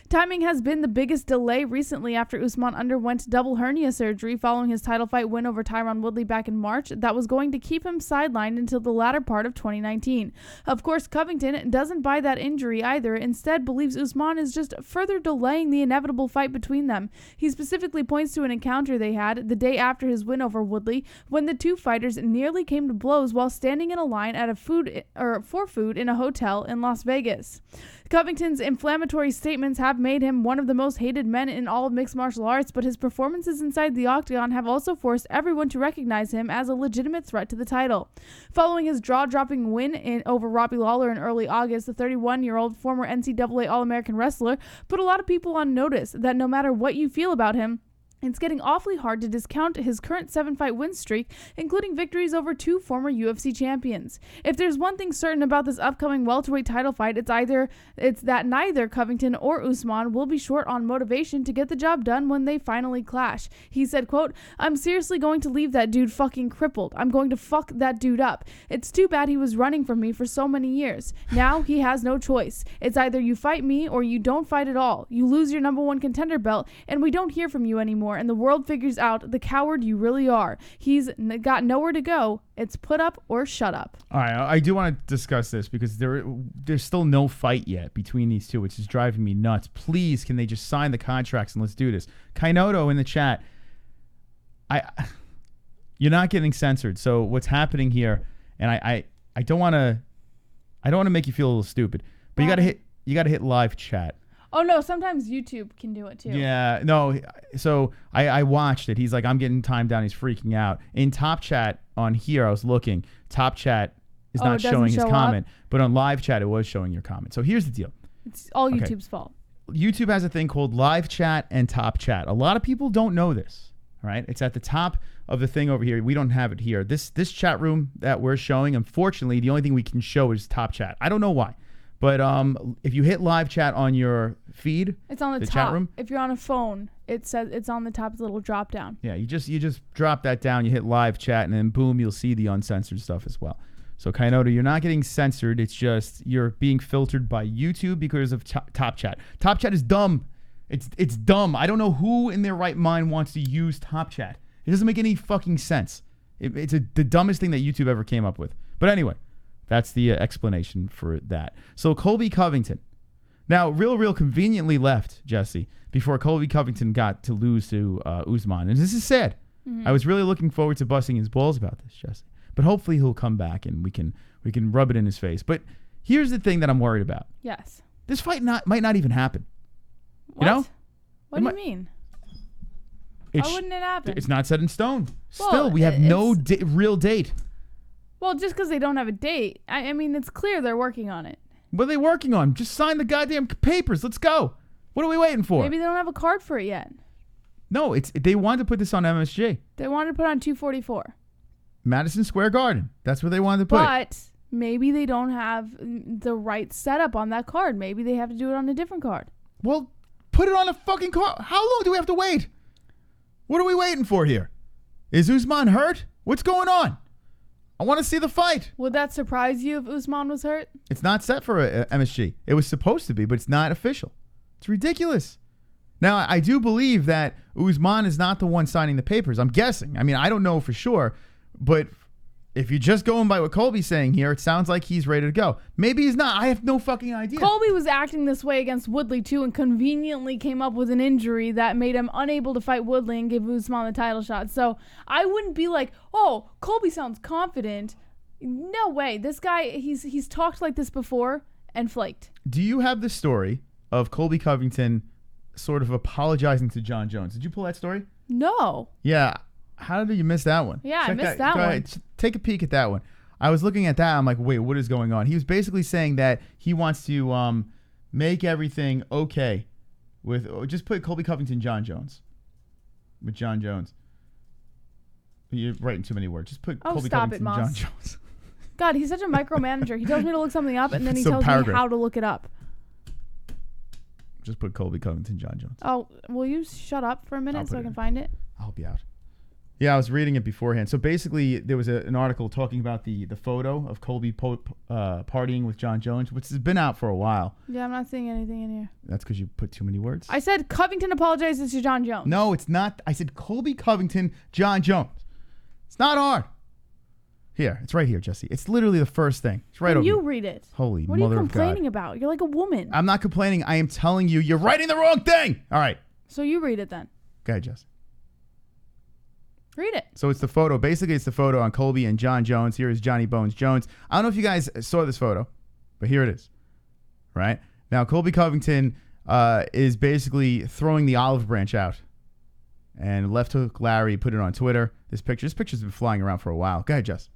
Timing has been the biggest delay recently after Usman underwent double hernia surgery following his title fight win over Tyron Woodley back in March that was going to keep him sidelined until the latter part of 2019. Of course, Covington doesn't buy that injury either, instead believes Usman is just further delaying the inevitable fight between them. He specifically points to an encounter they had the day after his win over Woodley when the two fighters nearly came to blows while standing in a line at for food in a hotel in Las Vegas. Covington's inflammatory statements have made him one of the most hated men in all of mixed martial arts, but his performances inside the octagon have also forced everyone to recognize him as a legitimate threat to the title. Following his jaw-dropping win over Robbie Lawler in early August, the 31-year-old former NCAA All-American wrestler put a lot of people on notice that no matter what you feel about him, it's getting awfully hard to discount his current 7-fight win streak, including victories over 2 former UFC champions. If there's one thing certain about this upcoming welterweight title fight, it's that neither Covington or Usman will be short on motivation to get the job done when they finally clash. He said, quote, "I'm seriously going to leave that dude fucking crippled. I'm going to fuck that dude up. It's too bad he was running from me for so many years. Now he has no choice. It's either you fight me or you don't fight at all. You lose your #1 contender belt and we don't hear from you anymore. And the world figures out the coward you really are. He's got nowhere to go. It's put up or shut up." All right, I do want to discuss this because there's still no fight yet between these two, which is driving me nuts. Please, can they just sign the contracts and let's do this? Kainoto in the chat, you're not getting censored. So what's happening here? And I don't want to make you feel a little stupid, but you gotta hit live chat. Oh, no, sometimes YouTube can do it, too. Yeah, no, so I watched it. He's like, I'm getting timed down. He's freaking out. In Top Chat on here, I was looking. Top Chat is not showing his comment, but on live chat, it was showing your comment. So here's the deal. It's all YouTube's fault. YouTube has a thing called live chat and Top Chat. A lot of people don't know this, all right? It's at the top of the thing over here. We don't have it here. This chat room that we're showing, unfortunately, the only thing we can show is Top Chat. I don't know why. But if you hit live chat on your feed, it's on the top. Chat room. If you're on a phone, it says it's on the top, it's a little drop down. Yeah, you just drop that down, you hit live chat, and then boom, you'll see the uncensored stuff as well. So Kainoto, you're not getting censored. It's just you're being filtered by YouTube because of Top Chat. Top Chat is dumb. It's dumb. I don't know who in their right mind wants to use Top Chat. It doesn't make any fucking sense. It's the dumbest thing that YouTube ever came up with. But anyway. That's the explanation for that. So Colby Covington. Now, Real conveniently left, Jesse, before Colby Covington got to lose to Usman. And this is sad. Mm-hmm. I was really looking forward to busting his balls about this, Jesse. But hopefully he'll come back and we can rub it in his face. But here's the thing that I'm worried about. Yes. This fight might not even happen. What? You know? What do you mean? Why wouldn't it happen? It's not set in stone. Well, Still, we have no real date. Well, just because they don't have a date. I mean, it's clear they're working on it. What are they working on? Just sign the goddamn papers. Let's go. What are we waiting for? Maybe they don't have a card for it yet. No, they wanted to put this on MSG. They wanted to put it on 244. Madison Square Garden. That's where they wanted to put it. But maybe they don't have the right setup on that card. Maybe they have to do it on a different card. Well, put it on a fucking card. How long do we have to wait? What are we waiting for here? Is Usman hurt? What's going on? I want to see the fight. Would that surprise you if Usman was hurt? It's not set for a MSG. It was supposed to be, but it's not official. It's ridiculous. Now, I do believe that Usman is not the one signing the papers. I'm guessing. I mean, I don't know for sure, but if you're just going by what Colby's saying here, it sounds like he's ready to go. Maybe he's not. I have no fucking idea. Colby was acting this way against Woodley, too, and conveniently came up with an injury that made him unable to fight Woodley and give Usman the title shot. So I wouldn't be like, oh, Colby sounds confident. No way. This guy, he's talked like this before and flaked. Do you have the story of Colby Covington sort of apologizing to John Jones? Did you pull that story? No. Yeah. How did you miss that one? Yeah, I missed that Go one. ahead. Take a peek at that one. I was looking at that. I'm like, wait, what is going on? He was basically saying that he wants to make everything okay with just put Colby Covington, John Jones. With John Jones. You're writing too many words. Just put Colby Covington, John Jones. God, he's such a micromanager. He tells me to look something up and then he tells me how to look it up. Just put Colby Covington, John Jones. Oh, will you shut up for a minute so I can find it? I'll help you out. Yeah, I was reading it beforehand. So basically, there was an article talking about the photo of Colby partying with John Jones, which has been out for a while. Yeah, I'm not seeing anything in here. That's because you put too many words. I said Covington apologizes to John Jones. No, it's not. I said Colby Covington, John Jones. It's not hard. Here, it's right here, Jesse. It's literally the first thing. It's right over you here. read it. Holy what mother are you of God. complaining about? You're like a woman. I'm not complaining. I am telling you, you're writing the wrong thing. All right. So you read it then. Go ahead, Jesse. Read it. So it's the photo. Basically, it's the photo on Colby and John Jones. Here is Johnny Bones Jones. I don't know if you guys saw this photo, but here it is. Right? Now, Colby Covington is basically throwing the olive branch out. And Left Hook Larry put it on Twitter. This picture's been flying around for a while. Go ahead, Jess.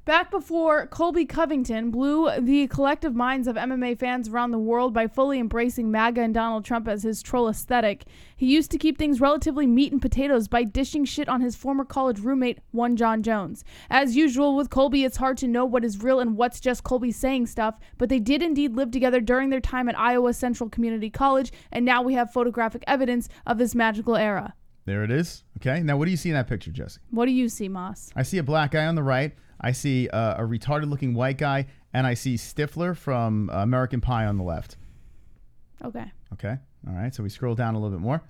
Back before Colby Covington blew the collective minds of MMA fans around the world by fully embracing MAGA and Donald Trump as his troll aesthetic, he used to keep things relatively meat and potatoes by dishing shit on his former college roommate, one John Jones. As usual with Colby, it's hard to know what is real and what's just Colby saying stuff, but they did indeed live together during their time at Iowa Central Community College, and now we have photographic evidence of this magical era. There it is. Okay, now what do you see in that picture, Jesse? What do you see, Moss? I see a black guy on the right. I see a retarded-looking white guy, and I see Stifler from American Pie on the left. Okay. Okay. All right. So we scroll down a little bit more.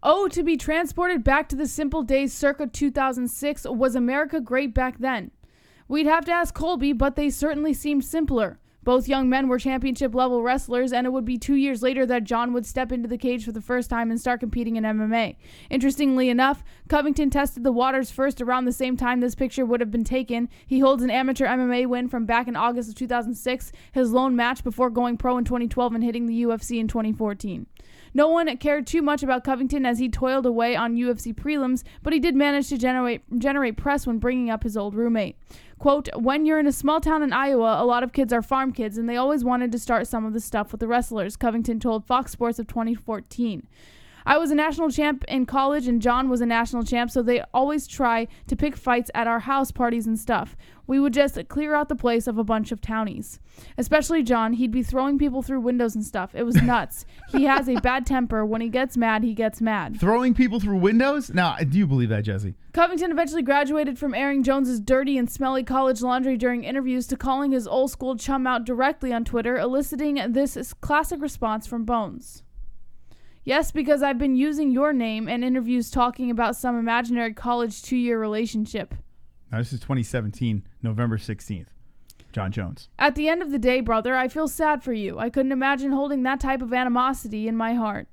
Oh, to be transported back to the simple days circa 2006, was America great back then? We'd have to ask Colby, but they certainly seemed simpler. Both young men were championship-level wrestlers, and it would be 2 years later that John would step into the cage for the first time and start competing in MMA. Interestingly enough, Covington tested the waters first around the same time this picture would have been taken. He holds an amateur MMA win from back in August of 2006, his lone match before going pro in 2012 and hitting the UFC in 2014. No one cared too much about Covington as he toiled away on UFC prelims, but he did manage to generate press when bringing up his old roommate. Quote, when you're in a small town in Iowa, a lot of kids are farm kids, and they always wanted to start some of the stuff with the wrestlers, Covington told Fox Sports of 2014. I was a national champ in college, and John was a national champ, so they always try to pick fights at our house parties and stuff. We would just clear out the place of a bunch of townies. Especially John, he'd be throwing people through windows and stuff. It was nuts. He has a bad temper. When he gets mad, he gets mad. Throwing people through windows? Now, do you believe that, Jesse? Covington eventually graduated from airing Jones's dirty and smelly college laundry during interviews to calling his old school chum out directly on Twitter, eliciting this classic response from Bones. Yes, because I've been using your name in interviews talking about some imaginary college 2-year relationship. Now, this is 2017, November 16th. John Jones. At the end of the day, brother, I feel sad for you. I couldn't imagine holding that type of animosity in my heart.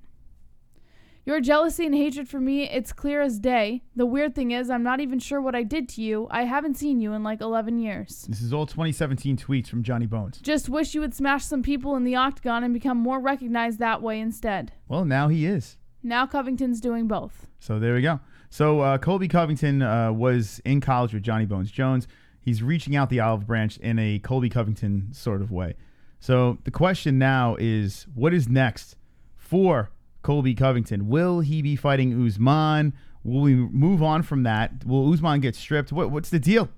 Your jealousy and hatred for me, it's clear as day. The weird thing is, I'm not even sure what I did to you. I haven't seen you in like 11 years. This is all 2017 tweets from Johnny Bones. Just wish you would smash some people in the octagon and become more recognized that way instead. Well, now he is. Now Covington's doing both. So there we go. So Colby Covington was in college with Johnny Bones Jones. He's reaching out the olive branch in a Colby Covington sort of way. So the question now is, what is next for Colby Covington? Will he be fighting Usman? Will we move on from that? Will Usman get stripped? What's the deal?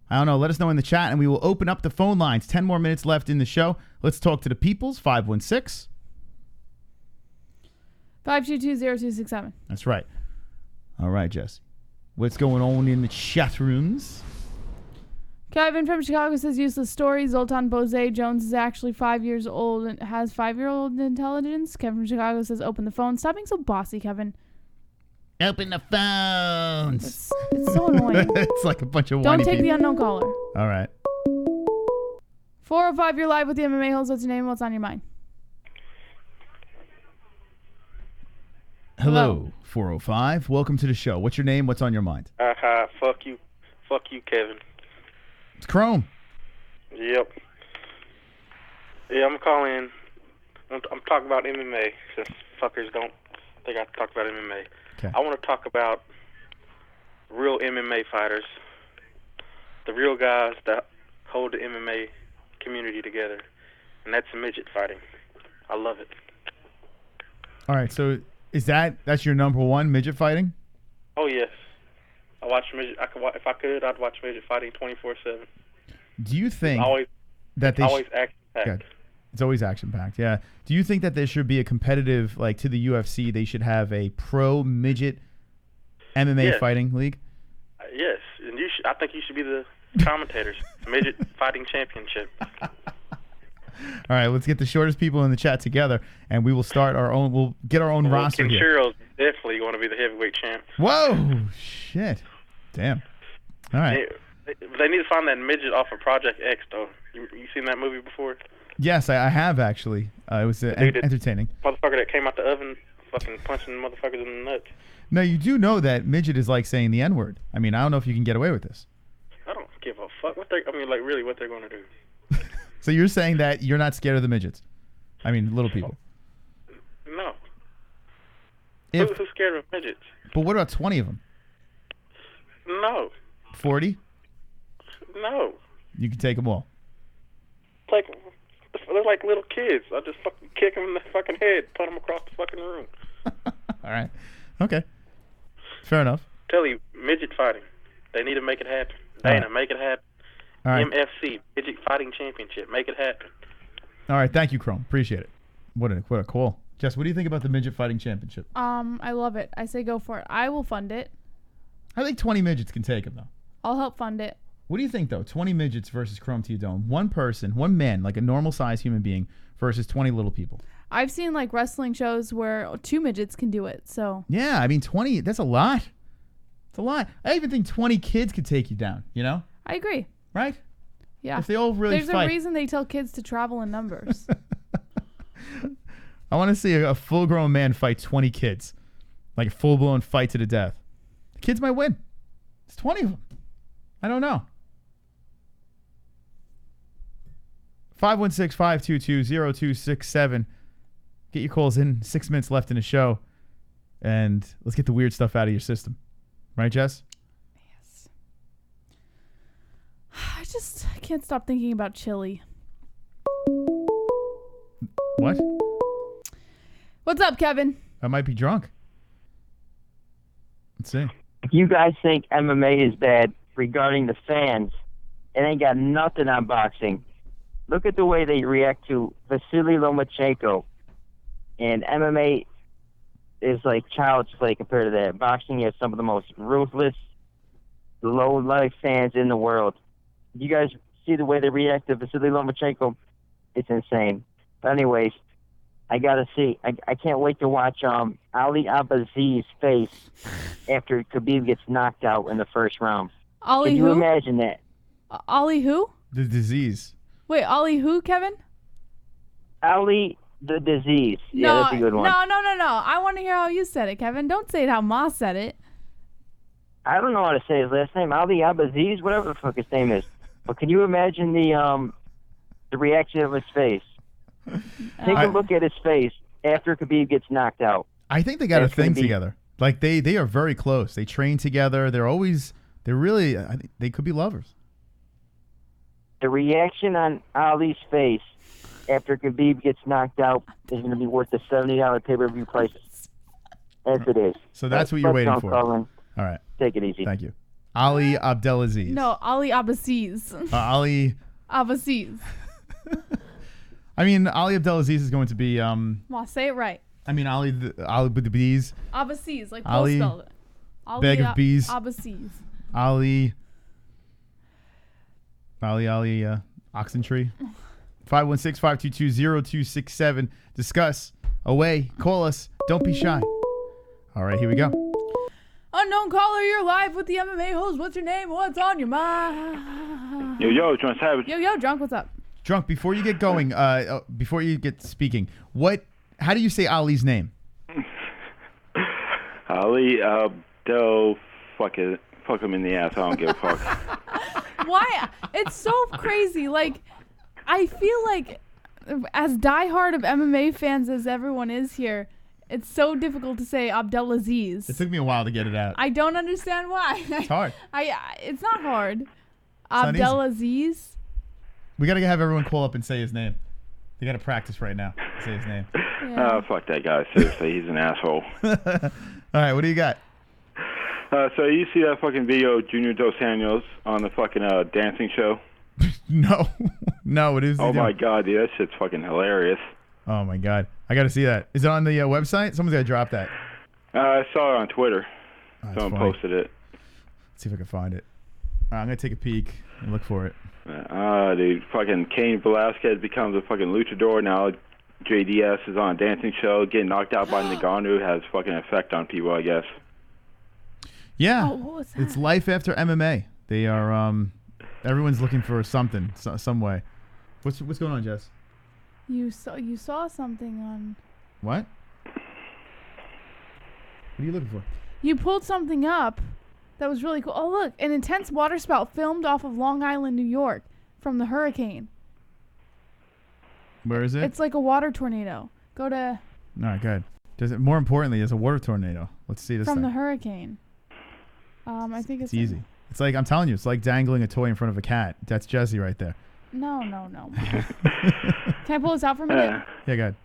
I don't know. Let us know in the chat, and we will open up the phone lines. 10 more minutes left in the show. Let's talk to the peoples. 516. 522-0267. That's right. All right, Jess. What's going on in the chat rooms? Kevin from Chicago says useless story. Zoltan Bose Jones is actually 5 years old and has 5-year-old intelligence. Kevin from Chicago says open the phone. Stop being so bossy, Kevin. Open the phones. It's so annoying. It's like a bunch of Don't whiny take people. the unknown caller. All right. 405, you're live with the MMA Holes. What's your name? What's on your mind? Hello, 405. Welcome to the show. What's your name? What's on your mind? Fuck you. Fuck you, Kevin. It's Chrome. Yep. Yeah, I'm calling. I'm talking about MMA since fuckers don't think I talk about MMA. Okay. I want to talk about real MMA fighters, the real guys that hold the MMA community together, and that's midget fighting. I love it. All right, so that's your number one, midget fighting? Oh yes, I watch midget. If I could, I'd watch midget fighting 24/7. Do you think always that they always action packed? It's always action-packed, yeah. Do you think that there should be a competitive, like to the UFC, they should have a pro midget MMA fighting league? Yes, and I think you should be the commentators. Midget Fighting Championship. All right, let's get the shortest people in the chat together, and we will start our own. We'll get our own roster here. Kenshiro definitely going to be the heavyweight champ. Whoa, shit, damn. All right. They need to find that midget off of Project X, though. You seen that movie before? Yes, I have actually. It was entertaining. Motherfucker that came out the oven, fucking punching motherfuckers in the nuts. Now you do know that midget is like saying the N-word. I mean, I don't know if you can get away with this. I don't give a fuck what they're. I mean, like really, what they're going to do. So you're saying that you're not scared of the midgets? I mean, little people. No. Who's scared of midgets? But what about 20 of them? No. 40? No. You can take them all. They're like little kids. I just fucking kick them in the fucking head, put them across the fucking room. All right. Okay. Fair enough. Tell you, midget fighting. They need to make it happen. Dana, make it happen. All right. MFC, Midget Fighting Championship. Make it happen. All right. Thank you, Chrome. Appreciate it. What a call. Jess, what do you think about the Midget Fighting Championship? I love it. I say go for it. I will fund it. I think 20 midgets can take them, though. I'll help fund it. What do you think, though? 20 midgets versus Chrome Teodome. One person, one man, like a normal-sized human being, versus 20 little people. I've seen like wrestling shows where 2 midgets can do it. So yeah, I mean 20. That's a lot. It's a lot. I even think 20 kids could take you down. You know? I agree. Right? Yeah. If they all really There's a reason they tell kids to travel in numbers. I want to see a full-grown man fight 20 kids, like a full-blown fight to the death. The kids might win. It's 20 of them. I don't know. 516-522-0267. Get your calls in. 6 minutes left in the show. And let's get the weird stuff out of your system. Right, Jess? Yes. I can't stop thinking about chili. What? What's up, Kevin? I might be drunk. Let's see. If you guys think MMA is bad regarding the fans, it ain't got nothing on boxing. Look at the way they react to Vasily Lomachenko. And MMA is like child's play compared to that. Boxing has some of the most ruthless, low-life fans in the world. You guys see the way they react to Vasily Lomachenko? It's insane. But anyways, I gotta see. I can't wait to watch Ali Abaziz's face after Khabib gets knocked out in the first round. Ali Can you who? imagine that? Ali who? The disease. Wait, Ali who, Kevin? Ali the disease. No, Yeah, that's a good one. No. I want to hear how you said it, Kevin. Don't say it how Ma said it. I don't know how to say his last name. Ali Abaziz, whatever the fuck his name is. But can you imagine the reaction of his face? Take a look at his face after Khabib gets knocked out. I think they got a thing together. Like they are very close. They train together. They're really. I think they could be lovers. The reaction on Ali's face after Khabib gets knocked out is going to be worth the $70 pay-per-view price, as it is. So that's what you're waiting for. Colin. All right. Take it easy. Thank you. Ali Abdelaziz. No, Ali Abaziz. Ali Abaziz. I mean, Ali Abdelaziz is going to be. Ma, say it right. I mean, Ali Abdelaziz. Abaziz, like Ali, Paul spelled it. Ali bag of bees. Abaziz. Ali, Oxentree. 516-522-0267. Discuss. Away. Call us. Don't be shy. All right, here we go. Unknown caller, you're live with the MMA host. What's your name? What's on your mind? Yo, John Savage. Yo, Drunk, what's up? Drunk, before you get going, before you get speaking, how do you say Ali's name? Ali Abdel, fuck him in the ass. I don't give a fuck. Why? It's so crazy. Like, I feel like as diehard of MMA fans as everyone is here, it's so difficult to say Abdelaziz. It took me a while to get it out. I don't understand why. It's hard. It's not hard. Not Abdelaziz. We got to have everyone call up and say his name. They got to practice right now to say his name. Yeah. Fuck that guy. Seriously, he's an asshole. All right, what do you got? So you see that fucking video of Junior Dos Anjos on the fucking dancing show? No. No, what is he Oh doing? my god, dude, that shit's fucking hilarious. Oh my god, I got to see that. Is it on the website? Someone's got to drop that. I saw it on Twitter. Oh, Someone funny. posted it. Let's see if I can find it. I'm gonna take a peek and look for it. Dude, fucking Cain Velasquez becomes a fucking luchador now. JDS is on a dancing show, getting knocked out by Nagano has fucking effect on people, I guess. Yeah, what was that? It's life after MMA. They are everyone's looking for something, some way. What's going on, Jess? You saw something on. What? What are you looking for? You pulled something up that was really cool. Oh, look, an intense waterspout filmed off of Long Island, New York, from the hurricane. Where is it? It's like a water tornado. Go to. All right, good. More importantly, there's a water tornado. Let's see this From thing. the hurricane. I think It's easy. It's like, I'm telling you, it's like dangling a toy in front of a cat. That's Jesse right there. No. Can I pull this out for a minute? Yeah, go ahead.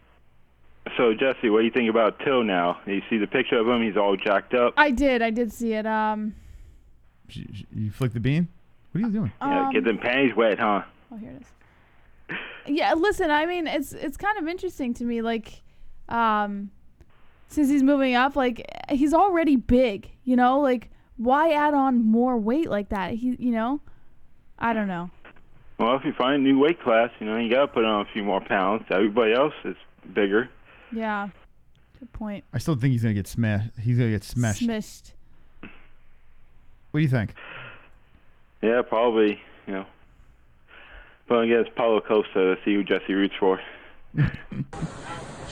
So, Jesse, what do you think about Till now? You see the picture of him? He's all jacked up. I did see it. You flick the bean? What are you doing? Yeah, get them panties wet, huh? Oh, here it is. Yeah, listen, I mean, it's kind of interesting to me, like, since he's moving up, like, he's already big, you know? Like, why add on more weight like that? I don't know. Well, if you find a new weight class, you gotta put on a few more pounds. Everybody else is bigger. Yeah, good point. I still think he's gonna get smashed. He's gonna get smashed. Smished. What do you think? Yeah, probably. But I guess Paulo Costa to see who Jesse roots for.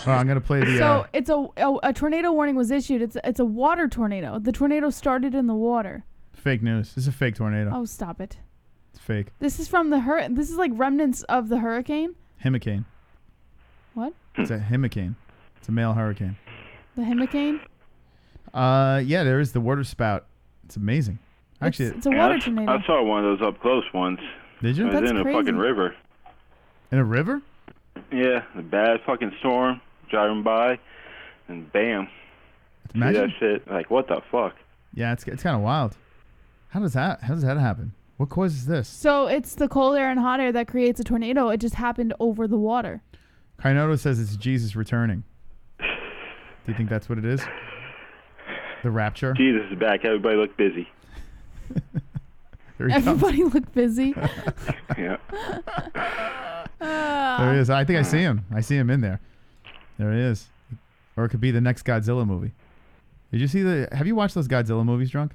I'm gonna play the. So it's a tornado warning was issued. It's a water tornado. The tornado started in the water. Fake news. This is a fake tornado. Oh, stop it. It's fake. This is from This is like remnants of the hurricane. Hurricane. What? It's a hurricane. It's a male hurricane. The hurricane? Yeah, there is the water spout. It's amazing. Actually, it's a water tornado. I saw one of those up close once. Did you? It was in a fucking river. In a river? Yeah, a bad fucking storm driving by, and bam. Imagine see that shit. Like, what the fuck? Yeah, it's kind of wild. How does that happen? What causes this? So it's the cold air and hot air that creates a tornado. It just happened over the water. Kainoto says it's Jesus returning. Do you think that's what it is? The rapture? Jesus is back. Everybody look busy. Everybody look busy. Yeah. There he is. I think I see him. I see him in there. There he is. Or it could be the next Godzilla movie. Did you see have you watched those Godzilla movies, Drunk?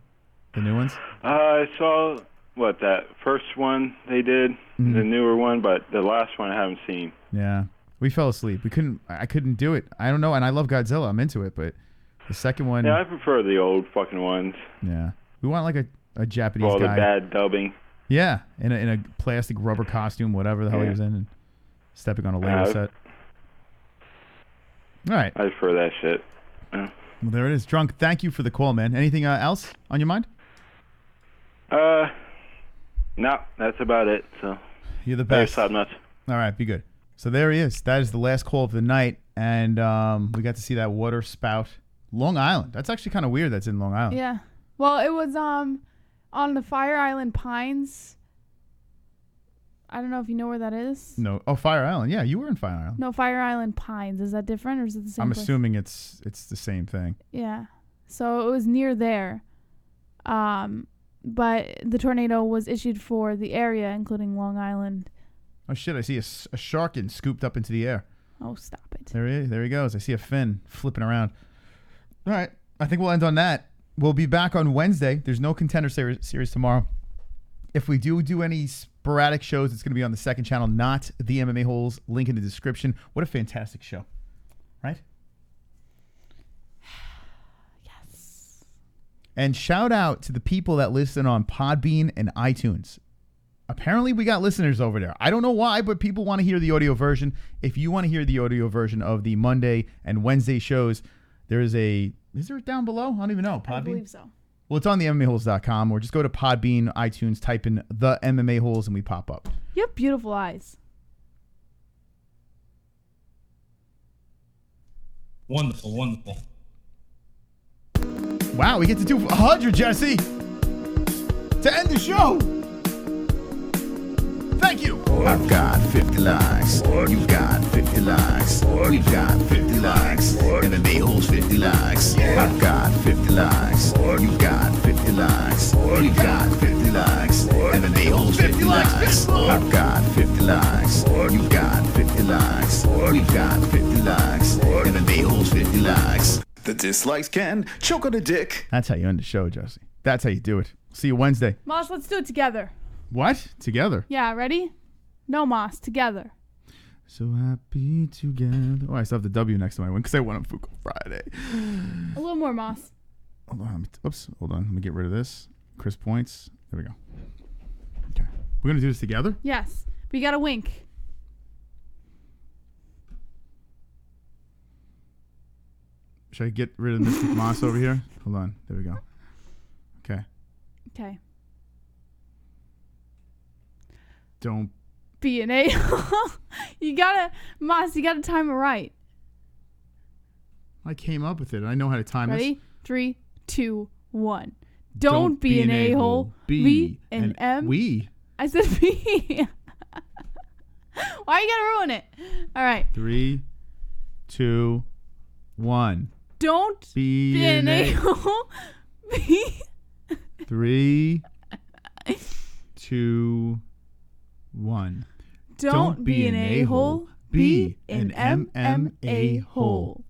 The new ones? I saw, that first one they did, the newer one, but the last one I haven't seen. Yeah. We fell asleep. I couldn't do it. I don't know, and I love Godzilla. I'm into it, but the second one... Yeah, I prefer the old fucking ones. Yeah. We want like a Japanese all guy. All the bad dubbing. Yeah, in a plastic rubber costume, whatever the hell he was in, and stepping on a Lego set. All right. I prefer that shit. Well, there it is. Drunk, thank you for the call, man. Anything else on your mind? No, that's about it. So you're the best. Top notch. All right, be good. So there he is. That is the last call of the night, and we got to see that water spout. Long Island. That's actually kind of weird. That's in Long Island. Yeah. Well, it was on the Fire Island Pines. I don't know if you know where that is. No. Oh, Fire Island. Yeah, you were in Fire Island. No, Fire Island Pines. Is that different, or is it the same? I'm place? assuming it's the same thing. Yeah. So it was near there. But the tornado was issued for the area, including Long Island. Oh shit! I see a shark getting scooped up into the air. Oh, stop it! There he goes. I see a fin flipping around. All right, I think we'll end on that. We'll be back on Wednesday. There's no Contender series tomorrow. If we do any sporadic shows, it's going to be on the second channel, not the MMA Holes. Link in the description. What a fantastic show, right? Yes. And shout out to the people that listen on Podbean and iTunes. Apparently, we got listeners over there. I don't know why, but people want to hear the audio version. If you want to hear the audio version of the Monday and Wednesday shows, is there it down below? I don't even know. Podbean? I believe so. Well, it's on the MMAHoles.com, or just go to Podbean, iTunes, type in the MMA Holes, and we pop up. You have beautiful eyes. Wonderful, wonderful. Wow, we get to do 100, Jesse, to end the show. Thank Thank you. I've got 50 likes. You've got 50 likes. We've got 50 likes. MMA-Holes 50 likes. I've got 50 likes. You've got 50 likes. We've got 50 likes. MMA-Holes 50 likes. I've got 50 likes. You've got 50 likes. We've got 50 likes. MMA-Holes 50 likes. The dislikes can choke on a dick. That's how you end the show, Jesse. That's how you do it. See you Wednesday. Moss, let's do it together. What? Together? Yeah, ready? No, Moss, together. So happy together. Oh, I still have the W next to my win because I won on Fuko Friday. A little more, Moss. Hold on. Oops. Hold on. Let me get rid of this. Chris points. There we go. Okay. We're going to do this together? Yes. But you got to wink. Should I get rid of Mystic Moss over here? Hold on. There we go. Okay. Okay. Don't be an a-hole. Moss, you gotta time it right. I came up with it. I know how to time Ready? this. 3, 2, 1. Don't be an a-hole. Be an M. We. I said be. Why you gotta ruin it? All right. 3, 2, 1. Don't be an a-hole. Be. 3, 2, 1. Don't be an a-hole. Be an MMA hole.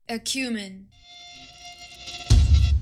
Acumen.